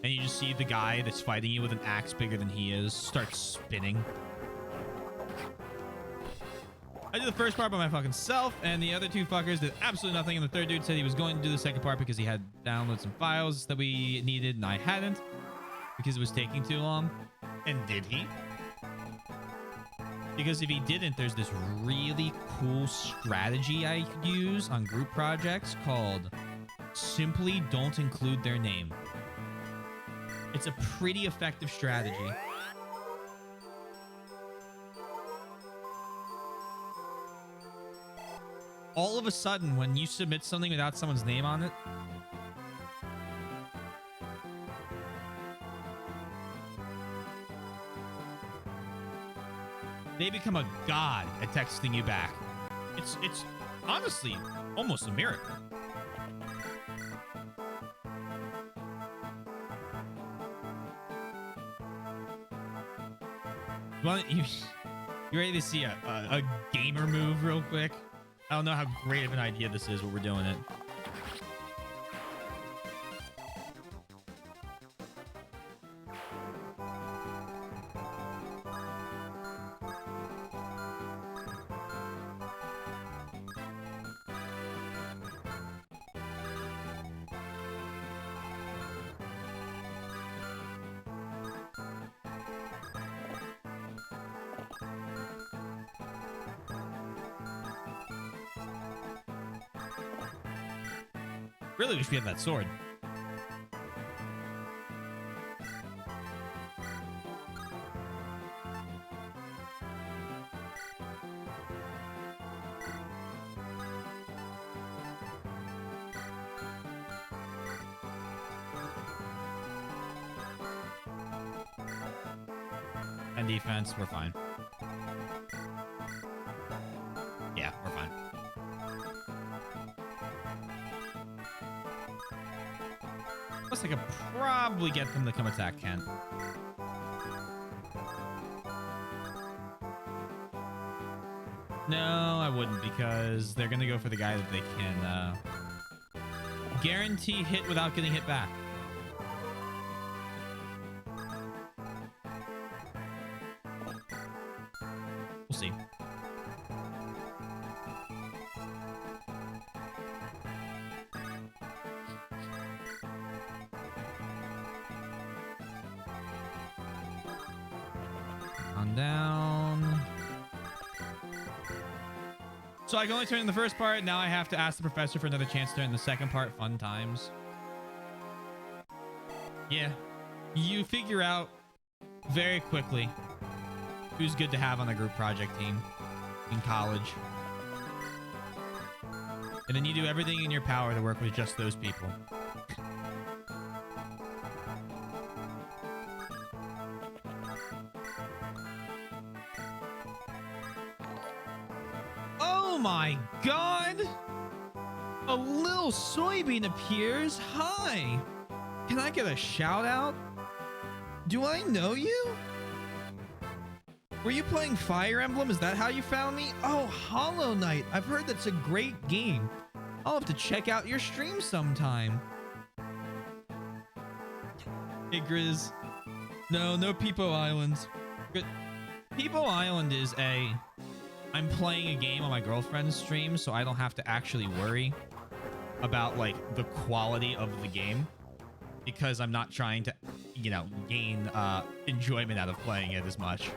And you just see the guy that's fighting you with an axe bigger than he is start spinning. I did the first part by my fucking self, and the other two fuckers did absolutely nothing. And the third dude said he was going to do the second part because he had downloaded some files that we needed, and I hadn't because it was taking too long. And did he? Because if he didn't, there's this really cool strategy I could use on group projects called simply don't include their name. It's a pretty effective strategy. All of a sudden, when you submit something without someone's name on it, they become a god at texting you back. It's honestly almost a miracle. You ready to see a gamer move real quick? I don't know how great of an idea this is, but we're doing it. Really wish we had that sword. And defense, we're fine. Yeah, we're fine. Plus, I could probably get them to come attack Kent. No, I wouldn't, because they're going to go for the guy that they can guarantee hit without getting hit back. We'll see. On down. So I can only turn in the first part. Now I have to ask the professor for another chance to turn in the second part. Fun times. Yeah. You figure out very quickly who's good to have on a group project team in college. And then you do everything in your power to work with just those people. Oh my god! A little soybean appears. Hi! Can I get a shout out? Do I know you? Were you playing Fire Emblem? Is that how you found me? Oh, Hollow Knight. I've heard that's a great game. I'll have to check out your stream sometime. Hey, Grizz. No Peepo Island. Good. Peepo Island is I'm playing a game on my girlfriend's stream, so I don't have to actually worry about, like, the quality of the game. Because I'm not trying to, you know, gain enjoyment out of playing it as much.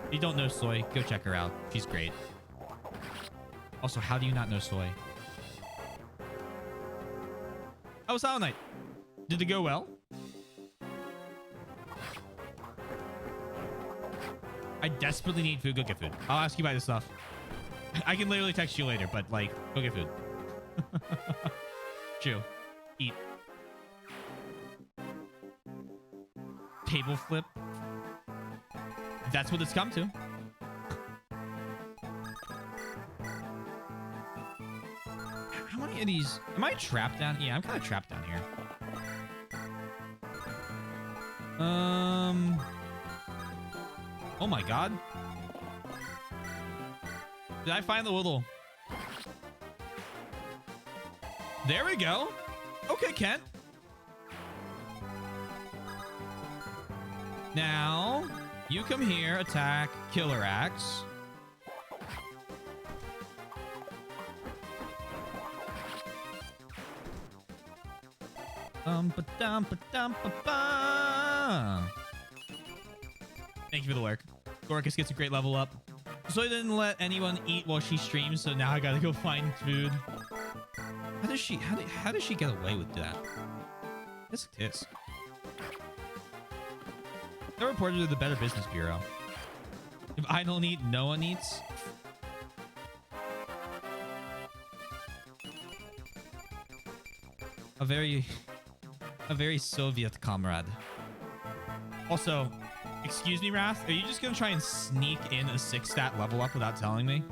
If you don't know Soy, go check her out. She's great. Also, how do you not know Soy? Oh, Silent Night. Did it go well? I desperately need food. Go get food. I'll ask you about this stuff. I can literally text you later, but, like, go get food. Chew. Eat. Table flip. That's what it's come to. of these... Am I trapped down? Yeah, I'm kind of trapped down here. Oh my god. Did I find the little... There we go. Okay, Kent. Now, you come here, attack Killer Axe. Thank you for the lurk. Gorkus gets a great level up. So I didn't let anyone eat while she streams, so now I gotta go find food. How does she get away with that? This is. I reported to the Better Business Bureau. If I don't eat, no one eats. A very Soviet comrade. Also, excuse me, Wrath, are you just gonna try and sneak in a 6-stat level up without telling me?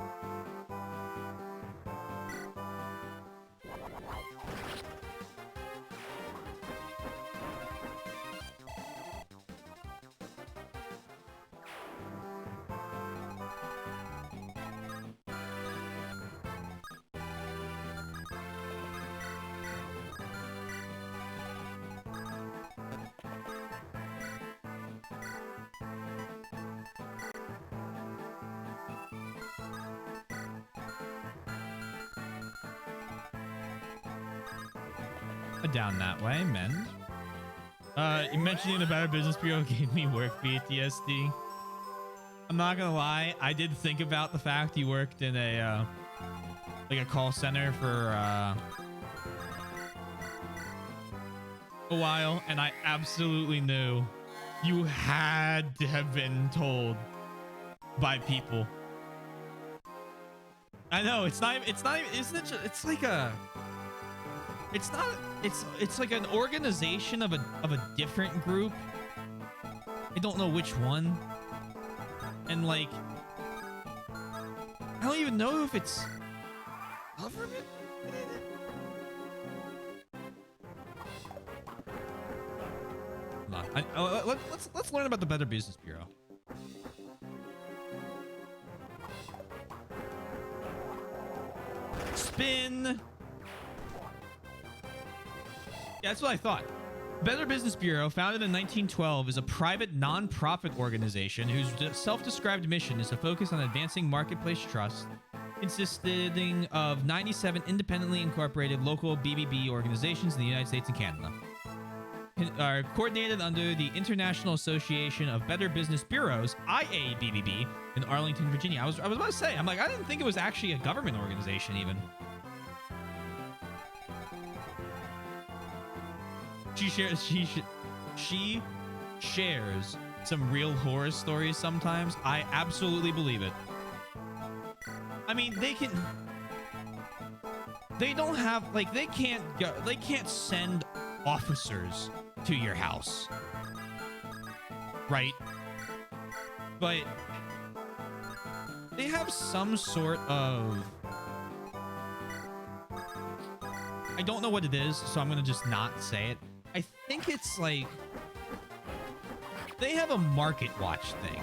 Down that way, mend. You mentioning the Better Business Bureau gave me work PTSD. I'm not gonna lie, I did think about the fact you worked in a like a call center for a while, and I absolutely knew you had to have been told by people. I know it's not isn't it just, it's like a it's like an organization of a different group. I don't know which one. And like I don't even know if it's government. Let's learn about the Better Business Bureau. Spin. Yeah, that's what I thought. Better Business Bureau, founded in 1912, is a private non-profit organization whose self-described mission is to focus on advancing marketplace trust, consisting of 97 independently incorporated local BBB organizations in the United States and Canada. Are coordinated under the International Association of Better Business Bureaus, IABBB, in Arlington, Virginia. I was about to say, I didn't think it was actually a government organization even. She shares some real horror stories sometimes. I absolutely believe it. I mean, they don't have, like, they can't send officers to your house, right? But they have some sort of, I don't know what it is, so I'm gonna just not say it. I think it's like they have a market watch thing.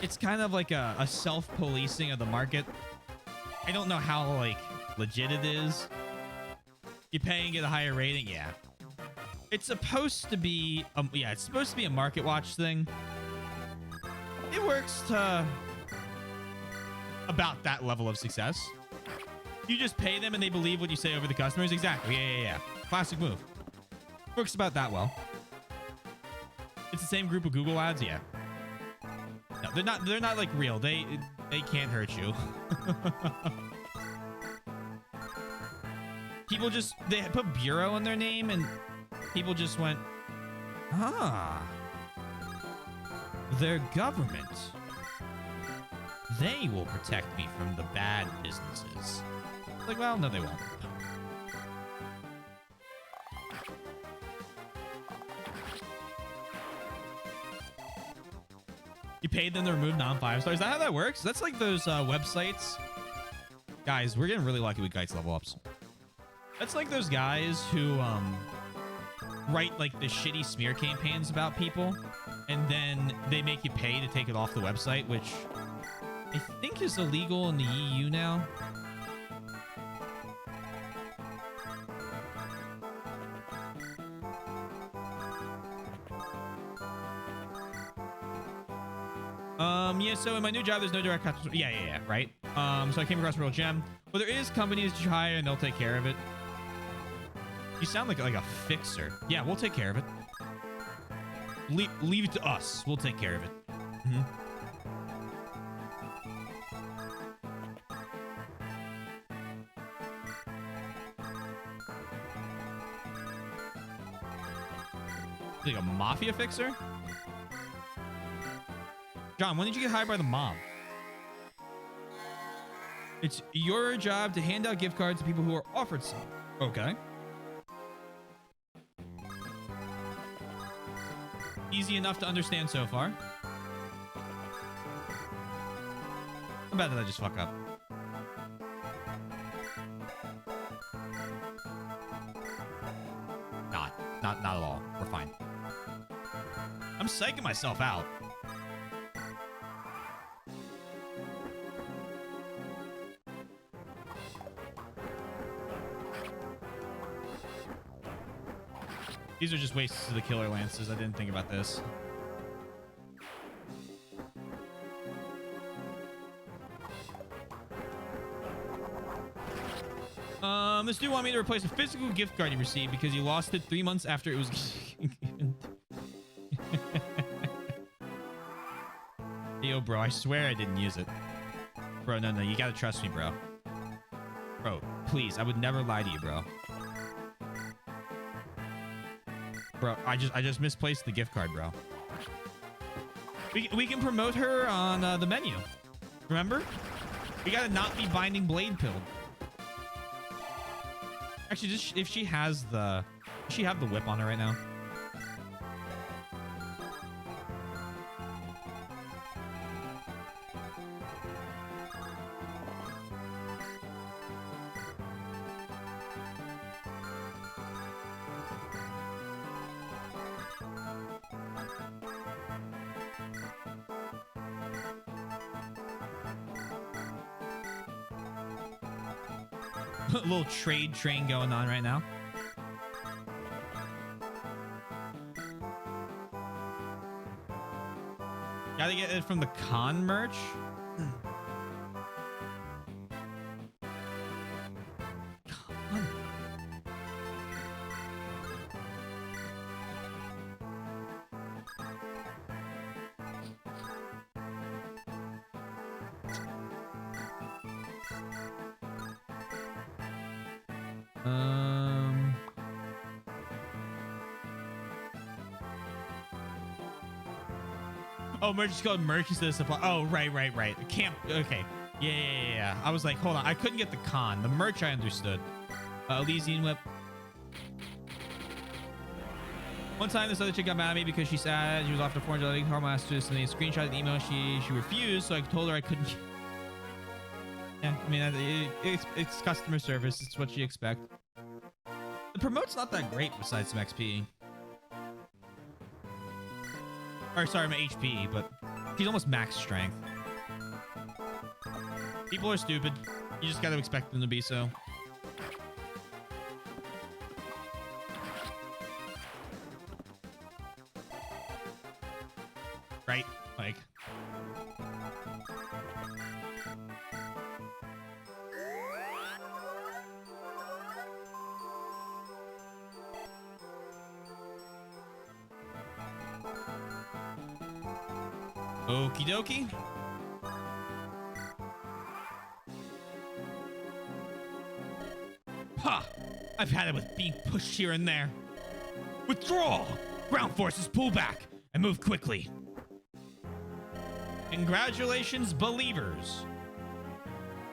It's kind of like a self-policing of the market. I don't know how like legit it is. You pay and get a higher rating, yeah. It's supposed to be it's supposed to be a market watch thing. It works to about that level of success. You just pay them and they believe what you say over the customers. Exactly. Yeah. Classic move. Works about that well. It's the same group of Google ads, yeah. No, they're not like real. They can't hurt you. People just, they put bureau in their name and people just went, their government. They will protect me from the bad businesses. Like, well, no, they won't. You paid them to remove non-5 stars. Is that how that works? That's like those websites. Guys, we're getting really lucky with Kites level ups. That's like those guys who write like the shitty smear campaigns about people, and then they make you pay to take it off the website, which I think is illegal in the EU now. Yeah, so in my new job, there's no direct customer. Yeah, right. So I came across a real gem. Well, there is companies you hire and they'll take care of it. You sound like a fixer. Yeah, we'll take care of it. Leave it to us. We'll take care of it. Mm-hmm. Like a mafia fixer? John, when did you get hired by the mob? It's your job to hand out gift cards to people who are offered some. Okay. Easy enough to understand so far. How bad did I just fuck up? Not at all. We're fine. I'm psyching myself out. These are just wastes of the killer lances. I didn't think about this. This dude wanted me to replace a physical gift card he received because he lost it 3 months after it was given. Yo, bro, I swear I didn't use it. Bro, no, you gotta trust me, bro. Bro, please, I would never lie to you, bro. Bro, I just misplaced the gift card, bro. We can promote her on the menu. Remember? We gotta not be binding blade pilled. Actually, just if she has the... Does she have the whip on her right now? A little trade train going on right now. Gotta get it from the con merch. Con. Oh, merch is called merch instead of supply. Oh, right. Camp. Okay. Yeah. I was like, hold on. I couldn't get the con. The merch I understood. Elysian whip. One time, this other chick got mad at me because she said she was offered $400 car masters, and they screenshot the email. She refused, so I told her I couldn't. Yeah, I mean, it's customer service. It's what you expect. The promote's not that great besides some XP. Or sorry, my HP, but he's almost max strength. People are stupid. You just gotta expect them to be so. Right? Like... Okie dokie. Ha! I've had it with being pushed here and there. Withdraw! Ground forces pull back and move quickly. Congratulations, believers.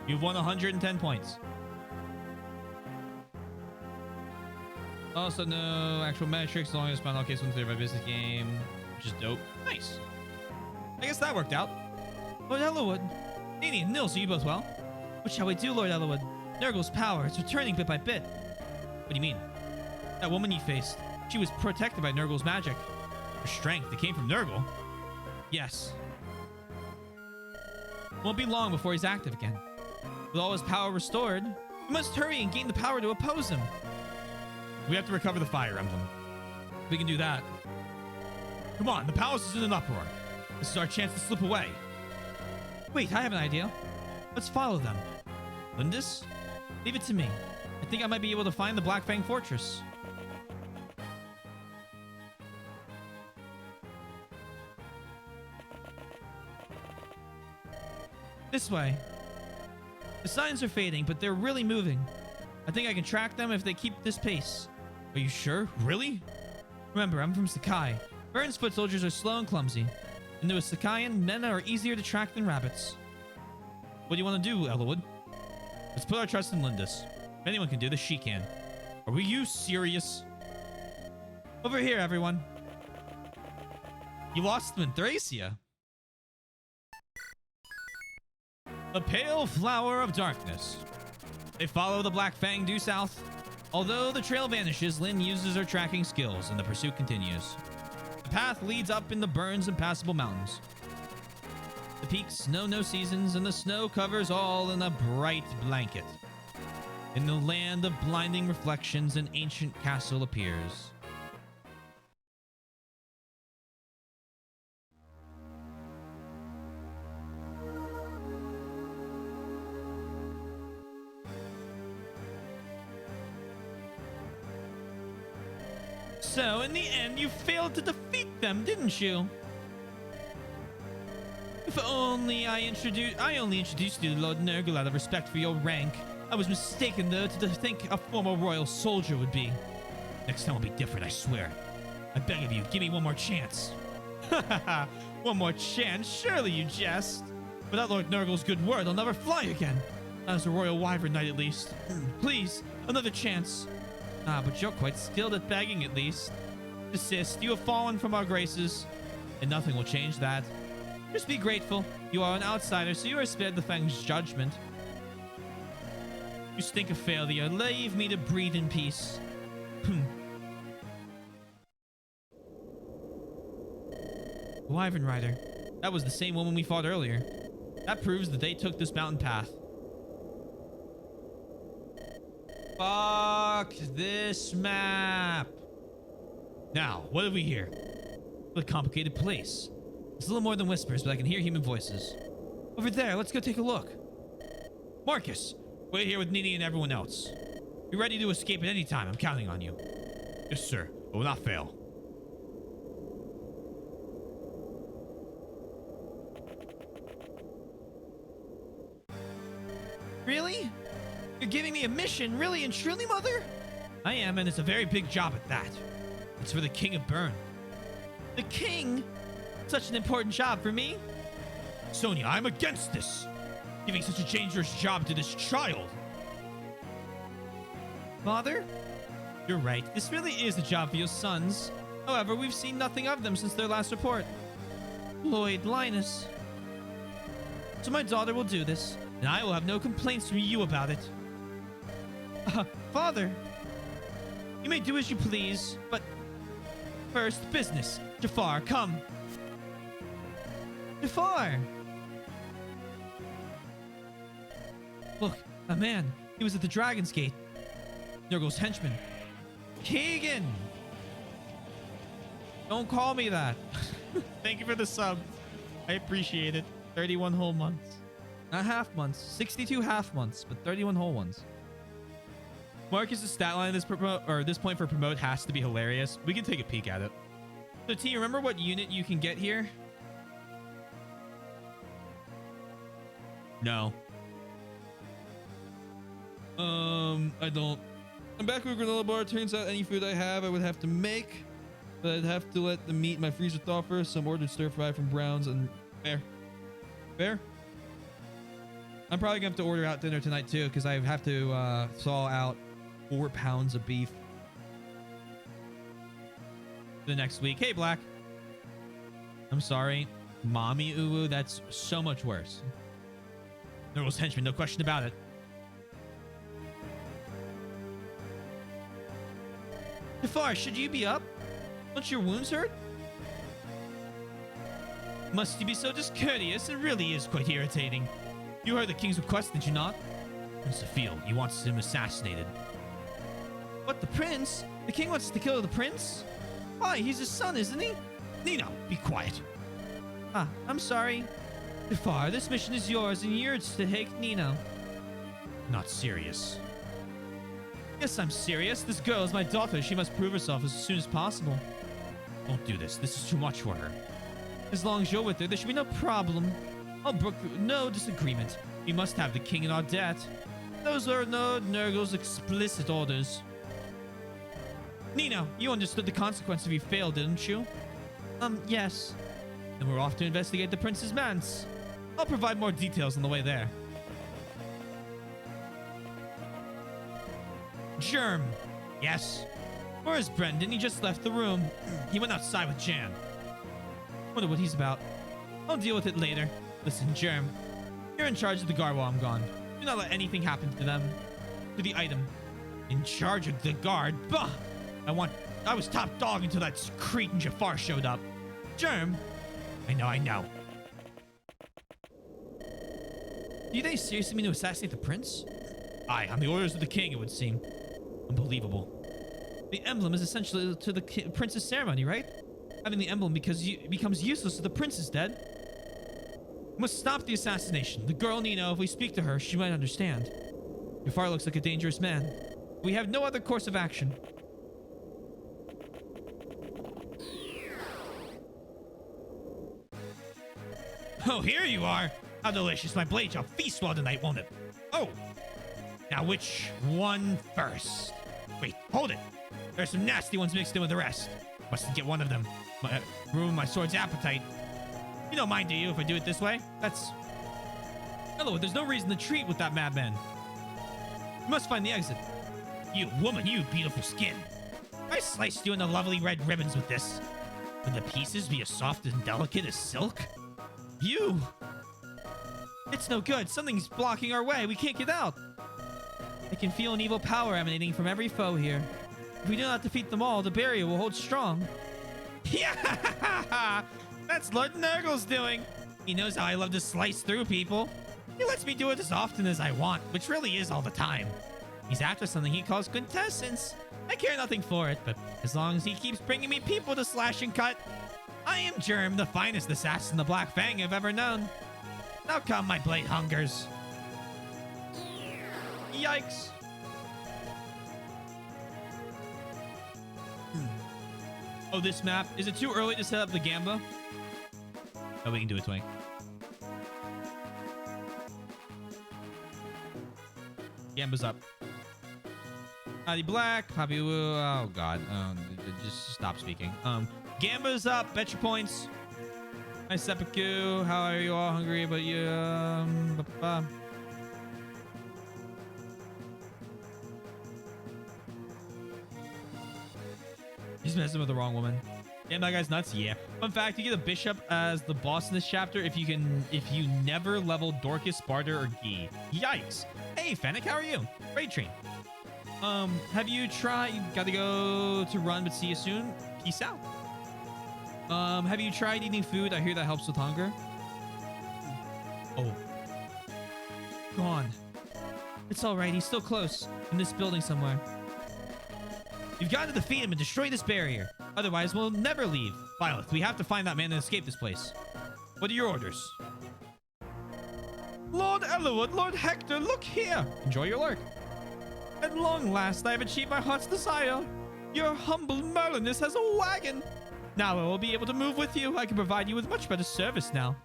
You've won 110 points. Also, no actual metrics as long as final case 1 clear by business game, which is dope. Nice. I guess that worked out. Lord Ellerwood. Nini and Nils, are you both well? What shall we do, Lord Ellerwood? Nurgle's power is returning bit by bit. What do you mean? That woman you faced, she was protected by Nurgle's magic. Her strength, it came from Nurgle? Yes. Won't be long before he's active again. With all his power restored, we must hurry and gain the power to oppose him. We have to recover the fire emblem. We can do that. Come on, the palace is in an uproar. This is our chance to slip away. Wait, I have an idea. Let's follow them. Lindis, leave it to me. I think I might be able to find the Black Fang Fortress. This way. The signs are fading, but they're really moving. I think I can track them if they keep this pace. Are you sure? Really? Remember, I'm from Sakai. Vern's foot soldiers are slow and clumsy. And to a Sakayan, men are easier to track than rabbits. What do you want to do, Ellawood? Let's put our trust in Lindis. If anyone can do this, she can. Are you serious? Over here, everyone. You lost them in Thracia. The Pale Flower of Darkness. They follow the Black Fang due south. Although the trail vanishes, Lin uses her tracking skills and the pursuit continues. The path leads up in the Burns Impassable Mountains. The peaks know no seasons, and the snow covers all in a bright blanket. In the land of blinding reflections, an ancient castle appears. So, in the end, you failed to defeat them, didn't you? If only I only introduced you to Lord Nurgle out of respect for your rank. I was mistaken, though, to think a former royal soldier would be. Next time will be different, I swear. I beg of you, give me one more chance. One more chance? Surely you jest. Without Lord Nurgle's good word, I'll never fly again. Not as a royal wyvern knight, at least. Please, another chance. Ah, but you're quite skilled at begging, at least. Desist. You have fallen from our graces, and nothing will change that. Just be grateful. You are an outsider, so you are spared the Fang's judgment. You stink of failure. Leave me to breathe in peace. Wyvern Rider. That was the same woman we fought earlier. That proves that they took this mountain path. Fuck this map. Now, what have we here? What a complicated place. It's a little more than whispers, but I can hear human voices. Over there, let's go take a look. Marcus, wait here with Nini and everyone else. Be ready to escape at any time. I'm counting on you. Yes, sir. I will not fail. Really? You're giving me a mission, really and truly, Mother? I am, and it's a very big job at that. It's for the King of Bern. The King? Such an important job for me? Sonia, I'm against this. Giving such a dangerous job to this child. Father? You're right. This really is a job for your sons. However, we've seen nothing of them since their last report. Lloyd, Linus. So my daughter will do this, and I will have no complaints from you about it. Father, you may do as you please, but first, business. Jafar, come. Jafar! Look, a man. He was at the Dragon's Gate. Nurgle's henchman. Keegan! Don't call me that. Thank you for the sub. I appreciate it. 31 whole months. Not half months. 62 half months, but 31 whole ones. Marcus's stat line at this point for promote has to be hilarious. We can take a peek at it. So T, remember what unit you can get here? No. I don't. I'm back with a granola bar. Turns out any food I have, I would have to make. But I'd have to let the meat in my freezer thaw first. Some ordered stir fry from Brown's and fair. Fair? I'm probably gonna have to order out dinner tonight too, because I have to thaw out 4 pounds of beef the next week. Hey, Black. I'm sorry. Mommy Uwu, that's so much worse. Nurgle's henchman, no question about it. Jafar, should you be up? Don't your wounds hurt? Must you be so discourteous? It really is quite irritating. You heard the king's request, did you not? Prince Sophia, he wants him assassinated. What, the prince? The king wants to kill the prince? Why, he's his son, isn't he? Nino, be quiet. Ah, I'm sorry. Jafar, this mission is yours and you're to take Nino. Not serious. Yes, I'm serious. This girl is my daughter. She must prove herself as soon as possible. Don't do this. This is too much for her. As long as you're with her, there should be no problem. I'll brook no disagreement. We must have the king in our debt. Those are no Nurgle's explicit orders. Nino, you understood the consequence if you failed, didn't you? Yes. Then we're off to investigate the prince's manse. I'll provide more details on the way there. Germ. Yes? Where's Brendan? He just left the room. He went outside with Jan. Wonder what he's about. I'll deal with it later. Listen, Germ. You're in charge of the guard while I'm gone. Do not let anything happen to them. To the item. In charge of the guard? Bah! I was top dog until that cretin Jafar showed up. Germ. I know. Do you think seriously mean to assassinate the prince? Aye, on the orders of the king, it would seem. Unbelievable. The emblem is essential to the prince's ceremony, right? Having the emblem becomes useless if the prince is dead. We must stop the assassination. The girl Nino, if we speak to her, she might understand. Jafar looks like a dangerous man. We have no other course of action. Oh, here you are. How delicious. My blade shall feast well tonight, won't it? Oh. Now, which one first? Wait, hold it. There's some nasty ones mixed in with the rest. Mustn't get one of them. Ruin my sword's appetite. You don't mind, do you, if I do it this way? That's... Hello, there's no reason to treat with that madman. We must find the exit. You woman, you beautiful skin. I sliced you into lovely red ribbons with this. Would the pieces be as soft and delicate as silk? You! It's no good. Something's blocking our way. We can't get out. I can feel an evil power emanating from every foe here. If we do not defeat them all, the barrier will hold strong. Yeah! That's Lord Nurgle's doing. He knows how I love to slice through people. He lets me do it as often as I want, which really is all the time. He's after something he calls quintessence. I care nothing for it, but as long as he keeps bringing me people to slash and cut, I am Germ, the finest assassin the Black Fang have ever known. Now come, my blade hungers. Yikes. Oh, this map. Is it too early to set up the Gamba? Oh, we can do it, Twink. Gamba's up. Howdy Black, Poppy Woo. Oh god. Just stop speaking. Gamba's up. Bet your points. Nice seppuku. How are you all hungry? But you He's messing with the wrong woman. Damn, that guy's nuts. Yeah. Fun fact: you get a bishop as the boss in this chapter if you never level Dorcas, Barter, or Guy. Yikes! Hey, Fennec, how are you? Raid train. Have you tried? Gotta go to run, but see you soon. Peace out. Have you tried eating food? I hear that helps with hunger. Oh. Gone. It's all right. He's still close in this building somewhere. You've got to defeat him and destroy this barrier. Otherwise, we'll never leave. Violet, we have to find that man and escape this place. What are your orders? Lord Elwood, Lord Hector, look here. Enjoy your lurk. At long last, I have achieved my heart's desire. Your humble Merliness has a wagon. Now I will be able to move with you. I can provide you with much better service now.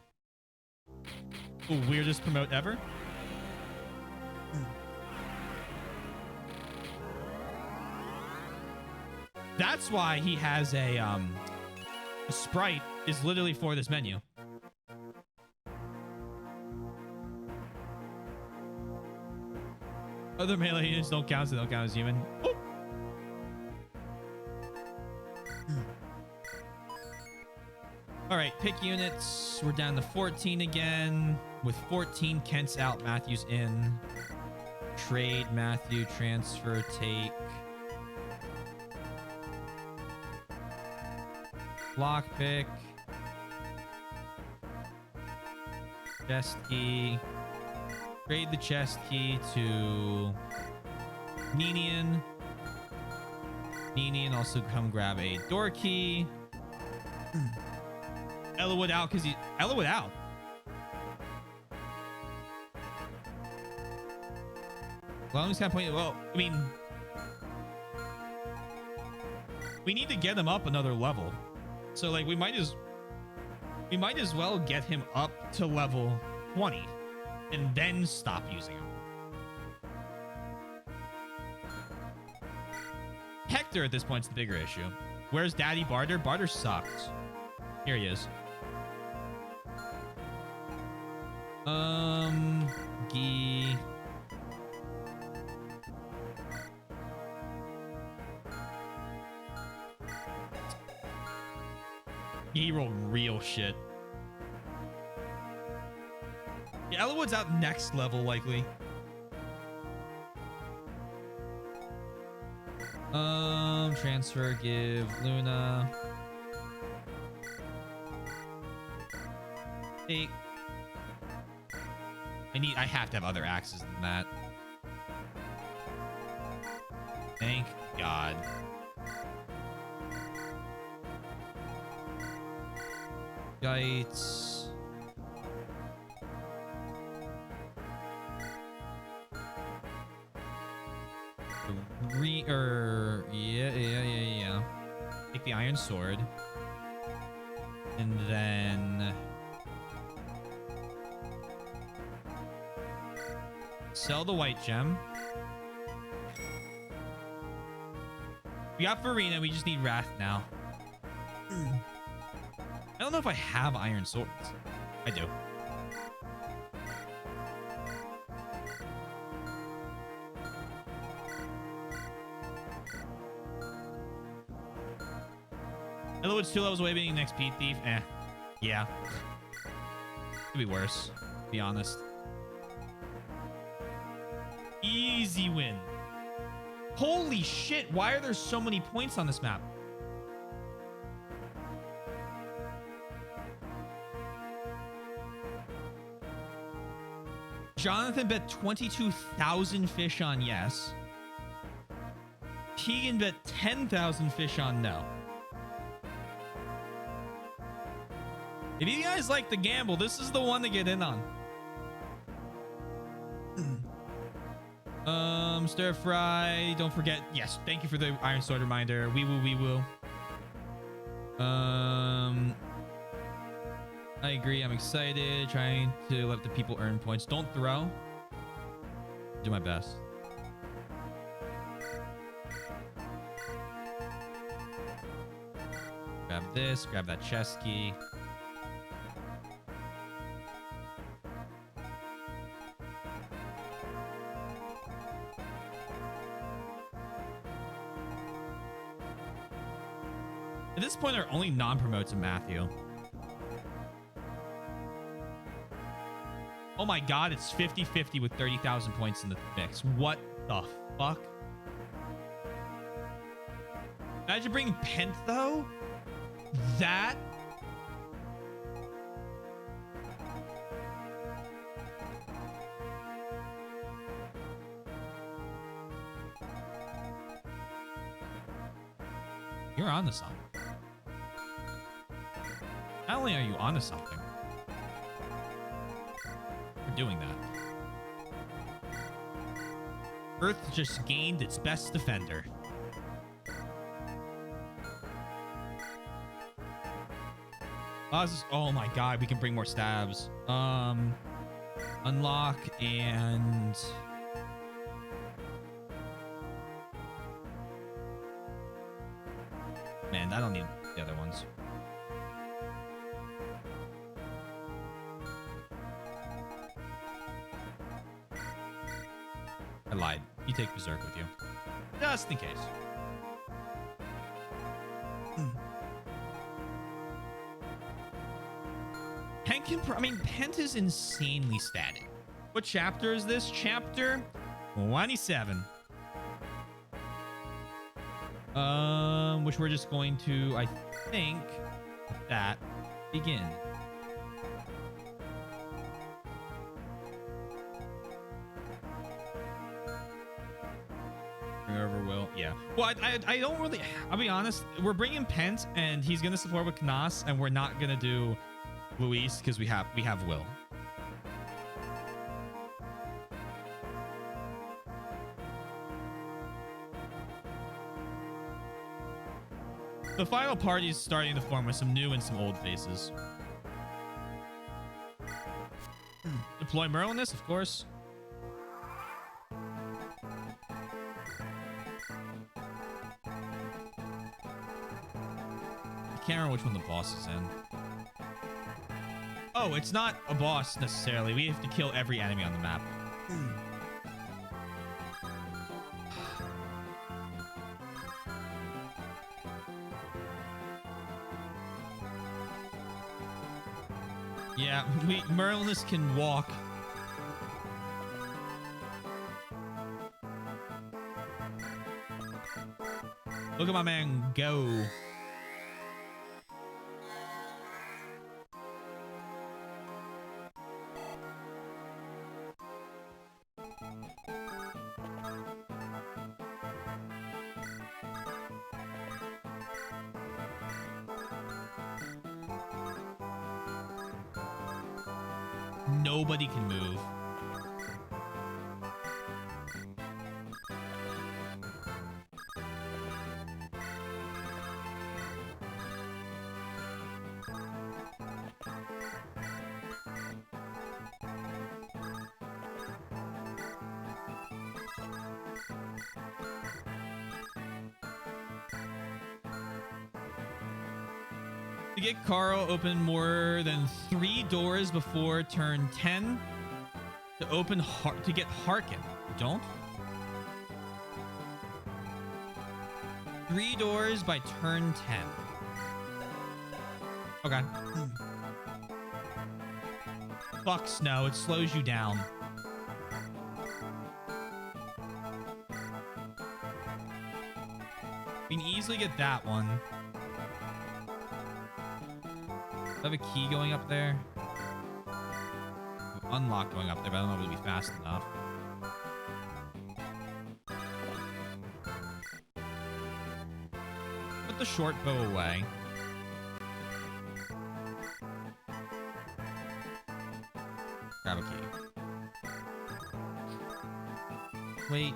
Oh, weirdest promote ever? That's why he has a sprite is literally for this menu. Other melee units don't count, so they don't count as human. Oh. All right, pick units. We're down to 14 again. With 14, Kent's out, Matthew's in. Trade, Matthew, transfer, take. Lockpick. Chest key. Trade the chest key to Ninian. Ninian also come grab a door key. Ellawood out because he... Ellawood out. Well, I'm just kind of pointing... Well, I mean... We need to get him up another level. So, like, we might as well get him up to level 20 and then stop using him. Hector at this point is the bigger issue. Where's Daddy Barter? Barter sucks. Here he is. Gee. He rolled real shit. Yeah, Ellawood's out next level, likely. Transfer, give Luna. Hey. I have to have other axes than that. Thank God. Gites. Yeah. Take the iron sword. And then... sell the white gem. We got Farina, we just need Wrath now. I don't know if I have iron swords. I do. Ellawood's 2 levels away being next XP thief. Yeah. Could be worse, to be honest. Easy win. Holy shit, why are there so many points on this map? Jonathan bet 22,000 fish on yes. Keegan bet 10,000 fish on no. If you guys like the gamble, this is the one to get in on. Stir fry. Don't forget. Yes, thank you for the iron sword reminder. Wee woo, wee woo. I agree. I'm excited. Trying to let the people earn points. Don't throw. Do my best. Grab this. Grab that chest key. At this point, our only non-promotes are Matthew. Oh my god, it's 50-50 with 30,000 points in the mix. What the fuck? Imagine bringing Pent, though? That? You're onto something. Not only are you onto something, you're doing that. Earth just gained its best defender. Oh my god, we can bring more stabs. Unlock and... Man, I don't need the other ones. I lied. You take Berserk with you. Just in case. Pent is insanely static. What chapter is this? Chapter 27. Which we're just going to, I think, that begin. Bring over Will. Yeah. Well, I don't really. I'll be honest. We're bringing Pent, and he's gonna support with Knas, and we're not gonna do Luis because we have Will. The final party is starting to form with some new and some old faces. Deploy Merlinus, of course. I can't remember which one the boss is in. Oh, it's not a boss necessarily. We have to kill every enemy on the map. Yeah, Merlinus can walk. Look at my man go. Nobody can move. To get Carl open more than 3 doors before turn 10 to open to get Harkin. Don't. 3 doors by turn 10. Okay. Fuck Snow. It slows you down. You can easily get that one. Do I have a key going up there? Unlock going up there, but I don't know if it'll be fast enough. Put the short bow away. Grab a key. Wait.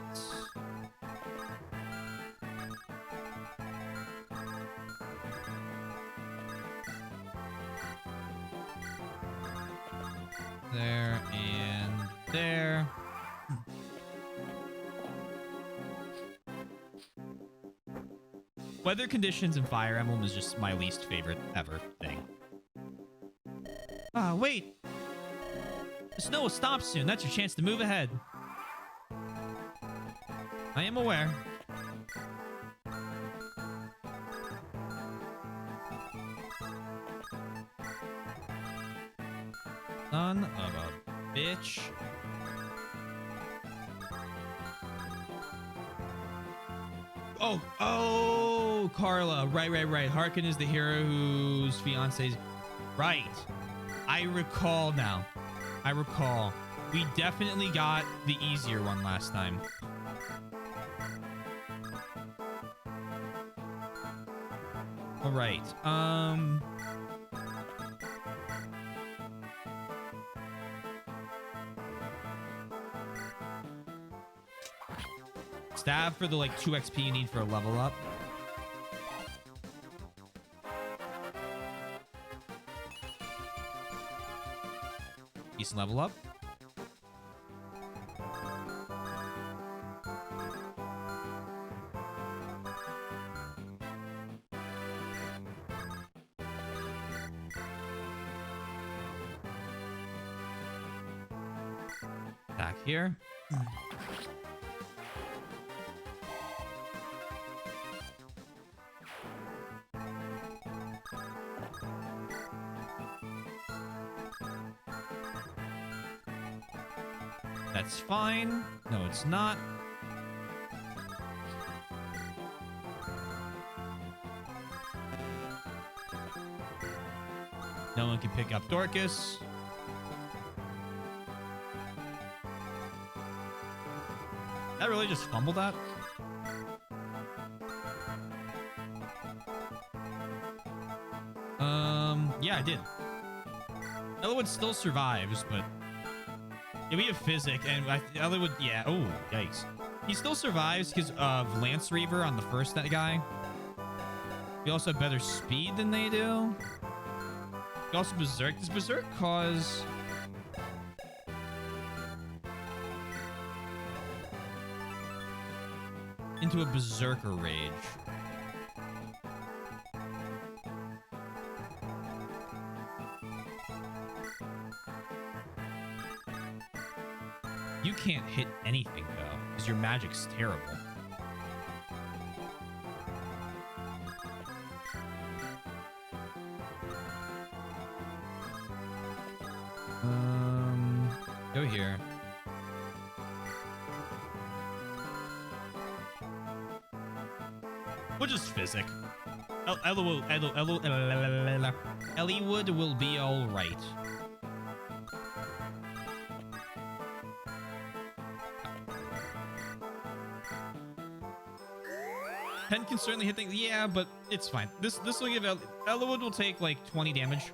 There and there. Weather conditions in Fire Emblem is just my least favorite ever thing. Ah, wait. The snow will stop soon. That's your chance to move ahead. I am aware. Son of a bitch. Oh, Carla. Right. Harkin is the hero whose fiance's... Right. I recall now. I recall. We definitely got the easier one last time. All right. Stab for the like 2 XP you need for a level up. Decent level up. Back here. That's fine. No, it's not. No one can pick up Dorcas. That really just fumbled that? Yeah, I did. Elwood still survives, but yeah, we have Physic, and Elwood, yeah. Oh, yikes. He still survives because of Lance Reaver on the first that guy. He also have better speed than they do. He also Berserk. Does Berserk cause... into a Berserker rage? You can't hit anything, though, because your magic's terrible. Go here. We'll just Physic. Elliewood will be all right. Pen can certainly hit things. Yeah, but it's fine. This will give Elliewood will take like 20 damage.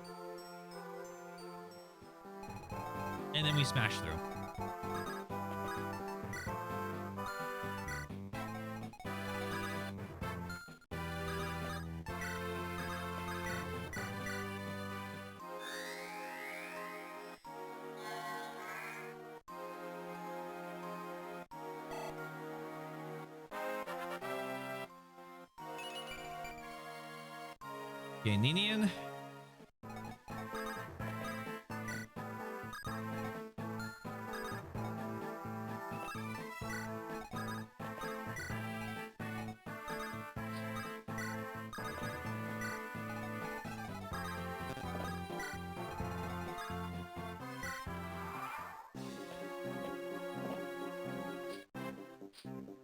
And then we smash through. Okay, Ninian.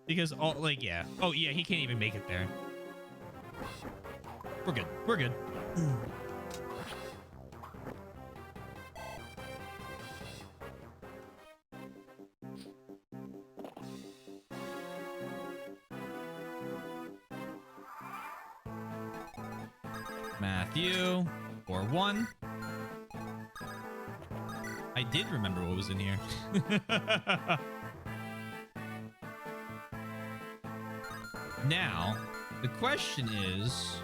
Because all like yeah. Oh yeah, he can't even make it there. We're good. We're good. Matthew, 4-1. I did remember what was in here. Now, the question is...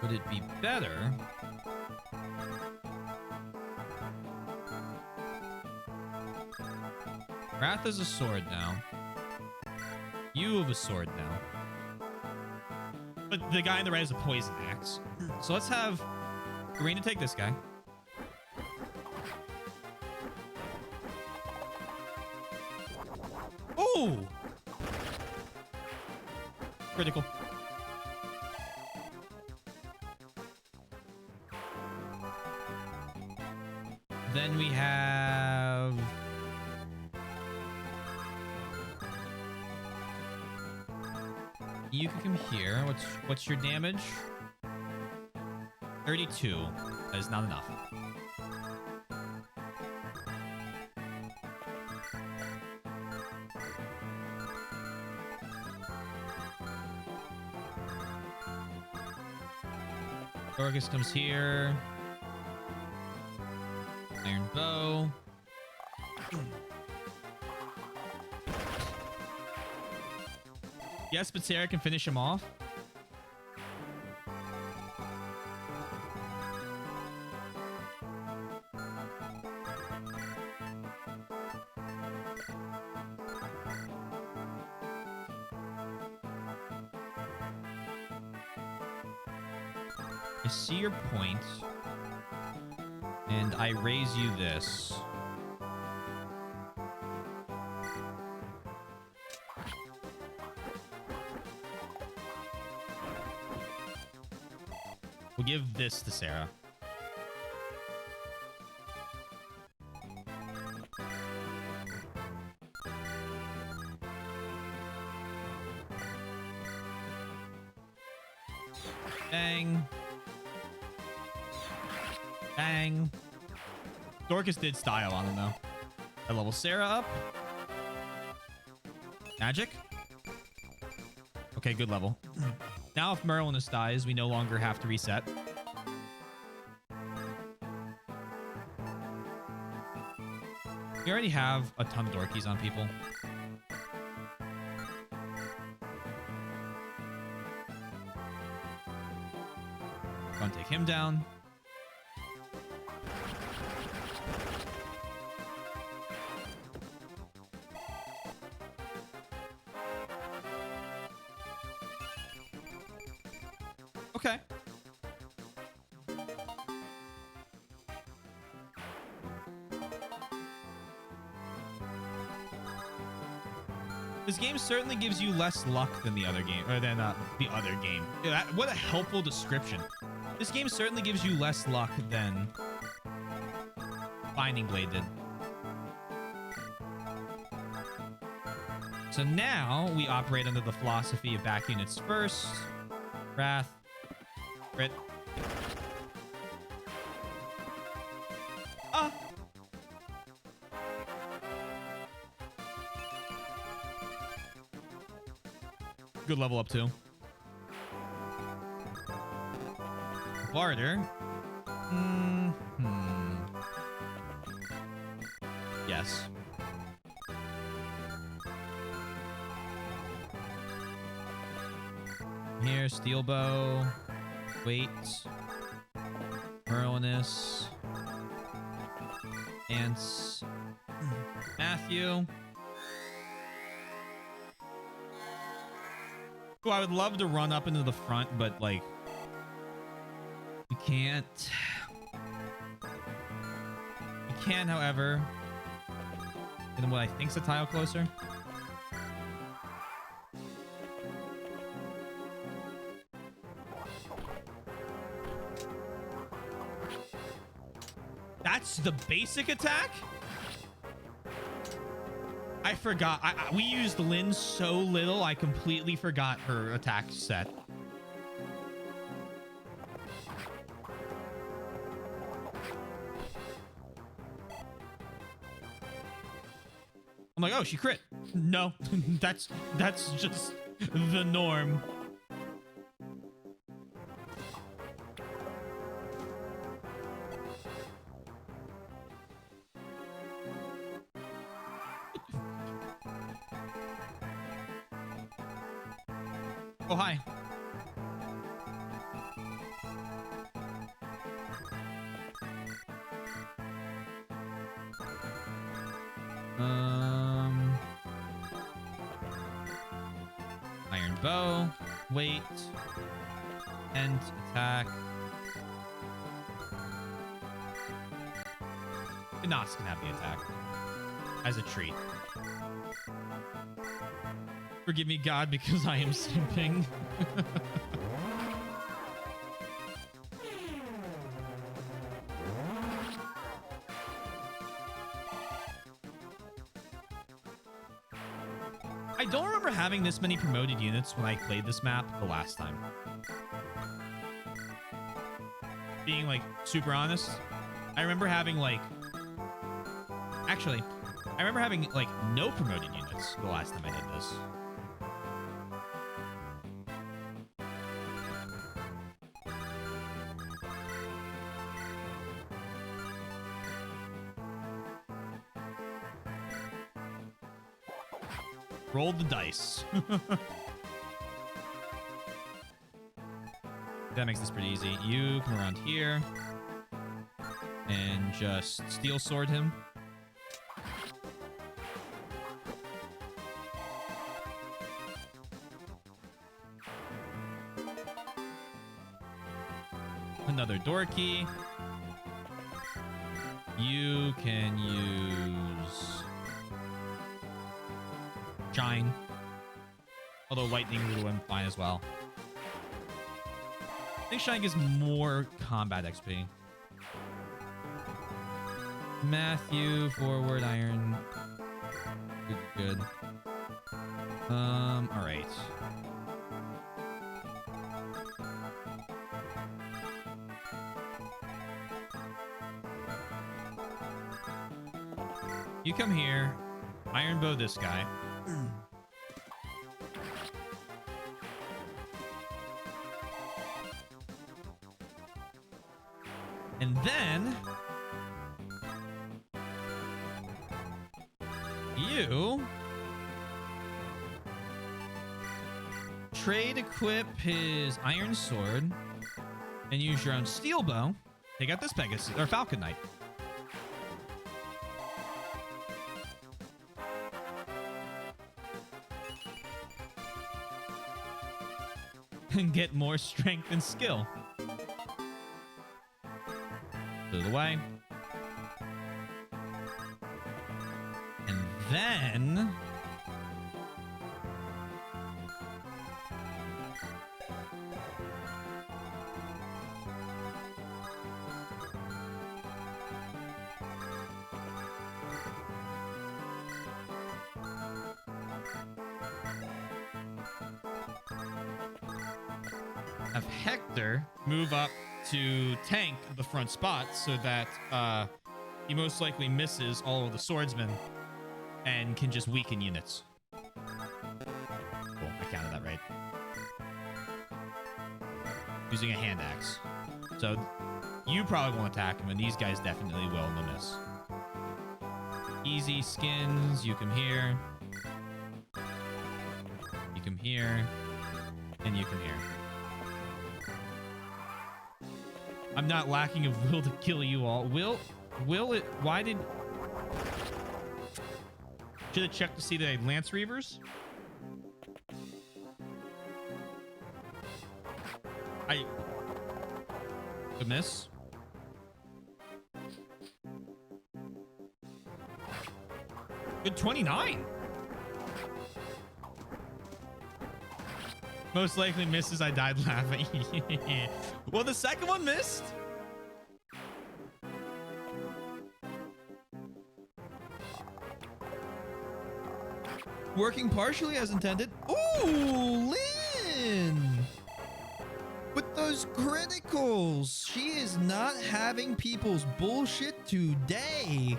would it be better... Wrath has a sword now. You have a sword now. But the guy in the red has a poison axe. So let's have Karina take this guy. Oh! Critical. Then we have... You can come here. What's your damage? 32. That is not enough. Dorcas comes here. Iron bow. Yes, but Sarah can finish him off. I see your point. And I raise you this. We'll give this to Sarah. Bang. Bang. Dorcas did style on him though. I level Sarah up. Magic. Okay, good level. Now if Merlinus dies, we no longer have to reset. We already have a ton of Dorkies on people. Gonna take him down. Okay. This game certainly gives you less luck than the other game, or than the other game. Yeah, what a helpful description. This game certainly gives you less luck than Binding Blade did. So now we operate under the philosophy of back units first. Wrath. Crit. Ah! Good level up too. Barter. Yes. Here, steel bow. Wait. Merlinus. Ants. Matthew. Oh, I would love to run up into the front, but like, we can't. We can, however, get what I think's a tile closer. That's the basic attack? I forgot. We used Lynn so little, I completely forgot her attack set. I'm like, oh, she crit. No, that's just the norm. Oh, hi. Iron bow. Wait. End attack. Gnoss can have the attack. As a treat. Forgive me, God, because I am simping. I don't remember having this many promoted units when I played this map the last time. Being, like, super honest, I remember having, like... Actually, I remember having, like, no promoted units the last time I did this. Roll the dice. That makes this pretty easy. You come around here and just steel sword him. Another Dorky. You can use Shine. Although Lightning would have been fine as well. I think Shine gives more combat XP. Matthew, forward, iron. Good. Alright. You come here. Iron bow this guy. And then you trade equip his iron sword and use your own steel bow. Take out this Pegasus or Falcon Knight. And get more strength and skill. Put it away. And then have Hector move up to tank the front spot so that he most likely misses all of the swordsmen and can just weaken units. Cool, I counted that right. Using a hand axe. So you probably won't attack him, and these guys definitely will, and they'll miss. Easy skins, you come here. You come here. And you come here. I'm not lacking of will to kill you all. Will it? Why did? Should have checked to see that I had Lance Reavers. I miss. Good 29. Most likely misses. I died laughing. Well, the second one missed. Working partially as intended. Ooh, Lynn! With those criticals, she is not having people's bullshit today.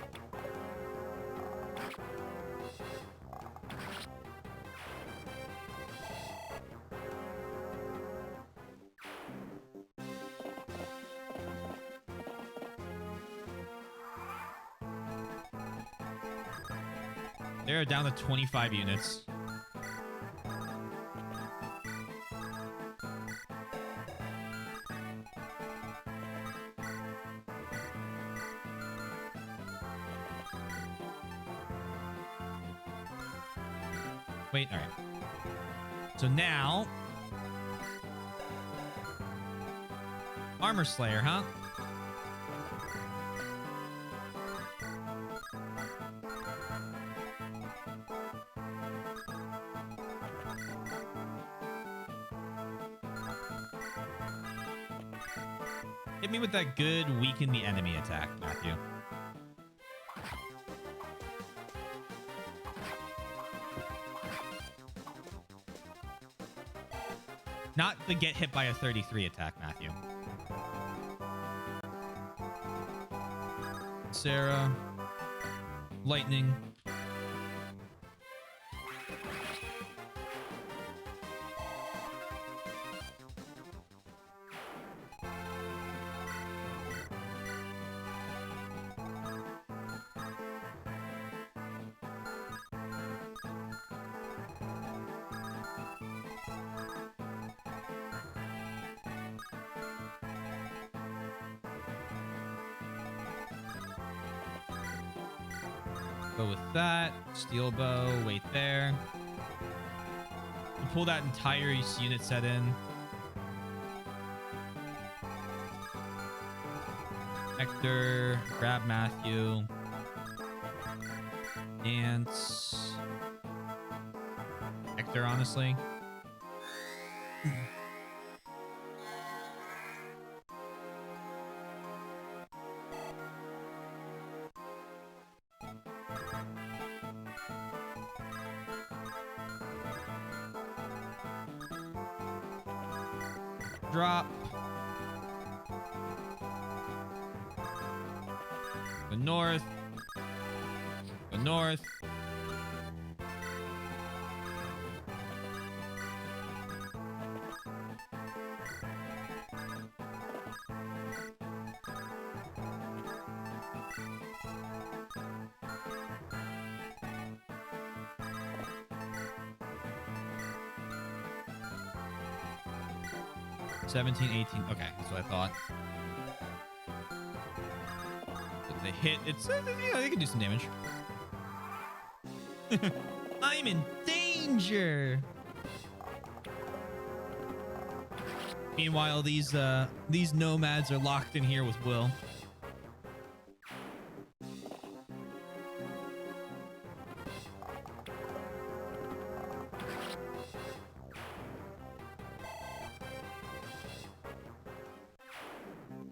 They're down to 25 units. Wait, all right. So now, Armor Slayer, huh? Hit me with that good weaken the enemy attack, Matthew. Not the get hit by a 33 attack, Matthew. Sarah. Lightning. Go with that. Steel bow, wait there. We'll pull that entire unit set in. Hector, grab Matthew. Dance. Hector, honestly. Drop. The north. Go north. $17, $18. Okay, that's what I thought. If they hit, it's they can do some damage. I'm in danger. Meanwhile, these nomads are locked in here with Will.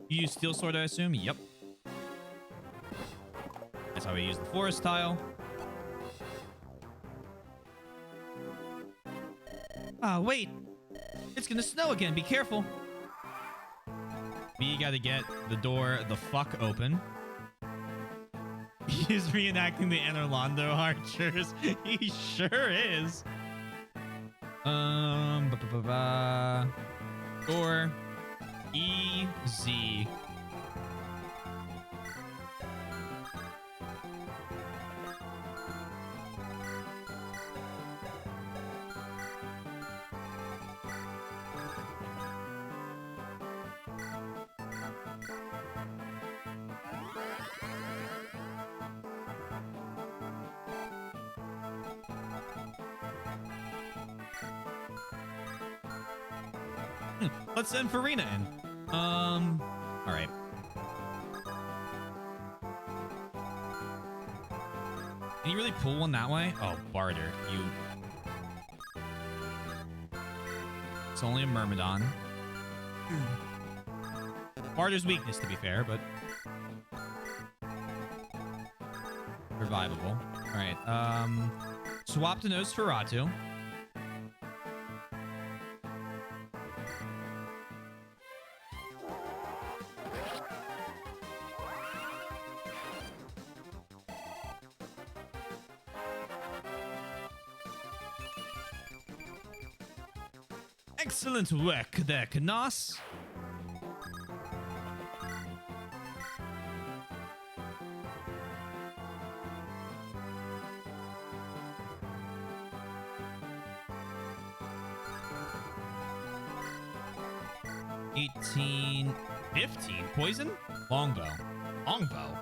You use steel sword, I assume? Yep. That's how we use the forest tile. Ah, wait. It's gonna snow again. Be careful. We gotta get the door the fuck open. He's reenacting the Anorlando archers. He sure is. Door. Easy. Let's send Farina in. All right. Can you really pull one that way? Oh, barter. You. It's only a Myrmidon. Barter's weakness, to be fair, but revivable. All right. Swap to Nosferatu. Excellent work there, Knas. $18, $15. Poison? Longbow. Longbow.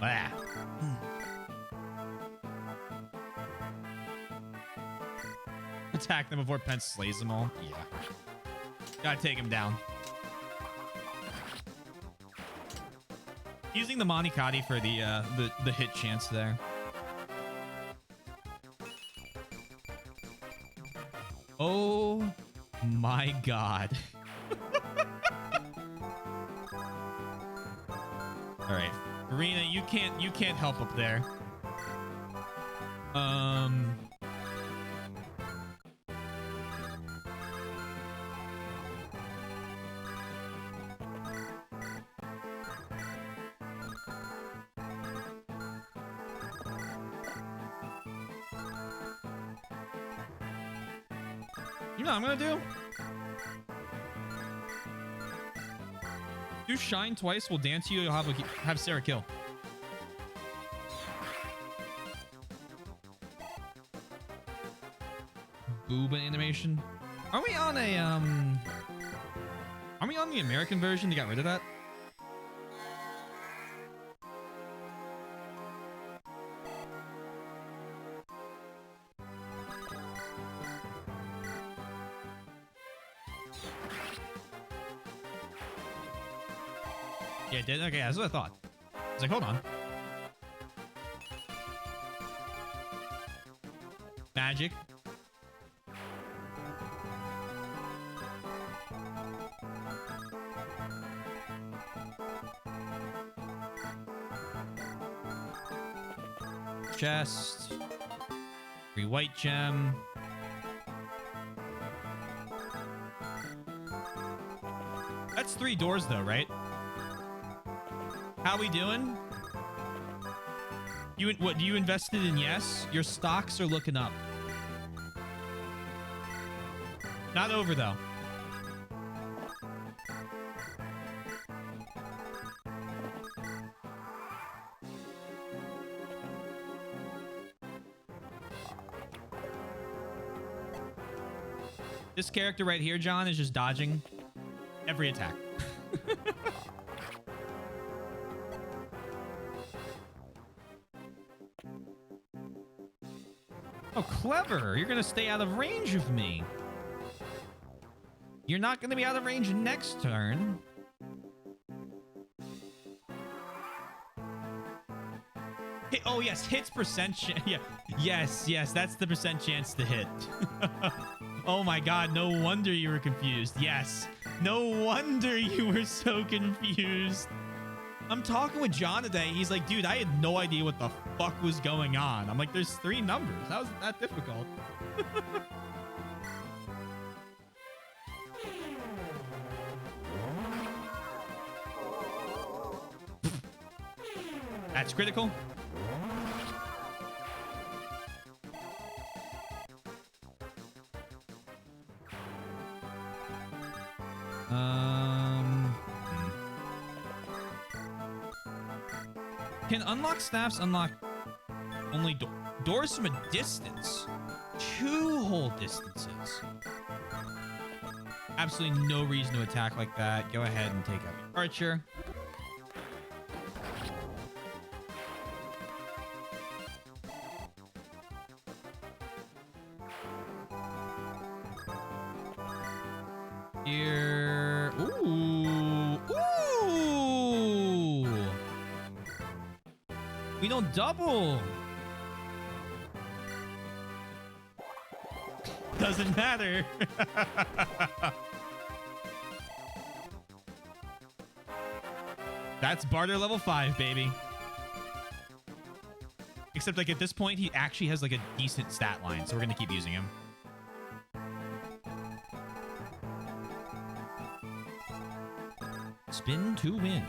Ah. Attack them before Pence slays them all. Yeah. Gotta take him down. Using the Monicati for the hit chance there. Oh my god. All right, Farina, you can't help up there. You know what I'm gonna do? Do shine twice, we'll dance you, you'll have Sarah kill. Booba animation. Are we on a are we on the American version? They got rid of that? Yeah, it did? Okay, that's what I thought. I was like, hold on. Magic. Chest. Free white gem. That's 3 doors though, right? How we doing? What, you invested in yes? Your stocks are looking up. Not over, though. This character right here, John, is just dodging every attack. Oh, clever. You're going to stay out of range of me. You're not going to be out of range next turn. Oh, yes. Hits percent. Yeah. Yes. That's the percent chance to hit. Oh, my God. No wonder you were confused. Yes. No wonder you were so confused. I'm talking with John today. He's like, dude, I had no idea what the fuck was going on. I'm like, there's 3 numbers. How is it that difficult? That's critical. Can unlock staffs unlock only doors from a distance? 2 whole distances. Absolutely no reason to attack like that. Go ahead and take out the archer. Here. Ooh. We don't double. Doesn't matter. That's barter level 5, baby. Except like at this point, he actually has like a decent stat line, so we're gonna keep using him. Spin to win.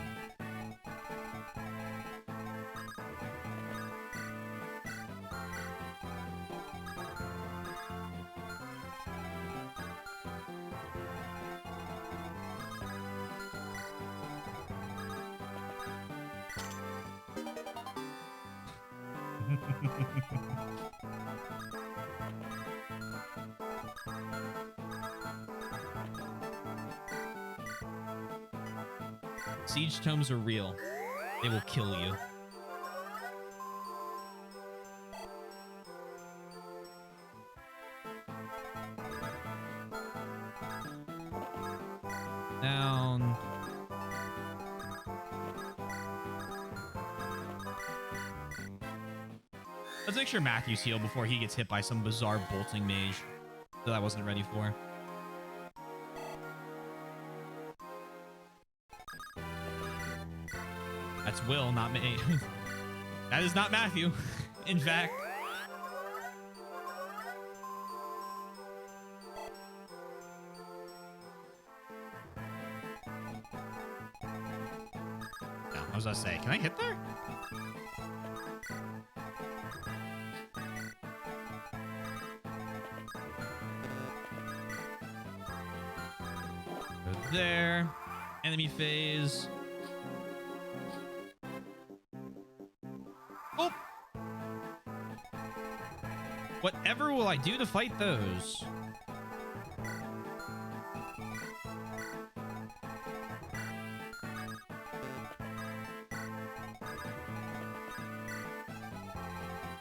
Siege tomes are real. They will kill you. Down. Let's make sure Matthew's healed before he gets hit by some bizarre bolting mage that I wasn't ready for. That's Will, not me. That is not Matthew, in fact. No, what was I say? Can I hit there? Go there. Enemy phase. Oh! Whatever will I do to fight those?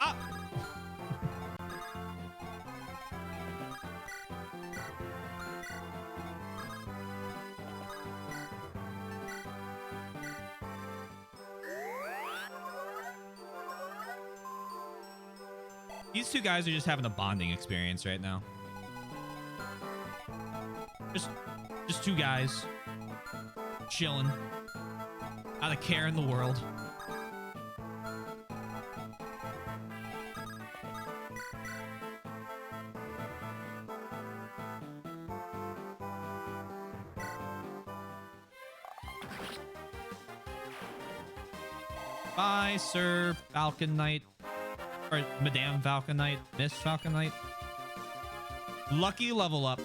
Ah! These 2 guys are just having a bonding experience right now. Just 2 guys chilling, not a care in the world. Bye, Sir Falcon Knight. Or Madame Falcon Knight. Miss Falcon Knight. Lucky level up.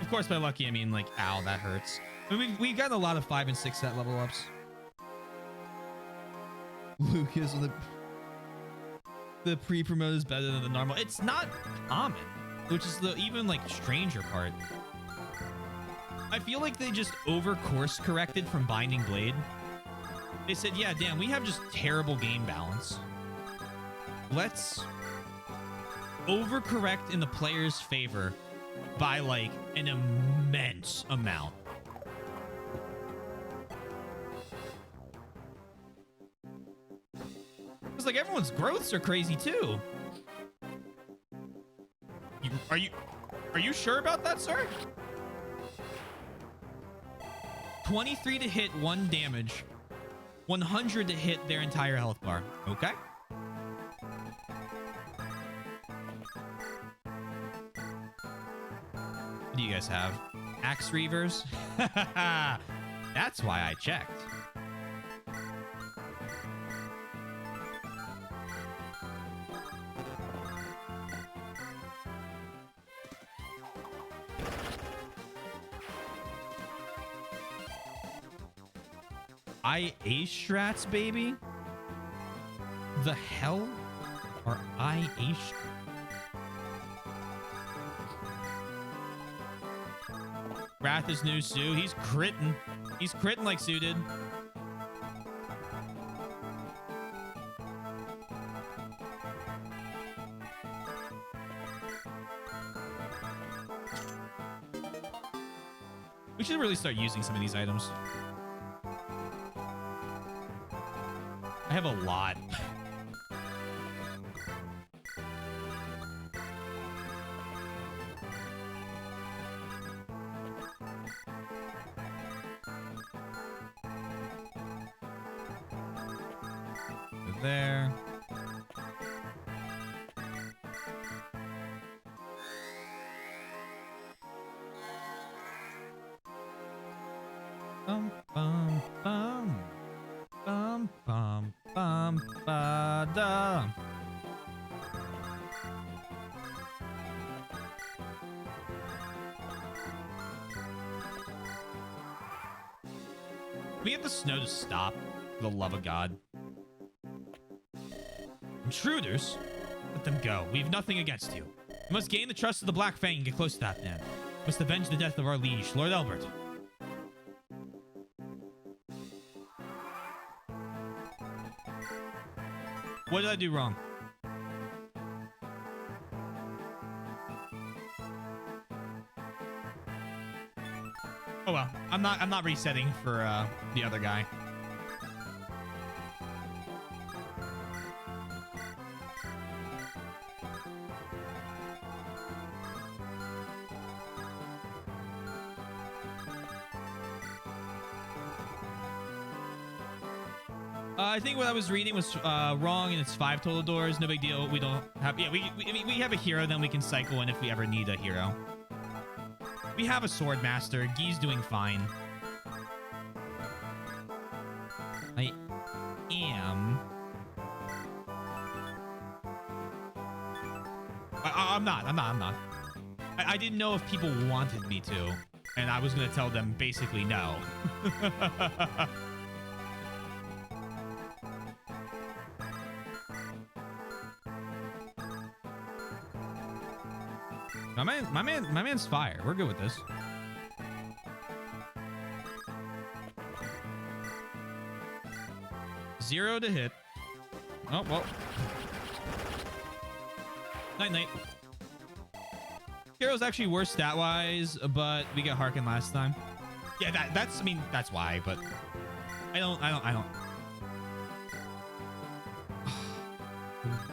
Of course, by lucky, I mean like, ow, that hurts. I mean, we've gotten a lot of 5 and 6 set level ups. Lucas, the pre-promote is better than the normal. It's not common, which is the even like stranger part. I feel like they just over course corrected from Binding Blade. They said, yeah, damn, we have just terrible game balance. Let's overcorrect in the player's favor by like an immense amount. It's like everyone's growths are crazy too. Are you sure about that, sir? 23 to hit 1 damage. 100 to hit their entire health bar. Okay. What do you guys have? Axe Reavers? That's why I checked. IA strats, baby? The hell are IA strats? Wrath is new Sue. He's critting. He's critting like Sue did. We should really start using some of these items. I have a lot. There. Bum bum bum bum bum bum ba da. We have the snow to stop, for the love of God. Intruders? Let them go. We have nothing against you. We must gain the trust of the Black Fang and get close to that man. We must avenge the death of our liege, Lord Albert. What did I do wrong? Oh well, I'm not resetting for the other guy. I think what I was reading was wrong, and it's 5 total doors. No big deal. We don't have... Yeah, we have a hero, then we can cycle in if we ever need a hero. We have a sword master. Guy's doing fine. I am... I'm not. I didn't know if people wanted me to, and I was going to tell them basically no. My man's fire. We're good with this. Zero to hit. Oh, well. Night. Hero's actually worse stat-wise, but we got Harken last time. Yeah, that's, I mean, that's why, but I don't.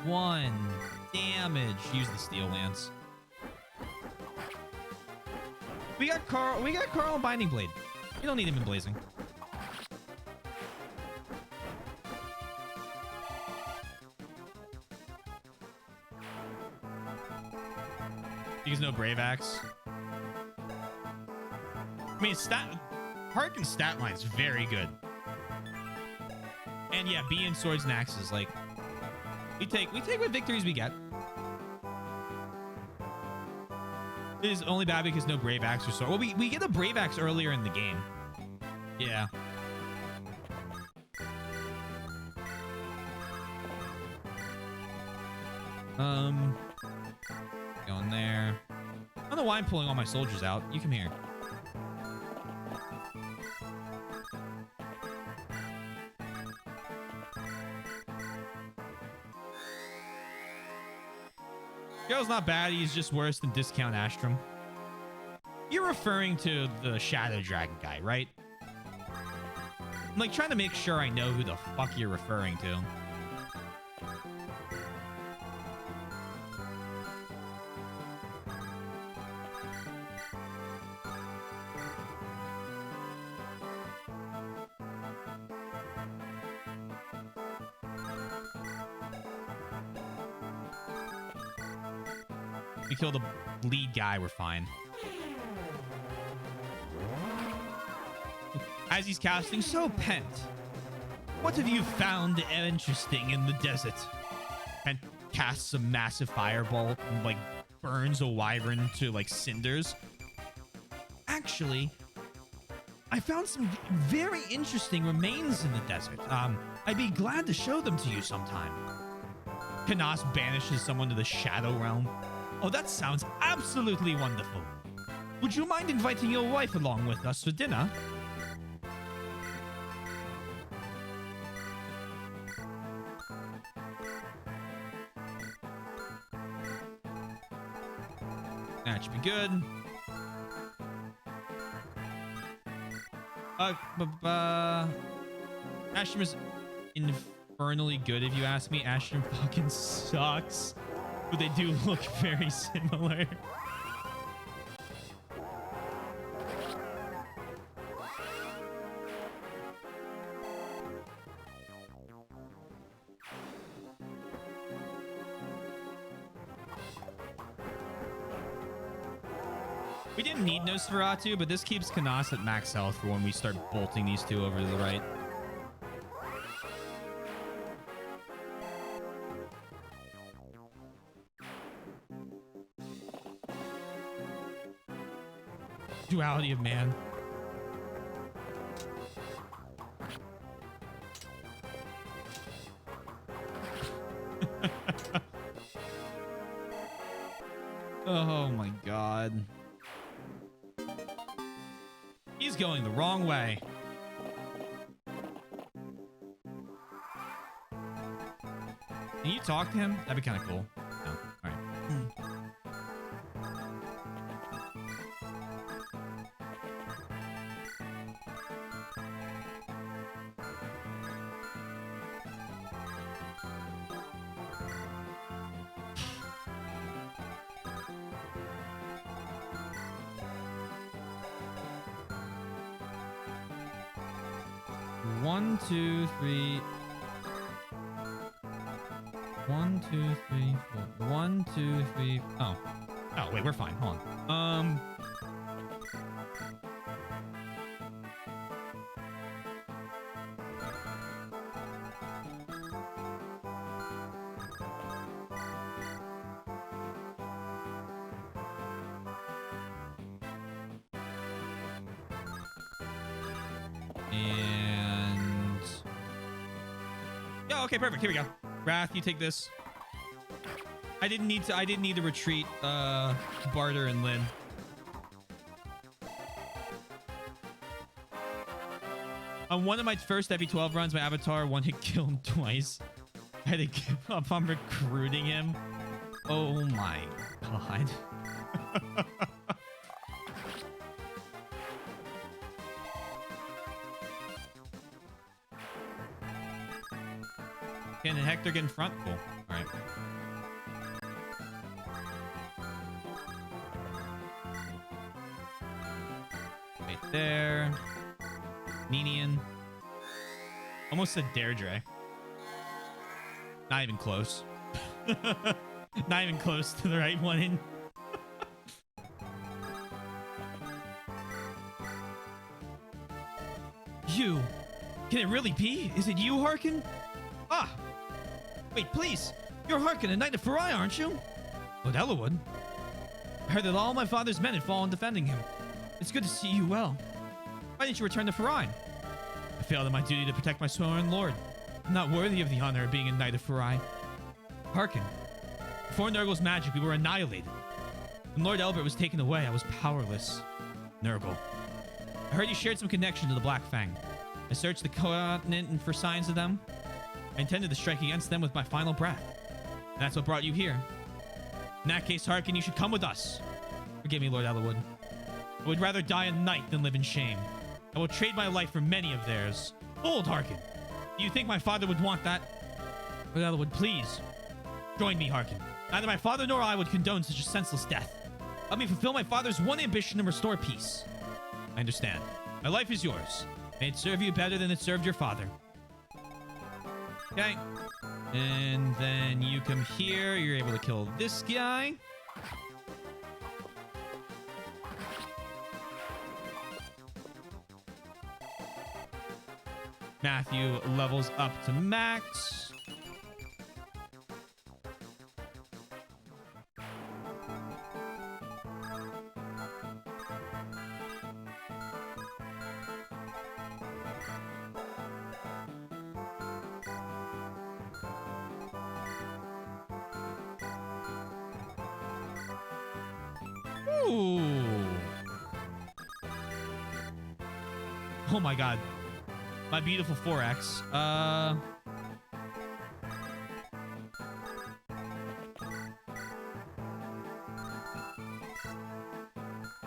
1 damage. Use the Steel Lance. We got Carl. We got Carl and Binding Blade. We don't need him in Blazing. Because no Brave Axe. I mean, Harken's stat line is very good. And yeah, B in Swords and Axes, like we take what victories we get. It is only bad because no Brave Axe or Sword. Well, we get a Brave Axe earlier in the game. Yeah. Going there. I don't know why I'm pulling all my soldiers out. You come here. Joe's not bad. He's just worse than Discount Astrum. You're referring to the Shadow Dragon guy, right? I'm like trying to make sure I know who the fuck you're referring to. We kill the lead guy, we're fine. As he's casting, so Pent, what have you found interesting in the desert? Pent casts a massive fireball and like burns a wyvern to like cinders. Actually, I found some very interesting remains in the desert. I'd be glad to show them to you sometime. Canas banishes someone to the Shadow Realm. Oh, that sounds absolutely wonderful. Would you mind inviting your wife along with us for dinner? That should be good. Ashram is infernally good if you ask me. Ashram fucking sucks. But they do look very similar. We didn't need Nosferatu, but this keeps Canas at max health for when we start bolting these two over to the right. Duality of man. Oh my god. He's going the wrong way. Can you talk to him? That'd be kind of cool. No. All right. 1, 2, 3. 1, 2, 3, 4. 1, 2, 3. Oh. Oh, wait, we're fine. Hold on. And oh, okay, perfect. Here we go. Wrath, you take this. I didn't need to retreat Barter and Lynn. On one of my first FE12 runs, my avatar one-hit killed him twice. I had to give up on recruiting him. Oh my god. Can Hector get in front? Cool. All right. Right there. Ninian. Almost said Deirdre. Not even close. Not even close to the right one. In. You. Can it really be? Is it you, Harkin? Ah. Wait, please. You're Harkin, a knight of Farai, aren't you? Lord Elwood. I heard that all my father's men had fallen defending him. It's good to see you well. Why didn't you return to Farai? I failed in my duty to protect my sworn lord. I'm not worthy of the honor of being a knight of Farai. Harkin. Before Nurgle's magic, we were annihilated. When Lord Elbert was taken away, I was powerless. Nurgle. I heard you shared some connection to the Black Fang. I searched the continent for signs of them. I intended to strike against them with my final breath. And that's what brought you here. In that case, Harkin, you should come with us. Forgive me, Lord Elwood. I would rather die a knight than live in shame. I will trade my life for many of theirs. Hold, Harkin. Do you think my father would want that? Lord Elwood, please. Join me, Harkin. Neither my father nor I would condone such a senseless death. Let me fulfill my father's one ambition and restore peace. I understand. My life is yours. May it serve you better than it served your father. Okay. And then you come here. You're able to kill this guy. Matthew levels up to max. Ooh. Oh my god. My beautiful 4X.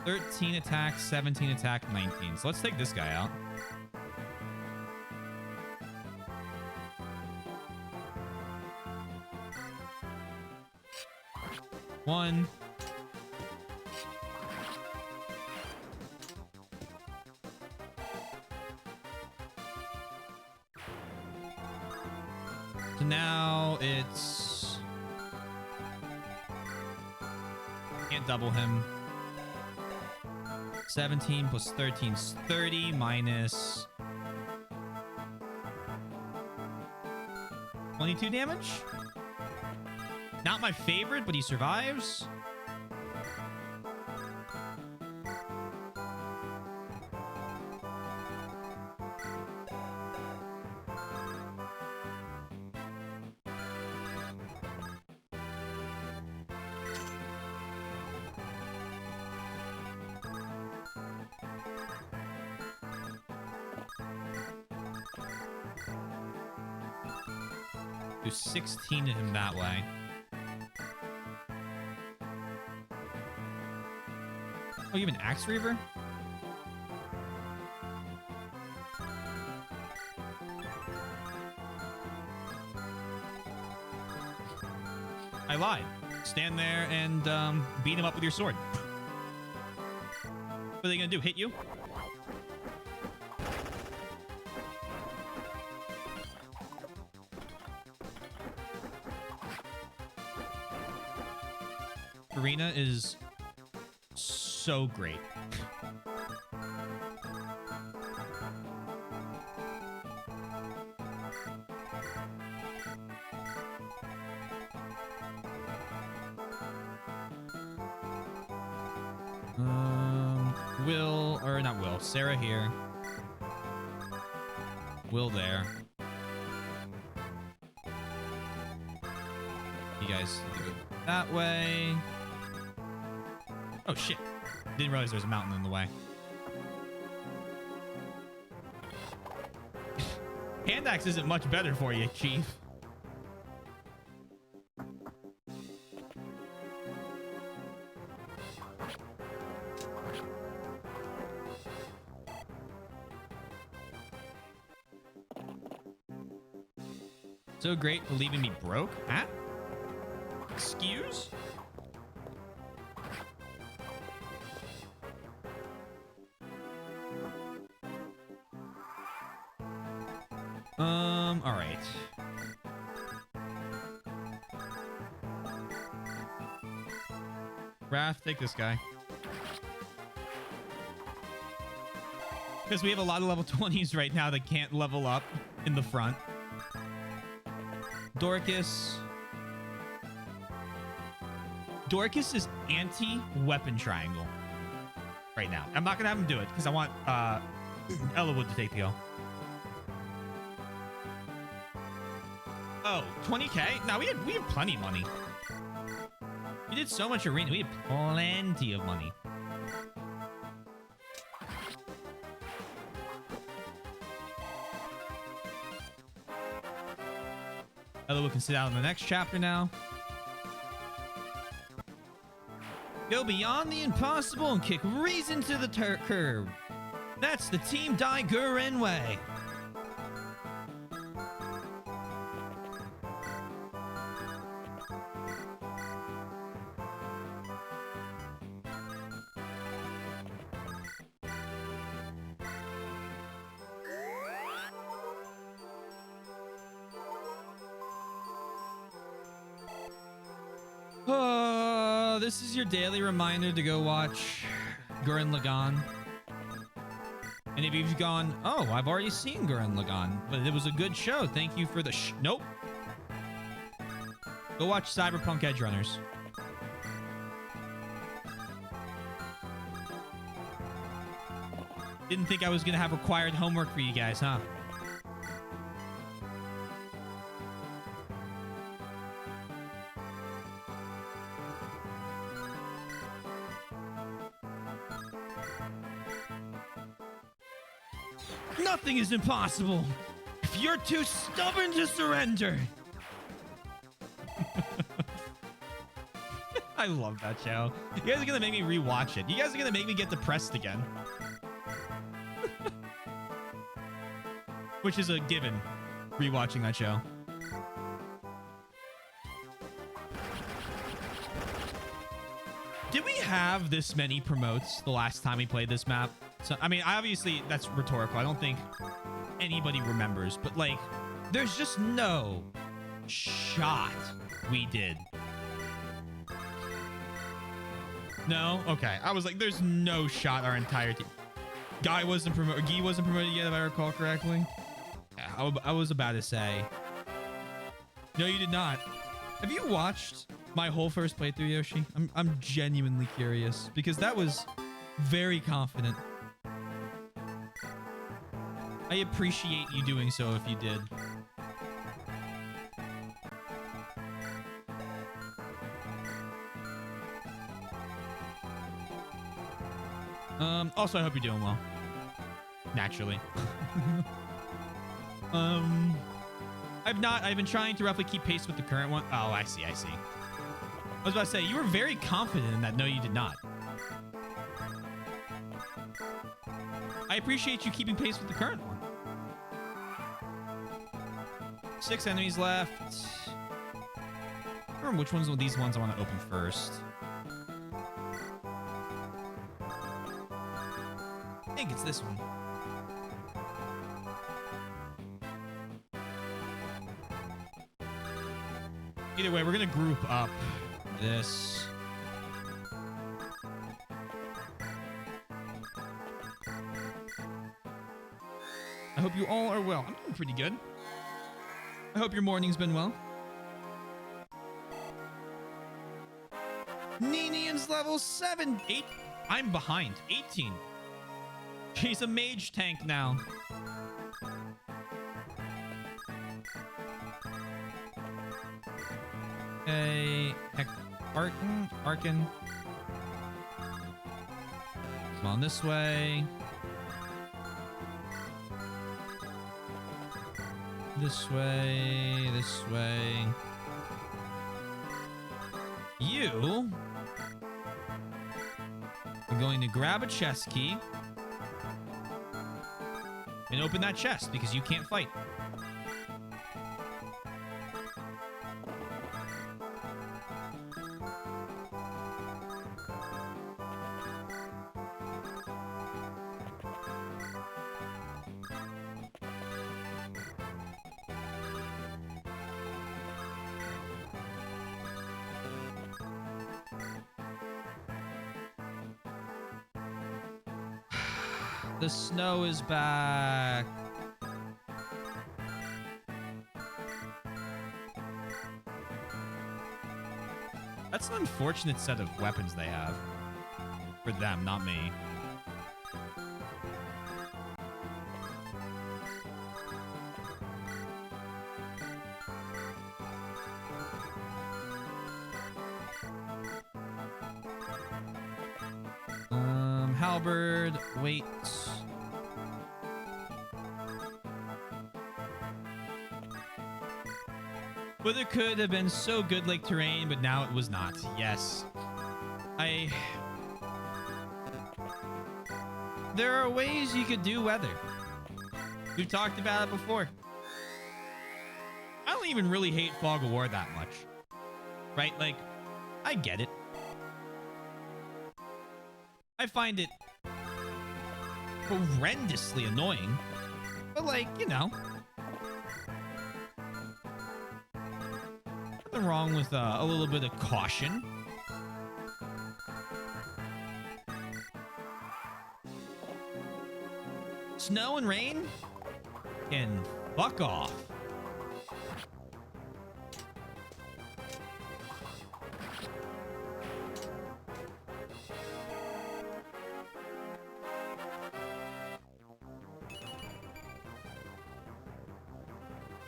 13 attack, 17 attack, 19. So let's take this guy out. One. So now it's... Can't double him. 17 plus 13 is 30 minus... 22 damage? Not my favorite, but he survives. Do 16 to him that way. Oh, you have an Axe Reaver? I lied. Stand there and beat him up with your sword. What are they gonna do? Hit you? Arena is so great. Will, or not Will, Sarah here. Will there. You guys do it that way. Oh shit. Didn't realize there was a mountain in the way. Hand axe isn't much better for you, Chief. So great for leaving me broke? Huh? Excuse? All right. Raph, take this guy. Because we have a lot of level 20s right now that can't level up in the front. Dorcas. Dorcas is anti-weapon triangle right now. I'm not going to have him do it because I want Ellawood to take the L. Oh, 20k? No, we had plenty of money. We did so much arena. We had plenty of money. Ellawood can sit out in the next chapter now. Go beyond the impossible and kick reason to the curb. That's the Team Dai Guren way. This is your daily reminder to go watch Gurren Lagann. And if you've gone, oh, I've already seen Gurren Lagann, but it was a good show. Thank you for the nope. Go watch Cyberpunk Edge Runners. Didn't think I was going to have required homework for you guys, huh? Nothing is impossible if you're too stubborn to surrender. I love that show. You guys are going to make me rewatch it. You guys are going to make me get depressed again. Which is a given, rewatching that show. Did we have this many promotes the last time we played this map? So, I mean, obviously, that's rhetorical. I don't think anybody remembers. But, like, there's just no shot we did. No? Okay. I was like, there's no shot our entire team. Guy wasn't promoted. Guy wasn't promoted yet, if I recall correctly. Yeah, I was about to say. No, you did not. Have you watched my whole first playthrough, Yoshi? I'm genuinely curious because that was very confident. I appreciate you doing so if you did. Also, I hope you're doing well. Naturally. I've been trying to roughly keep pace with the current one. Oh, I see. I was about to say, you were very confident in that. No, you did not. I appreciate you keeping pace with the current one. 6 enemies left. I don't remember which ones of these ones I want to open first. I think it's this one. Either way, we're going to group up this. I hope you all are well. I'm doing pretty good. I hope your morning's been well. Ninian's level 7. 8. I'm behind. 18. She's a mage tank now. Okay. Arkin. Come on this way. This way. You are going to grab a chest key and open that chest because you can't fight. The snow is back. That's an unfortunate set of weapons they have. For them, not me. Halberd, wait. Weather could have been so good like terrain, but now it was not. Yes. There are ways you could do weather. We've talked about it before. I don't even really hate Fog of War that much. Right? Like, I get it. I find it horrendously annoying. But like, you know. Nothing wrong with a little bit of caution. Snow and rain can fuck off.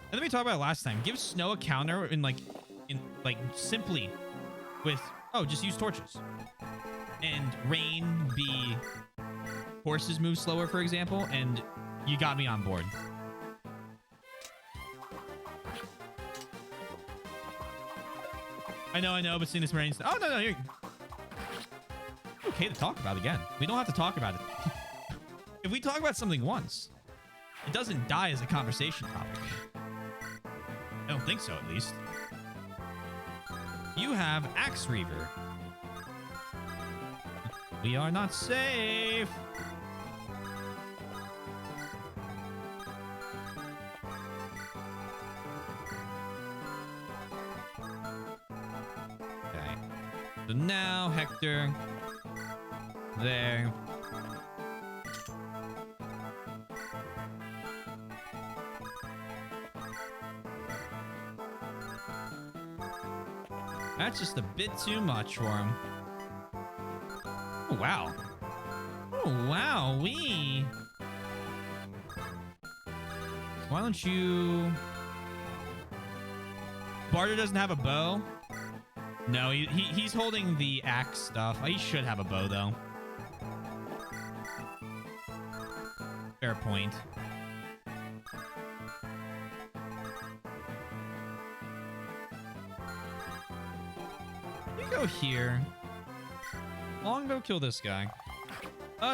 And then we talked about it last time. Give snow a counter in like simply with, oh, just use torches. And rain be horses move slower, for example, and you got me on board. I know, but seeing this rain... Oh, no, you're okay to talk about again. We don't have to talk about it. If we talk about something once, it doesn't die as a conversation topic. I don't think so, at least. You have Axe Reaver. We are not safe. Okay. So now, Hector. There. That's just a bit too much for him. Oh, wow. Oh, wow. Why don't you... Barter doesn't have a bow? No, he's holding the axe stuff. He should have a bow, though. Fair point. You go here. Long go kill this guy.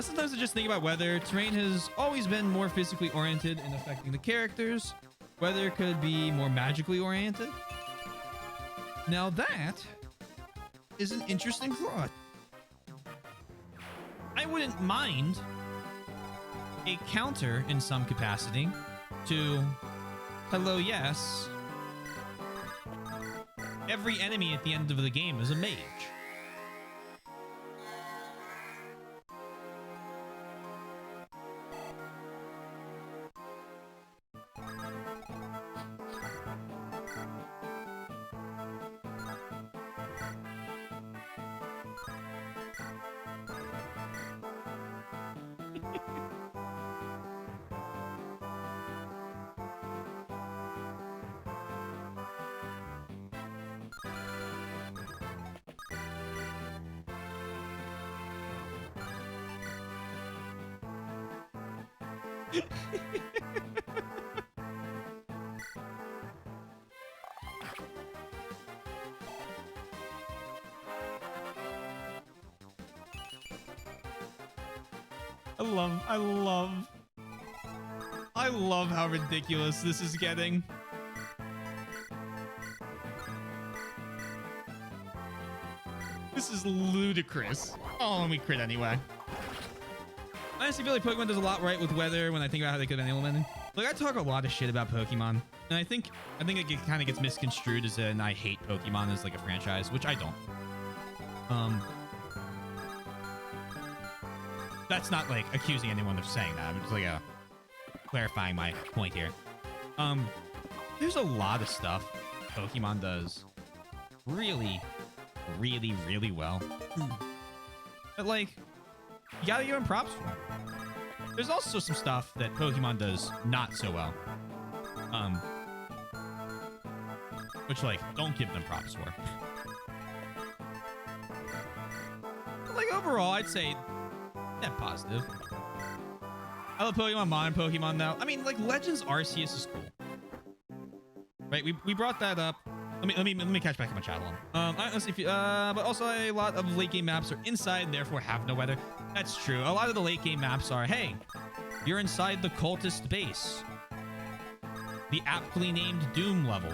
Sometimes I just think about weather. Terrain has always been more physically oriented in affecting the characters. Weather could be more magically oriented. Now that is an interesting thought. I wouldn't mind a counter in some capacity to hello, yes. Every enemy at the end of the game is a mage. I love how ridiculous this is getting. This is ludicrous. Oh, and we crit anyway. I honestly feel like Pokemon does a lot right with weather when I think about how they could have been implemented. Like, I talk a lot of shit about Pokemon, and I think it kind of gets misconstrued as an I hate Pokemon as like a franchise, which I don't. That's not like accusing anyone of saying that. I'm just like clarifying my point here. There's a lot of stuff Pokemon does really, really, really well. But like, you gotta give him props for it. There's also some stuff that Pokemon does not so well. Which like, don't give them props for. But, like overall, I'd say net positive. I love Pokemon Modern Pokemon though. I mean, like Legends Arceus is cool. Right, we brought that up. Let me catch back up on chat on. Honestly, but also a lot of late game maps are inside and therefore have no weather. That's true. A lot of the late game maps are, hey, you're inside the cultist base. The aptly named Doom level.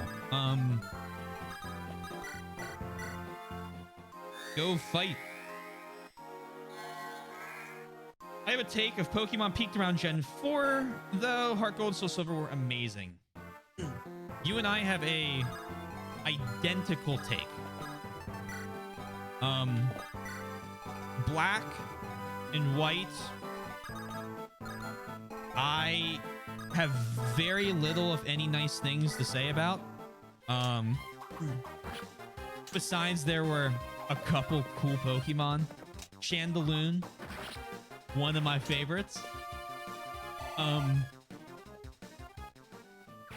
Go fight. I have a take of Pokemon peaked around Gen 4, though Heart Gold and Soul Silver were amazing. You and I have a identical take. Black and white, I have very little, if any, nice things to say about. Besides, there were a couple cool Pokemon. Chandelure, one of my favorites.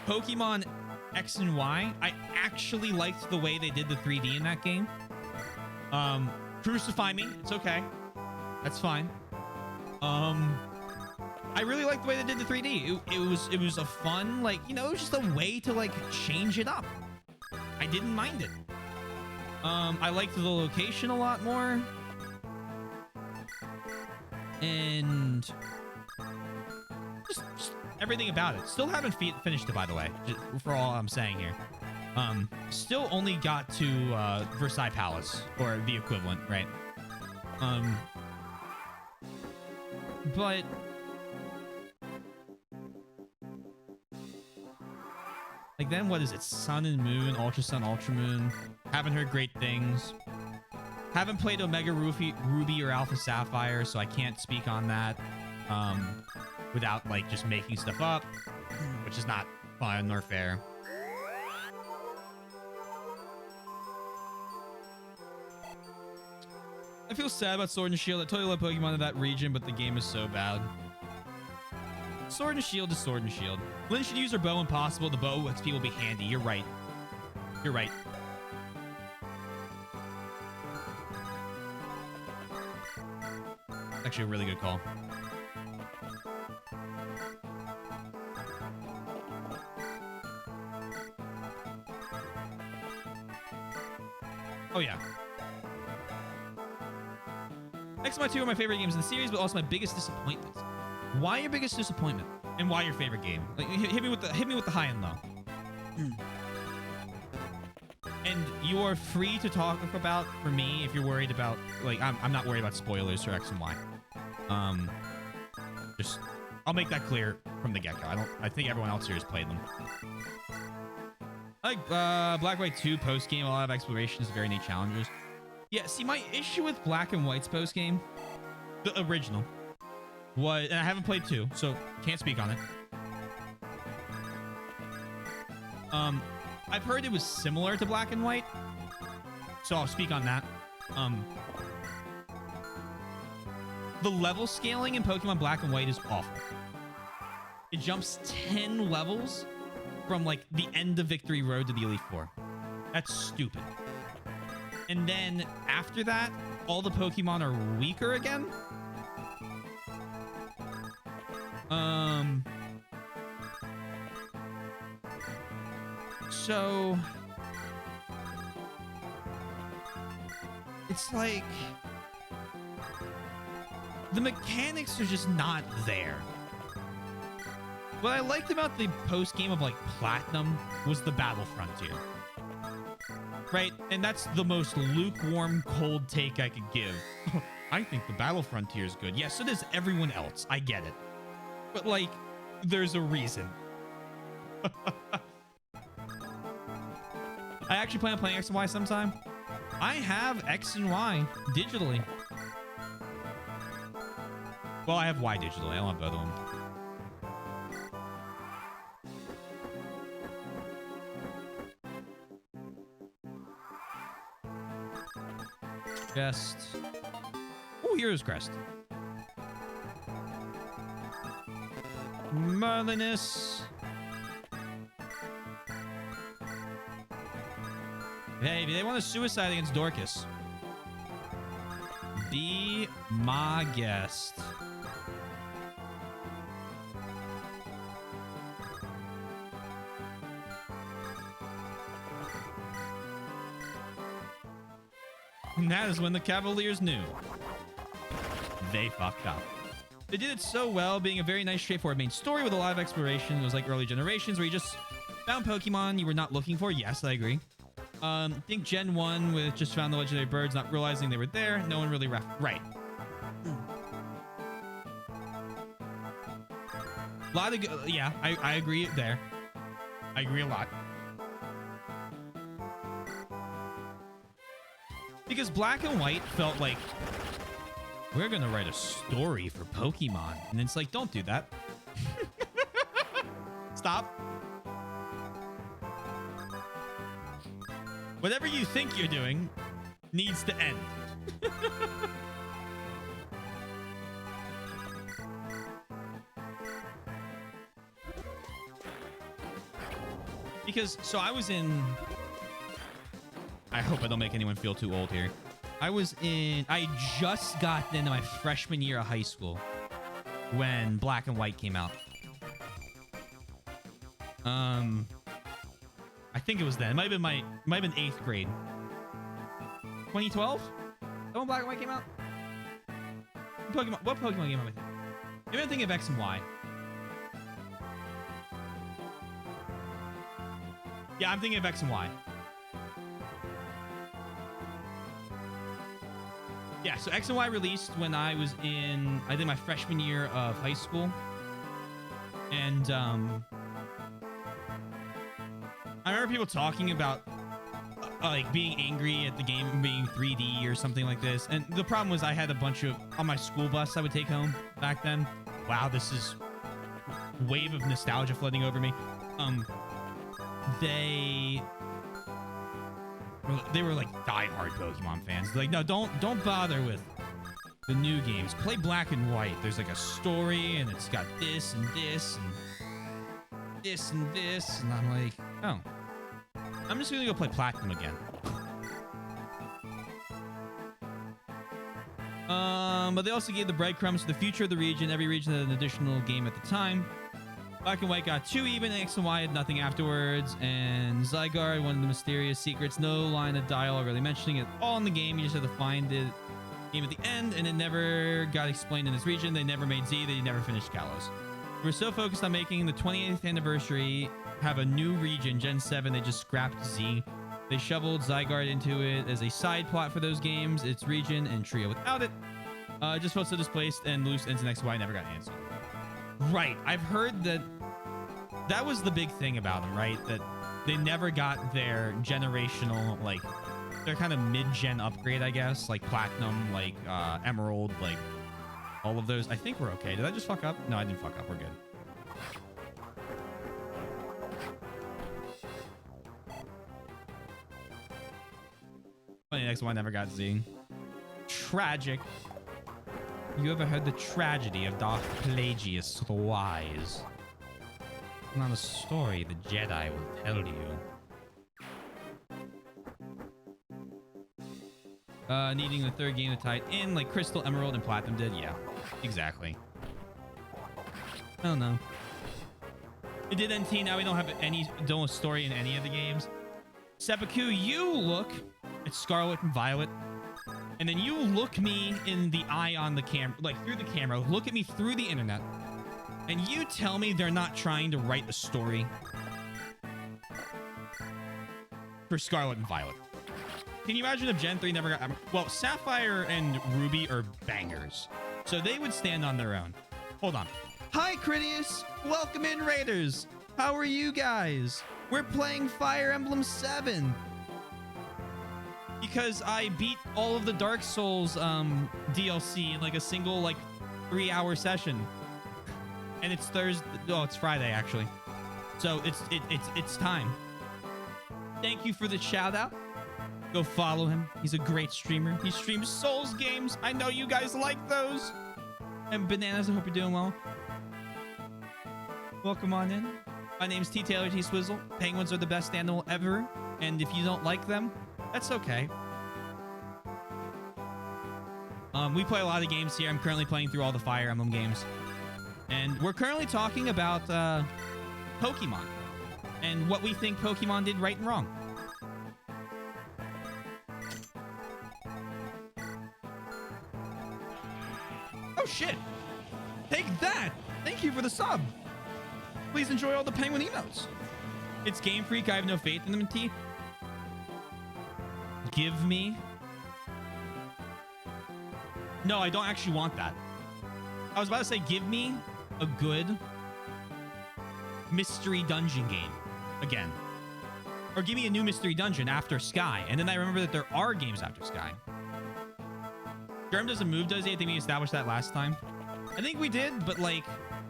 Pokemon X and Y, I actually liked the way they did the 3D in that game. Crucify me, it's okay. That's fine. I really liked the way they did the 3D. It was a fun, like, you know, it was just a way to like change it up. I didn't mind it. I liked the location a lot more. And just everything about it. Still haven't finished it, by the way, just for all I'm saying here. Still only got to Versailles Palace, or the equivalent, right? But like then what is it? Sun and Moon, Ultra Sun, Ultra Moon. Haven't heard great things. Haven't played Omega Ruby or Alpha Sapphire, so I can't speak on that without like just making stuff up, which is not fun or fair. I feel sad about Sword and Shield. I totally love Pokemon in that region, but the game is so bad. Sword and Shield is Sword and Shield. Lynn should use her bow when possible. The bow XP will be handy. You're right. You're right. Actually, a really good call. Oh, yeah. X and Y 2 are my favorite games in the series, but also my biggest disappointments. Why your biggest disappointment? And why your favorite game? Like, hit me with the high and low. And you are free to talk about, for me, if you're worried about, like, I'm not worried about spoilers for X and Y. Just, I'll make that clear from the get-go. I think everyone else here has played them. I like Black White 2 post-game, a lot of explorations, very neat challenges. Yeah, see, my issue with Black and White's post-game, the original, was, and I haven't played 2, so can't speak on it. I've heard it was similar to Black and White, so I'll speak on that. The level scaling in Pokemon Black and White is awful. It jumps 10 levels from, like, the end of Victory Road to the Elite Four. That's stupid. And then after that, all the Pokemon are weaker again. So it's like the mechanics are just not there. What I liked about the post game of like Platinum was the Battle Frontier. Right? And that's the most lukewarm, cold take I could give. I think the Battle Frontier is good. Yes, so does everyone else. I get it. But, like, there's a reason. I actually plan on playing X and Y sometime. I have X and Y digitally. Well, I have Y digital. I don't have both of them. Chest. Oh, here's crest. Merlinus. Hey, they want a suicide against Dorcas. Be my guest. And that is when the Cavaliers knew. They fucked up. They did it so well, being a very nice, straightforward main story with a lot of exploration. It was like early generations where you just found Pokemon you were not looking for. Yes, I agree. Think Gen 1 with just found the legendary birds, not realizing they were there. No one really right. A lot of yeah, I agree there. I agree a lot. Because Black and White felt like we're gonna write a story for Pokemon, and it's like, don't do that. Stop. Whatever you think you're doing needs to end. Because, so I was in... I hope I don't make anyone feel too old here. I just got into my freshman year of high school when Black and White came out. I think it was then. It might have been 8th grade. 2012? Is that when Black and White came out? What Pokemon game am I thinking? Maybe I'm thinking of X and Y. Yeah, I'm thinking of X and Y. Yeah, so X and Y released when I was in, I think, my freshman year of high school. And, I remember people talking about, like, being angry at the game being 3D or something like this. And the problem was I had a bunch of, on my school bus I would take home back then. Wow, this is wave of nostalgia flooding over me. They were like diehard Pokemon fans. Like, no, don't bother with the new games. Play Black and White. There's like a story, and it's got this and this and this and this. And I'm like, oh, I'm just gonna go play Platinum again. But they also gave the breadcrumbs to the future of the region. Every region had an additional game at the time. Black and White got too even, X and Y had nothing afterwards, and Zygarde, one of the mysterious secrets, no line of dialogue really mentioning it all in the game. You just had to find the game at the end, and it never got explained in this region. They never made Z, they never finished Kalos. They were so focused on making the 28th anniversary have a new region, Gen 7, they just scrapped Z. They shoveled Zygarde into it as a side plot for those games, its region, and Trio without it. Just felt so displaced, and loose ends in X and Y never got answered. Right, I've heard that was the big thing about them, right? That they never got their generational, like, their kind of mid-gen upgrade, I guess. Like Platinum, like Emerald, like all of those. I think we're okay. Did I just fuck up? No, I didn't fuck up. We're good. Funny, next one never got Z. Tragic. You ever heard the tragedy of Darth Plagueis the Wise? Not a story the Jedi will tell you. Needing the third game to tie it in like Crystal, Emerald, and Platinum did. Yeah, exactly. Oh no. It did NT. Now we don't have no story in any of the games. Seppuku, you look at Scarlet and Violet, and then you look me in the eye on the camera, like through the camera. Look at me through the internet. And you tell me they're not trying to write a story for Scarlet and Violet. Can you imagine if Gen 3 never got... Well, Sapphire and Ruby are bangers, so they would stand on their own. Hold on. Hi, Critius. Welcome in, Raiders. How are you guys? We're playing Fire Emblem 7. Because I beat all of the Dark Souls DLC in like a single, like, 3-hour session. And it's Thursday. Oh, it's Friday, actually. So it's time. Thank you for the shout out. Go follow him. He's a great streamer. He streams Souls games. I know you guys like those. And Bananas, I hope you're doing well. Welcome on in. My name's T. Taylor T. Swizzle. Penguins are the best animal ever. And if you don't like them, that's okay. We play a lot of games here. I'm currently playing through all the Fire Emblem games. And we're currently talking about Pokemon. And what we think Pokemon did right and wrong. Oh, shit. Take that. Thank you for the sub. Please enjoy all the penguin emotes. It's Game Freak. I have no faith in them, T. Give me... No, I don't actually want that. I was about to say, give me a good mystery dungeon game again. Or give me a new mystery dungeon after Sky. And then I remember that there are games after Sky. Germ doesn't move, does he? I think we established that last time. I think we did, but like,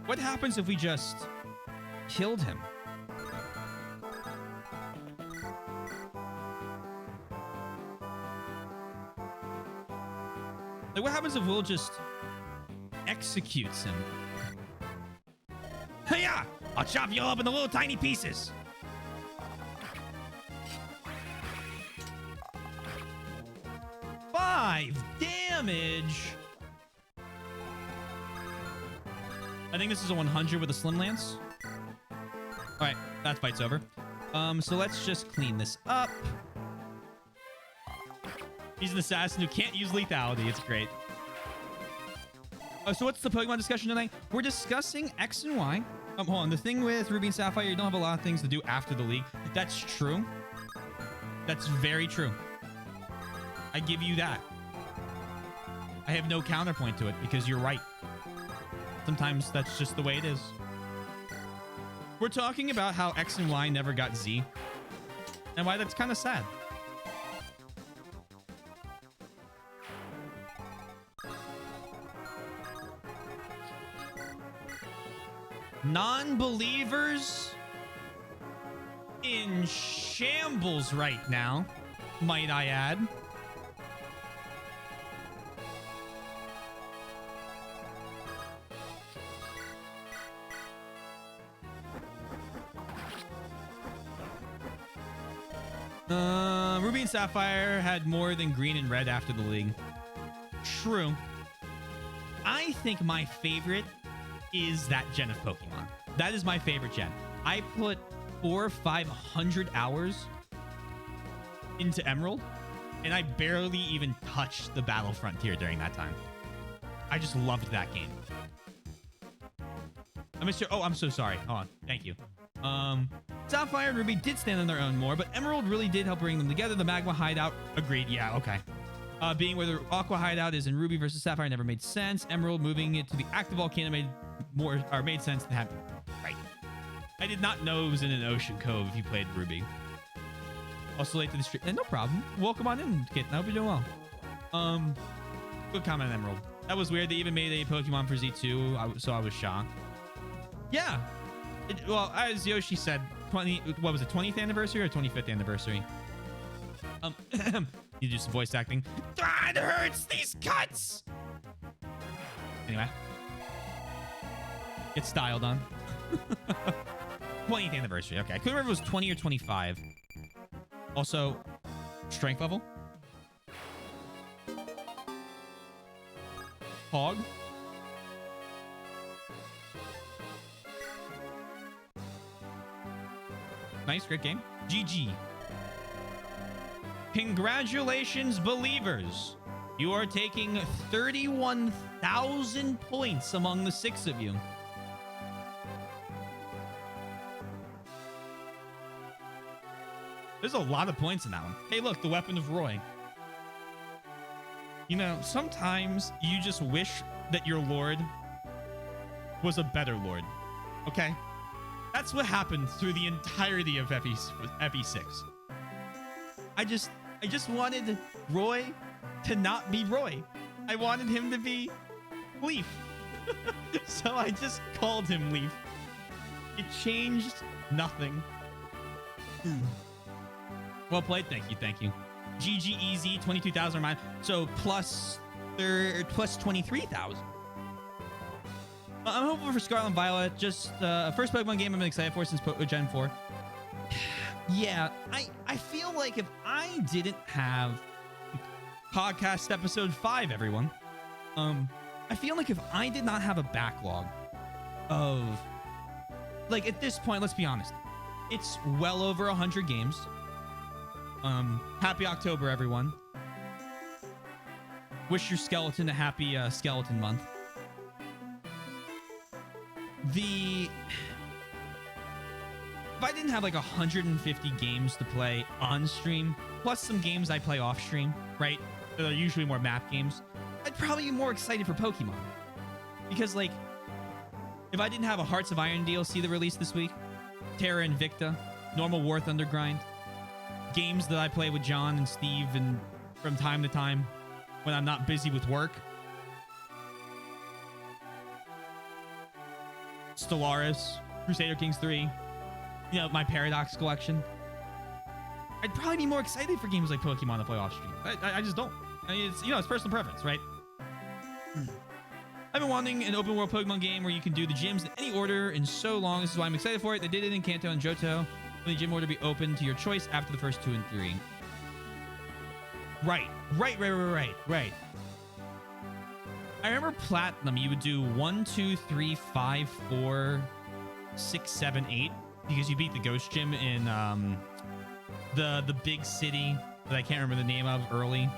what happens if we just killed him? Like, what happens if Will just executes him? Hey-ya! I'll chop you all up into little tiny pieces. Five damage. I think this is a 100 with a Slim Lance. All right, that fight's over. So let's just clean this up. He's an assassin who can't use lethality. It's great. Oh, so what's the Pokemon discussion tonight? We're discussing X and Y. Hold on. The thing with Ruby and Sapphire, you don't have a lot of things to do after the league. That's true. That's very true. I give you that. I have no counterpoint to it because you're right. Sometimes that's just the way it is. We're talking about how X and Y never got Z and why that's kind of sad. Non-believers in shambles right now, might I add. Ruby and Sapphire had more than Green and Red after the league. True. I think my favorite is that gen of Pokemon. That is my favorite gen. I put 400 or 500 hours into Emerald, and I barely even touched the Battle Frontier during that time. I just loved that game. I'm so sorry. Hold on. Thank you. Sapphire and Ruby did stand on their own more, but Emerald really did help bring them together. The Magma Hideout, agreed. Yeah, okay. Being where the Aqua Hideout is in Ruby versus Sapphire never made sense. Emerald moving it to the active volcano made sense to have. Right. I did not know it was in an ocean cove if you played Ruby. Also late to the stream. No problem. Welcome on in, kid. I hope you're doing well. Good comment on Emerald. That was weird. They even made a Pokemon for Z2, so I was shocked. Yeah. Well, as Yoshi said, 20th anniversary or 25th anniversary? You do some voice acting. Ah, it hurts, these cuts! Anyway. Get styled on. 20th anniversary. Okay, I couldn't remember if it was 20 or 25. Also, strength level. Hog. Nice, great game. GG. Congratulations, believers. You are taking 31,000 points among the 6 of you. There's a lot of points in that one. Hey, look, the Weapon of Roy. You know, sometimes you just wish that your lord was a better lord. Okay? That's what happened through the entirety of FE6. I just wanted Roy to not be Roy. I wanted him to be Leaf. So I just called him Leaf. It changed nothing. Well played. Thank you. Thank you. GGEZ 22,000 mine. So plus 23,000. I'm hopeful for Scarlet and Violet. Just first Pokemon game I've been excited for since Gen 4. Yeah, I feel like if I didn't have podcast episode 5, everyone, I feel like if I did not have a backlog of, like, at this point, let's be honest, it's well over 100 games. Happy October, everyone. Wish your skeleton a happy skeleton month. If I didn't have like 150 games to play on stream, plus some games I play off stream, right? That are usually more map games, I'd probably be more excited for Pokemon. Because, like, if I didn't have a Hearts of Iron DLC that released this week, Terra Invicta, normal War Thunder grind, games that I play with John and Steve and from time to time when I'm not busy with work, Stellaris, Crusader Kings 3, you know, my Paradox collection. I'd probably be more excited for games like Pokemon to play off stream. I just don't. I mean, it's, you know, it's personal preference, right? I've been wanting an open world Pokemon game where you can do the gyms in any order in so long. This is why I'm excited for it. They did it in Kanto and Johto. When the gym order be open to your choice after the first 2 and 3. Right. I remember Platinum, you would do 1, 2, 3, 5, 4, 6, 7, 8 because you beat the Ghost Gym in the big city that I can't remember the name of early.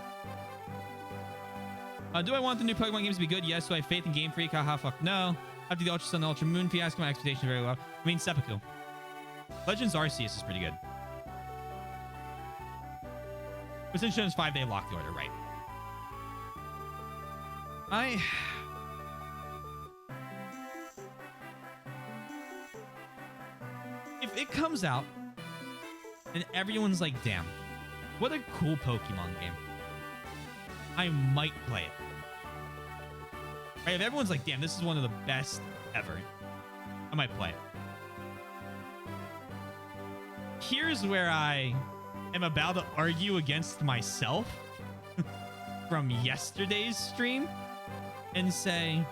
Do I want the new Pokemon games to be good? Yes. Do I have faith in Game Freak? Haha, fuck no. After the Ultra Sun and Ultra Moon fiasco, my expectations are very low. I mean, Seppuku. Legends Arceus is pretty good. But since Jones 5, they locked the order, right? If it comes out and everyone's like, damn, what a cool Pokemon game, I might play it. Right? If everyone's like, damn, this is one of the best ever, I might play it. Here's where I am about to argue against myself from yesterday's stream and say,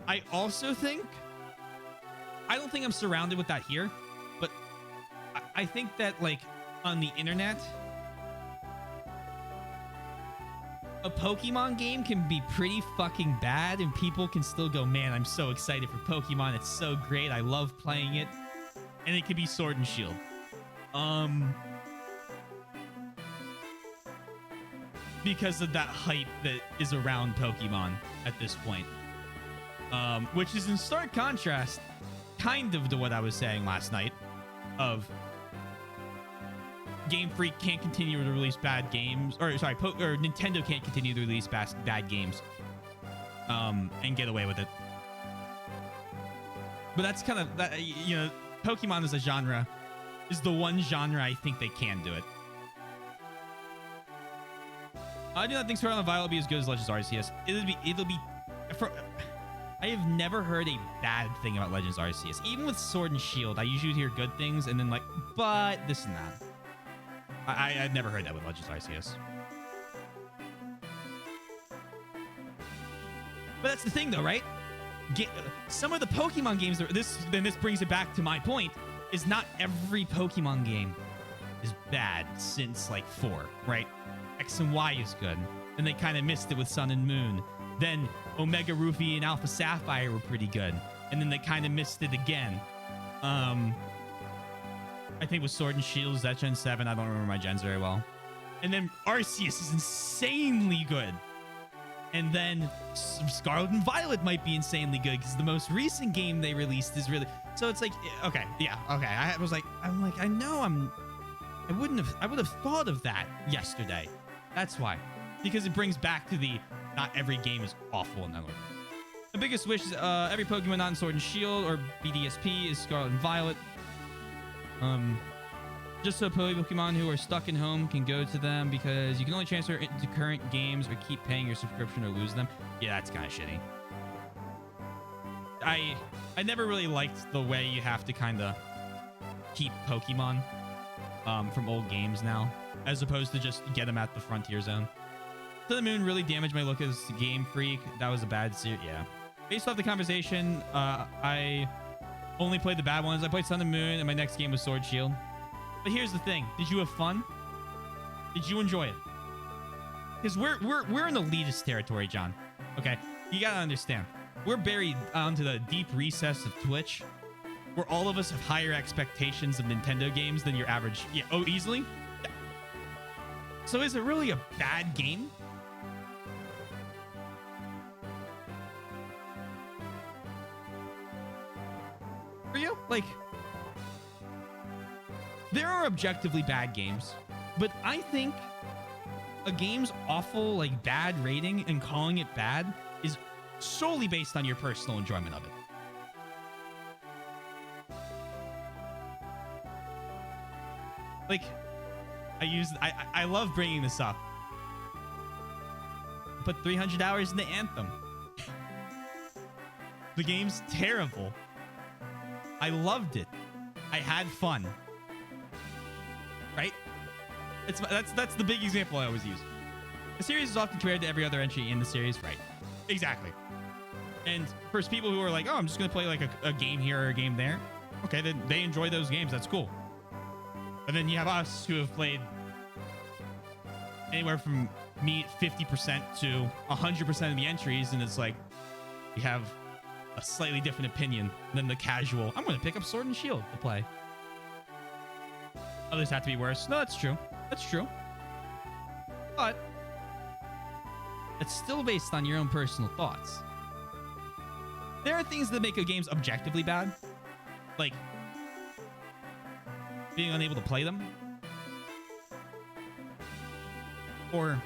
I also think, I don't think I'm surrounded with that here, but I think that, like, on the internet, a Pokemon game can be pretty fucking bad and people can still go, man, I'm so excited for Pokemon. It's so great. I love playing it. And it could be Sword and Shield. Because of that hype that is around Pokemon at this point. Which is in stark contrast, kind of to what I was saying last night, of Game Freak can't continue to release bad games, or sorry, or Nintendo can't continue to release bad games, and get away with it. But that's kind of that, you know, Pokemon as a genre is the one genre I think they can do it. I do not think Scarlet and Violet will be as good as Legends Arceus. It'll be. I have never heard a bad thing about Legends Arceus. Even with Sword and Shield, I usually hear good things, and then like, but this and that. I've never heard that with Legends Arceus. But that's the thing, though, right? Some of the Pokemon games, this brings it back to my point, is not every Pokemon game is bad since like 4, right? X and Y is good. And they kind of missed it with Sun and Moon. Then Omega Ruby and Alpha Sapphire were pretty good. And then they kind of missed it again. I think with Sword and Shield, is that Gen 7? I don't remember my gens very well. And then Arceus is insanely good. And then Scarlet and Violet might be insanely good because the most recent game they released is really... So it's like, okay, yeah, okay. I know I would have thought of that yesterday. That's why. Because it brings back to the not every game is awful in that order. The biggest wish is every Pokemon not in Sword and Shield or BDSP is Scarlet and Violet. Just so Pokemon who are stuck in home can go to them because you can only transfer into current games or keep paying your subscription or lose them. Yeah, that's kind of shitty. I never really liked the way you have to kind of keep Pokemon from old games now, as opposed to just get them at the Frontier Zone. To the Moon really damaged my look as a Game Freak. That was a bad series. Yeah. Based off the conversation, I only played the bad ones. I played Sun and Moon, and my next game was Sword Shield. But here's the thing: did you have fun? Did you enjoy it? Because we're in elitist territory, John. Okay, you gotta understand. We're buried onto the deep recess of Twitch, where all of us have higher expectations of Nintendo games than your average. Yeah. Oh, easily. Yeah. So is it really a bad game? For you? Like, there are objectively bad games, but I think a game's awful, like, bad rating and calling it bad is solely based on your personal enjoyment of it. Like, I love bringing this up. Put 300 hours into Anthem. The game's terrible. I loved it. I had fun. Right? That's the big example I always use. The series is often compared to every other entry in the series. Right. Exactly. And for people who are like, oh, I'm just going to play like a game here or a game there. Okay, then they enjoy those games. That's cool. And then you have us who have played anywhere from 50% to 100% of the entries. And it's like, you have a slightly different opinion than the casual. I'm going to pick up Sword and Shield to play. Others have to be worse. No, that's true. That's true. But it's still based on your own personal thoughts. There are things that make a games objectively bad, like being unable to play them, or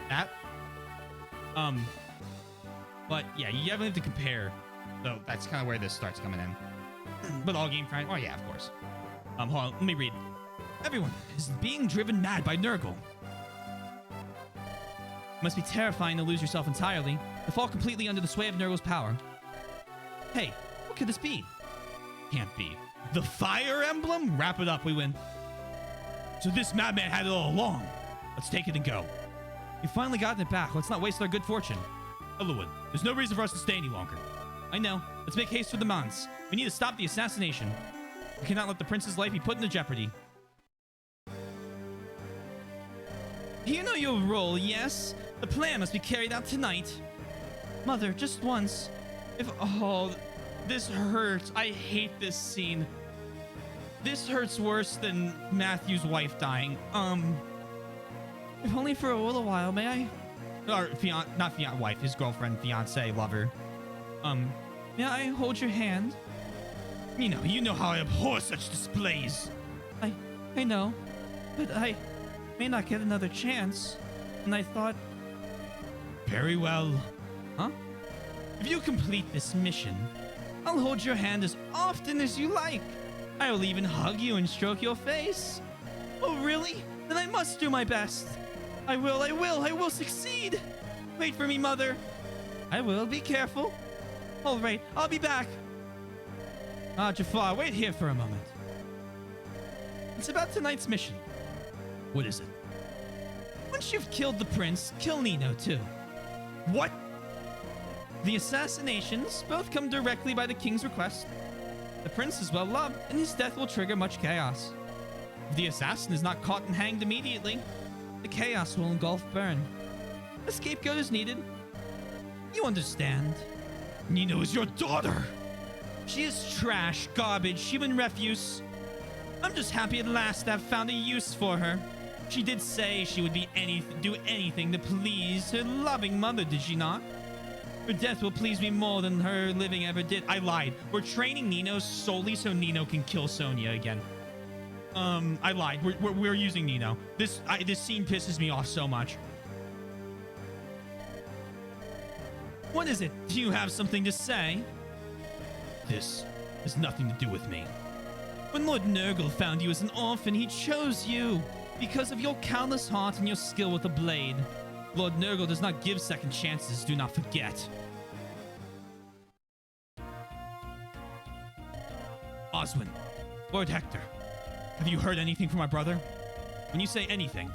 that. But yeah, you definitely have to compare. So that's kind of where this starts coming in. But all game friend. Oh yeah, of course. Hold on, let me read. Everyone is being driven mad by Nurgle. It must be terrifying to lose yourself entirely, to fall completely under the sway of Nurgle's power. Hey, what could this be? Can't be. The Fire Emblem? Wrap it up, we win. So this madman had it all along. Let's take it and go. You've finally gotten it back. Let's not waste our good fortune. Eluin, there's no reason for us to stay any longer. I know. Let's make haste for the Mons. We need to stop the assassination. We cannot let the prince's life be put into jeopardy. You know your role, yes? The plan must be carried out tonight. Mother, just once. Oh, this hurts. I hate this scene. This hurts worse than Matthew's wife dying. If only for a little while, may I? Or not wife, his girlfriend, fiance, lover. May I hold your hand? You know how I abhor such displays. I know, but I may not get another chance. And I thought... Very well. Huh? If you complete this mission, I'll hold your hand as often as you like. I will even hug you and stroke your face. Oh, really? Then I must do my best. I will succeed. Wait for me, Mother. I will, be careful. All right, I'll be back. Jafar, wait here for a moment. It's about tonight's mission. What is it? Once you've killed the prince, kill Nino too. What? The assassinations both come directly by the king's request. The prince is well loved, and his death will trigger much chaos. If the assassin is not caught and hanged immediately, the chaos will engulf Bern. A scapegoat is needed. You understand. Nino is your daughter. She is trash, garbage, human refuse. I'm just happy at last to have found a use for her. She did say she would do anything to please her loving mother, did she not? Her death will please me more than her living ever did. I lied. We're training Nino solely so Nino can kill Sonya again. I lied. We're using Nino. This scene pisses me off so much. What is it? Do you have something to say? This has nothing to do with me. When Lord Nurgle found you as an orphan, he chose you because of your countless heart and your skill with a blade. Lord Nurgle does not give second chances, do not forget. Oswin, Lord Hector, have you heard anything from my brother? When you say anything,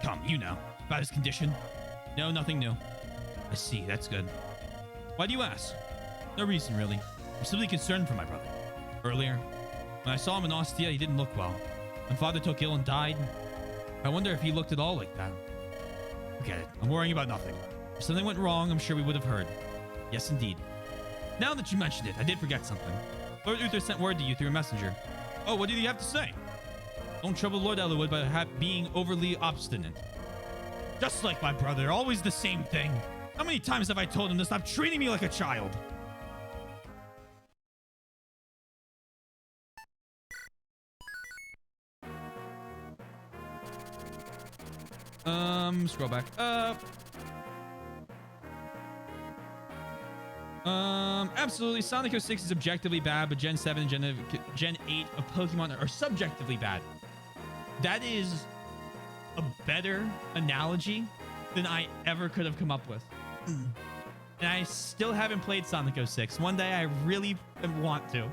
come, you know, about his condition. No, nothing new. I see, that's good. Why do you ask? No reason, really. I'm simply concerned for my brother. Earlier, when I saw him in Ostia, he didn't look well. My father took ill and died. I wonder if he looked at all like that. Forget it. I'm worrying about nothing. If something went wrong, I'm sure we would have heard. Yes, indeed. Now that you mentioned it, I did forget something. Lord Uther sent word to you through a messenger. Oh, what did he have to say? Don't trouble Lord Ellerwood by being overly obstinate. Just like my brother, always the same thing. How many times have I told him to stop treating me like a child? Scroll back up. Absolutely. Sonic 06 is objectively bad, but Gen 7 and Gen 8 of Pokemon are subjectively bad. That is a better analogy than I ever could have come up with. And I still haven't played Sonic 06. One day I really want to.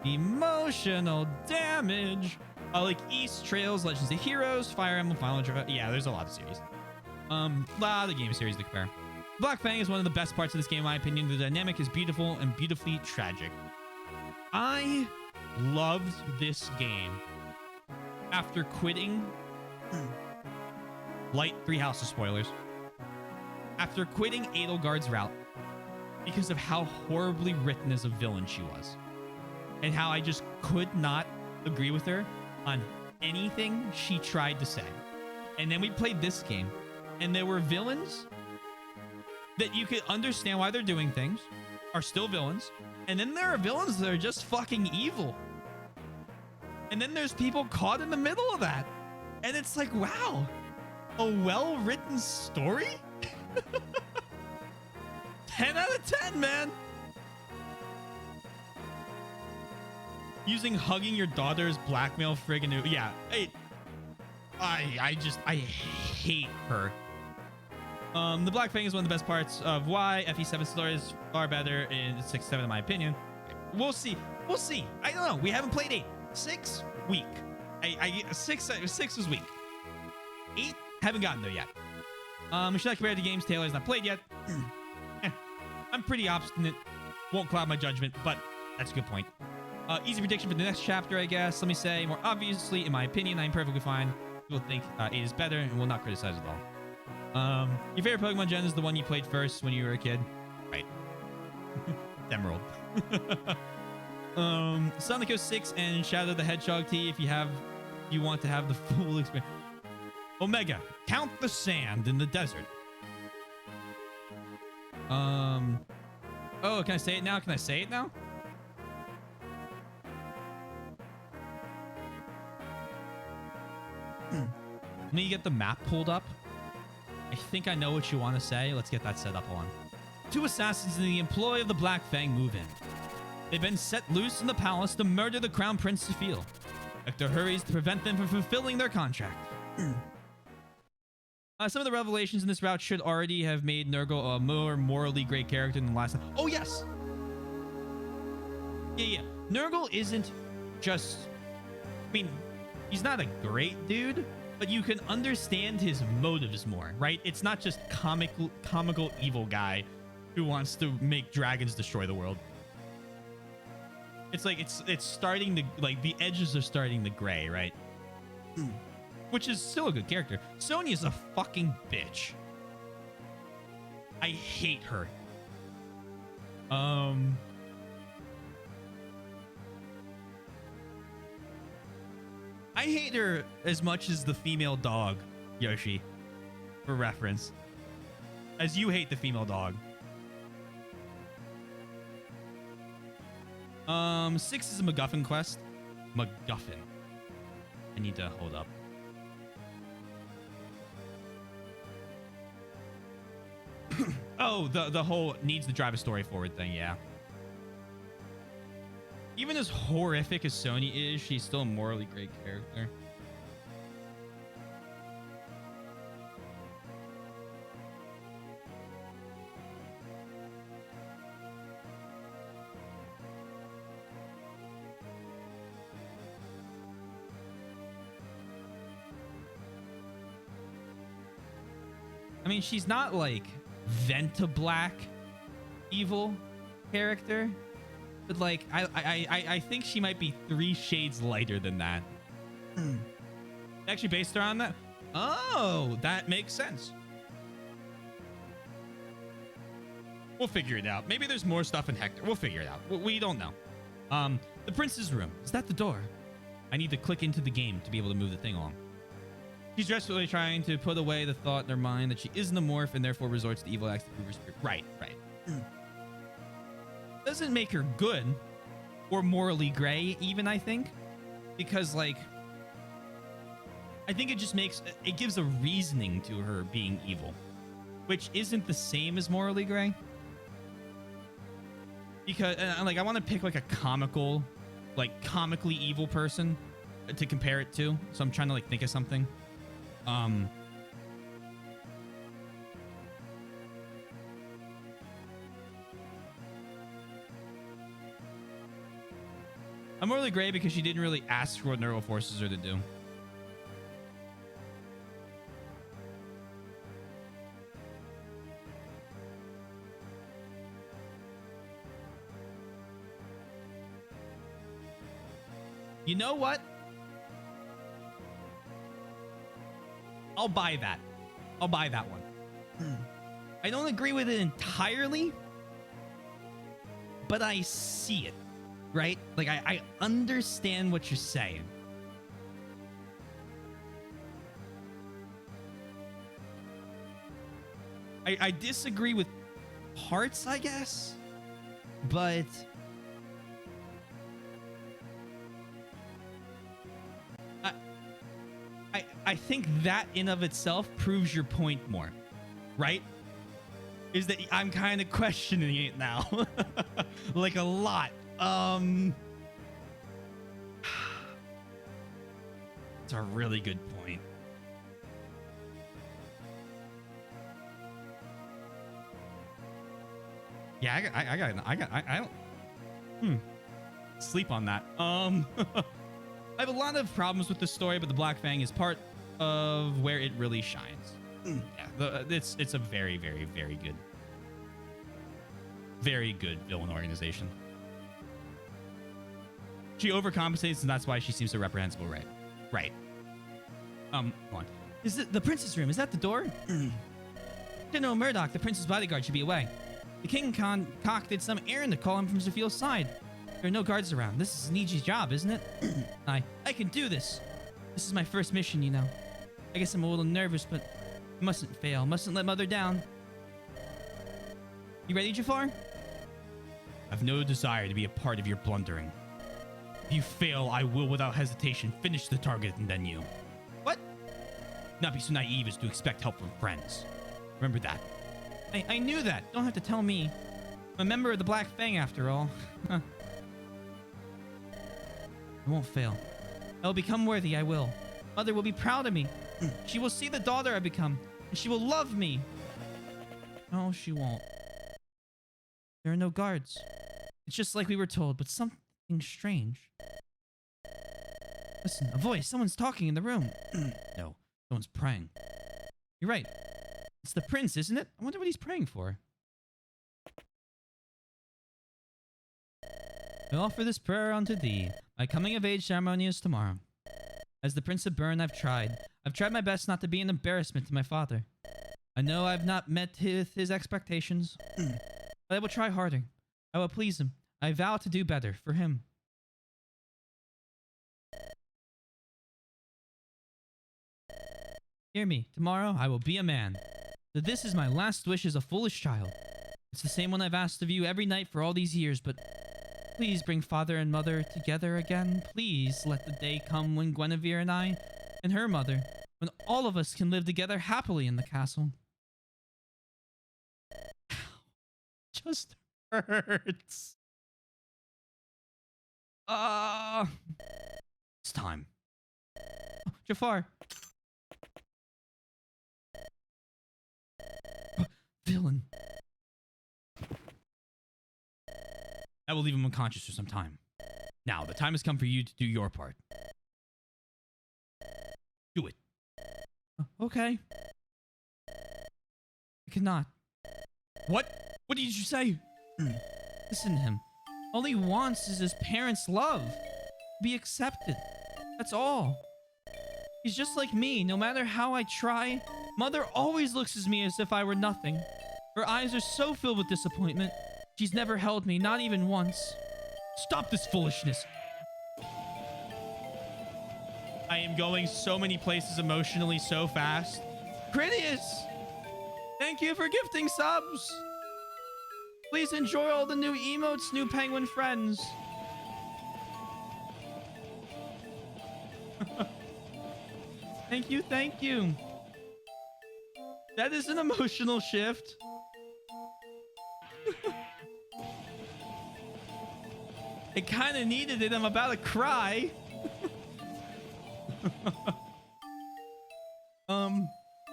Emotional damage. Like East, Trails, Legends of Heroes, Fire Emblem, Final Adventure. Yeah, there's a lot of series. Lot of game series to compare. Black Fang is one of the best parts of this game, in my opinion. The dynamic is beautiful and beautifully tragic. I loved this game after quitting light 3 houses spoilers. After quitting Edelgard's route because of how horribly written as a villain she was. And how I just could not agree with her on anything she tried to say. And then we played this game, and there were villains that you could understand why they're doing things, are still villains. And then there are villains that are just fucking evil. And then there's people caught in the middle of that. And it's like, wow, a well-written story? 10 out of 10, man. Using hugging your daughter as blackmail, friggin' yeah. I hate her. The Black Fang is one of the best parts of why FE7 story is far better in 6-7 in my opinion. We'll see. We'll see. I don't know. We haven't played 8. 6 weak. Six was weak. 8 haven't gotten there yet. Should I compare it to games Taylor has not played yet? I'm pretty obstinate. Won't cloud my judgment, but that's a good point. Easy prediction for the next chapter, I guess. Let me say, more obviously, in my opinion, I'm perfectly fine. People think 8 is better and will not criticize it all. Your favorite Pokemon gen is the one you played first when you were a kid? Right. Emerald. Sonic 06 and Shadow the Hedgehog T if you want to have the full experience. Omega, count the sand in the desert. Oh, can I say it now? Can I say it now? Let me get the map pulled up. I think I know what you want to say. Let's get that set up on. 2 assassins in the employ of the Black Fang move in. They've been set loose in the palace to murder the Crown Prince Sophia. Hector hurries to prevent them from fulfilling their contract. Some of the revelations in this route should already have made Nurgle a more morally great character than the last time. Oh, yes! Yeah. Nurgle isn't just... I mean, he's not a great dude, but you can understand his motives more, right? It's not just comical evil guy who wants to make dragons destroy the world. It's like it's starting to, like, the edges are starting to gray, right? Which is still a good character. Sonya's a fucking bitch. I hate her. I hate her as much as the female dog, Yoshi, for reference. As you hate the female dog. 6 is a MacGuffin quest. MacGuffin. I need to hold up. Oh, the whole needs to drive a story forward thing, yeah. Even as horrific as Sonya is, she's still a morally great character. I mean, she's not like Venta Black evil character, but like I think she might be 3 shades lighter than that. Actually, based around that. Oh, that makes sense. We'll figure it out. Maybe there's more stuff in Hector. We'll figure it out. We don't know. The prince's room. Is that the door? I need to click into the game to be able to move the thing along. She's desperately trying to put away the thought in her mind that she isn't a morph and therefore resorts to evil acts to prove her spirit. Right. Doesn't make her good or morally gray, even, I think. Because, like, I think it just it gives a reasoning to her being evil, which isn't the same as morally gray. Because, like, I want to pick, like, a comically evil person to compare it to. So I'm trying to, like, think of something. I'm morally gray because she didn't really ask for what Neural forces her to do. You know what? I'll buy that. I'll buy that one. I don't agree with it entirely, but I see it, right? Like, I understand what you're saying. I disagree with parts, I guess, but I think that in of itself proves your point more, right? Is that I'm kind of questioning it now. Like, a lot. It's a really good point. Yeah, I don't sleep on that. I have a lot of problems with the story, but the Black Fang is part of where it really shines. Yeah, it's a very, very, very good villain organization. She overcompensates, and that's why she seems so reprehensible, right? Hold on. Is it the prince's room? Is that the door? General Murdoch, the prince's bodyguard, should be away. The king concocted some errand to call him from Zafil's side. There are no guards around. This is Niji's job, isn't it? I can do this. This is my first mission, you know. I guess I'm a little nervous, but mustn't fail. Mustn't let Mother down. You ready, Jafar? I've no desire to be a part of your blundering. If you fail, I will, without hesitation, finish the target and then you. What? Not be so naive as to expect help from friends. Remember that. I knew that. Don't have to tell me. I'm a member of the Black Fang, after all. I won't fail. I will become worthy, I will. Mother will be proud of me. She will see the daughter I become, and she will love me. No, she won't. There are no guards. It's just like we were told, but something strange. Listen, a voice. Someone's talking in the room. No, someone's praying. You're right. It's the prince, isn't it? I wonder what he's praying for. I offer this prayer unto thee. My coming of age ceremony is tomorrow. As the Prince of Bern, I've tried my best not to be an embarrassment to my father. I know I've not met his expectations, but I will try harder. I will please him. I vow to do better for him. Hear me. Tomorrow, I will be a man. So this is my last wish as a foolish child. It's the same one I've asked of you every night for all these years, but please bring father and mother together again. Please let the day come when Guinevere and I, and her mother, when all of us can live together happily in the castle. Just hurts. It's time. Oh, Jafar. Villain. I will leave him unconscious for some time. Now, the time has come for you to do your part. Do it. Okay. cannot. What? What did you say? Listen to him. All he wants is his parents' love. Be accepted. That's all. He's just like me. No matter how I try, Mother always looks at me as if I were nothing. Her eyes are so filled with disappointment. She's never held me, not even once. Stop this foolishness. I am going so many places emotionally so fast. Critias! Thank you for gifting subs. Please enjoy all the new emotes, new penguin friends. Thank you, thank you. That is an emotional shift. It kind of needed it. I'm about to cry.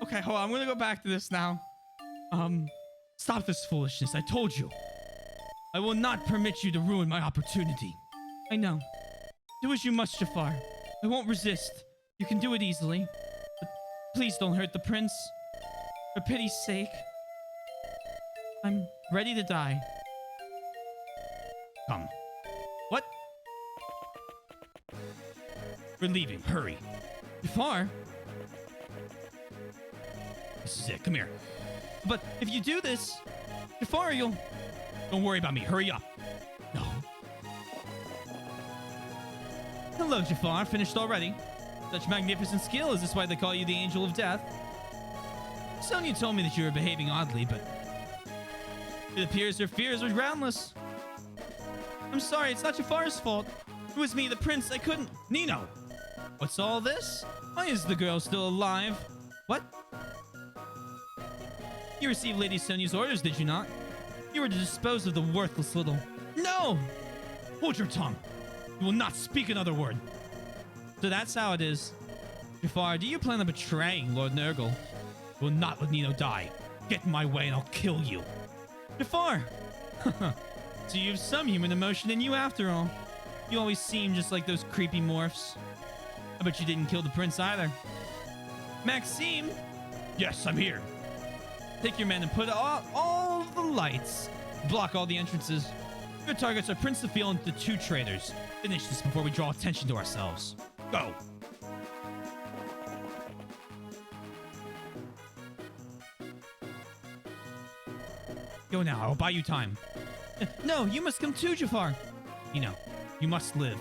Okay, hold on. I'm gonna go back to this now. Stop this foolishness. I told you. I will not permit you to ruin my opportunity. I know. Do as you must, Jafar. I won't resist. You can do it easily. But please don't hurt the prince. For pity's sake. I'm ready to die. Come. What? We're leaving. Hurry. Jafar? This is it. Come here. But if you do this, Jafar, you'll... Don't worry about me. Hurry up. No. Hello, Jafar. Finished already? Such magnificent skill. Is this why they call you the Angel of Death? Sonya told me that you were behaving oddly, but... it appears her fears were groundless. I'm sorry. It's not Jafar's fault. It was me, the prince. I couldn't... Nino! What's all this? Why is the girl still alive? What? You received Lady Sonya's orders, did you not? You were to dispose of the worthless little... No! Hold your tongue. You will not speak another word. So that's how it is. Jafar, do you plan on betraying Lord Nurgle? You will not let Nino die. Get in my way and I'll kill you. Jafar! So you have some human emotion in you after all. You always seem just like those creepy morphs. I bet you didn't kill the prince either. Maxime! Yes, I'm here. Take your men and put out all the lights. Block all the entrances. Your targets are Prince Sophia and the two traitors. Finish this before we draw attention to ourselves. Go. Go now. I'll buy you time. No, you must come too, Jafar. Nino, you must live.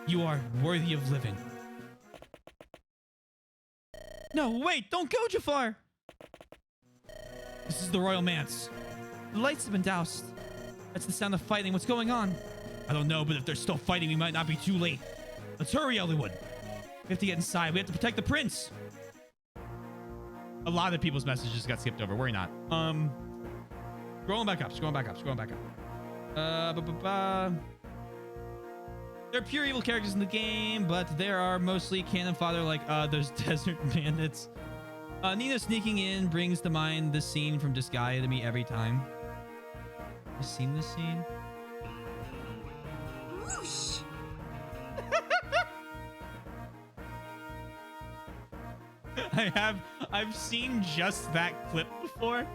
You are worthy of living. No, wait. Don't go, Jafar. This is the Royal Manse. The lights have been doused. That's the sound of fighting. What's going on? I don't know, but if they're still fighting, we might not be too late. Let's hurry, Eliwood. We have to get inside. We have to protect the prince. A lot of people's messages got skipped over. Worry not. Scrolling back up. Scrolling back up. Scrolling back up. There are pure evil characters in the game, but there are mostly cannon fodder like those desert bandits. Nino sneaking in brings to mind the scene from Disgaea to me every time. You seen this scene? Whoosh. I've seen just that clip before.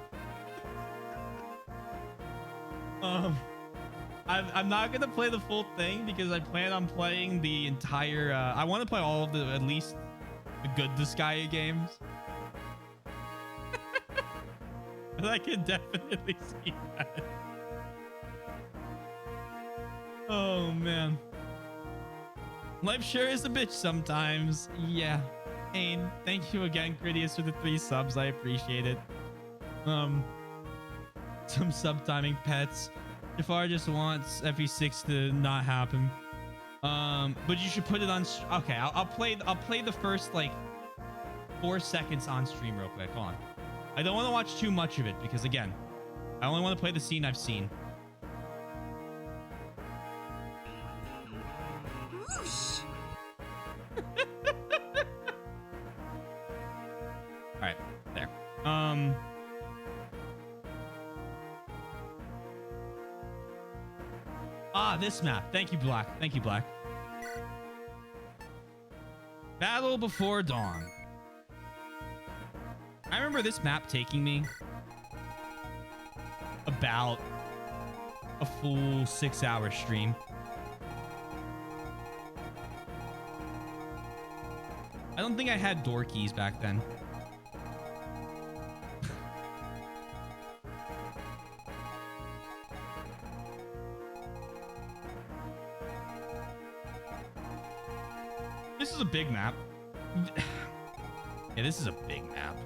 I'm not gonna play the full thing because I plan on playing the entire I want to play all of the at least the good Disgaea games. But I can definitely see that. Oh man. Life sure is a bitch sometimes. Yeah. Ain, thank you again, Critias, for the 3 subs. I appreciate it. Some sub timing pets. Jafar just wants FE6 to not happen. But you should put it on. Okay, I'll play the first like 4 seconds on stream real quick. Hold on. I don't want to watch too much of it because again, I only want to play the scene I've seen. Whoosh. All right, there. This map. Thank you, Black. Thank you, Black. Battle Before Dawn. I remember this map taking me about a full 6-hour stream. I don't think I had door keys back then. This is a big map. Yeah, this is a big map.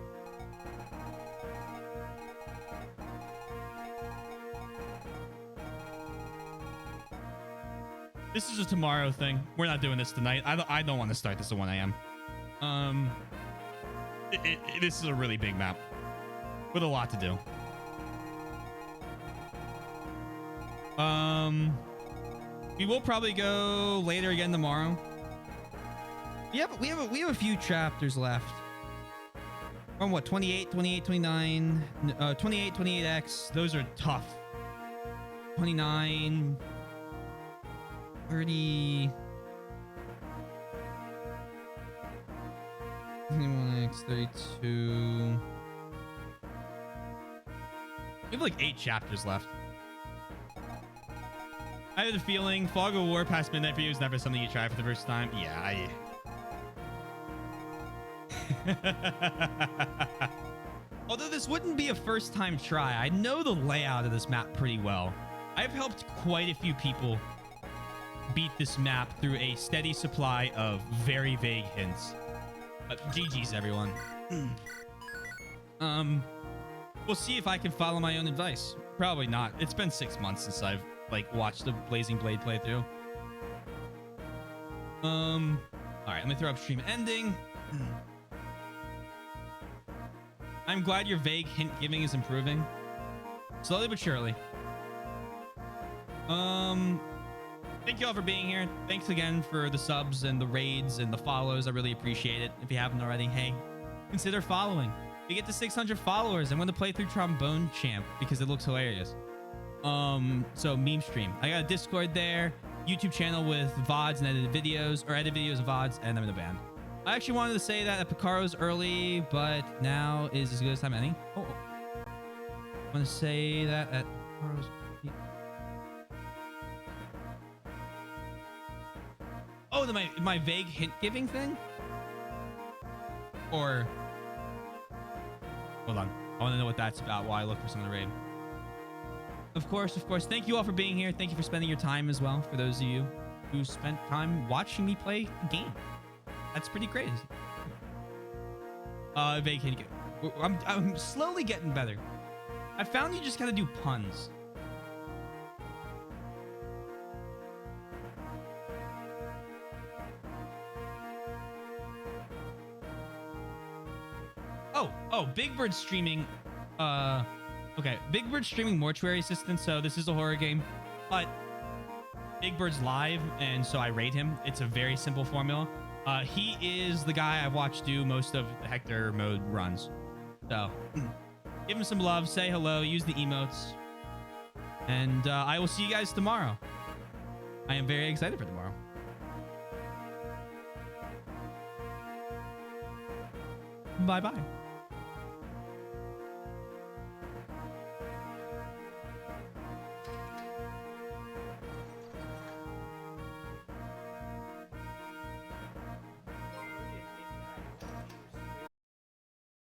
This is a tomorrow thing. We're not doing this tonight. I don't want to start this at 1 a.m. This is a really big map with a lot to do. We will probably go later again tomorrow. Yeah, but we have a few chapters left. From what, 28, 28, 29, 28, 28X. Those are tough. 29, 30, 21X, 32. We have like 8 chapters left. I had a feeling Fog of War past midnight for you is never something you try for the first time. Yeah, Although this wouldn't be a first time try, I know the layout of this map pretty well. I've helped quite a few people beat this map through a steady supply of very vague hints. GG's, everyone. We'll see if I can follow my own advice. Probably not. It's been 6 months since I've like watched the Blazing Blade playthrough. All right, let me throw up stream ending. I'm glad your vague hint giving is improving. Slowly but surely. Thank you all for being here. Thanks again for the subs and the raids and the follows. I really appreciate it. If you haven't already, hey, consider following. We get to 600 followers. I'm going to play through Trombone Champ because it looks hilarious. So meme stream. I got a Discord there, YouTube channel with VODs and edited videos, or edited videos and VODs, and I'm in a band. I actually wanted to say that at Picaro's early, but now is as good as time any. I want to say that at Picaro's. Oh, my vague hint giving thing? Or hold on. I want to know what that's about while I look for some of the raid. Of course. Thank you all for being here. Thank you for spending your time as well. For those of you who spent time watching me play a game. That's pretty crazy. Vague hint. I'm slowly getting better. I found you just gotta do puns. Oh, Big Bird streaming. Okay, Big Bird streaming Mortuary Assistant. So this is a horror game, but Big Bird's live, and so I rate him. It's a very simple formula. He is the guy I've watched do most of the Hector mode runs. So give him some love, say hello, use the emotes, and I will see you guys tomorrow. I am very excited for tomorrow. Bye-bye.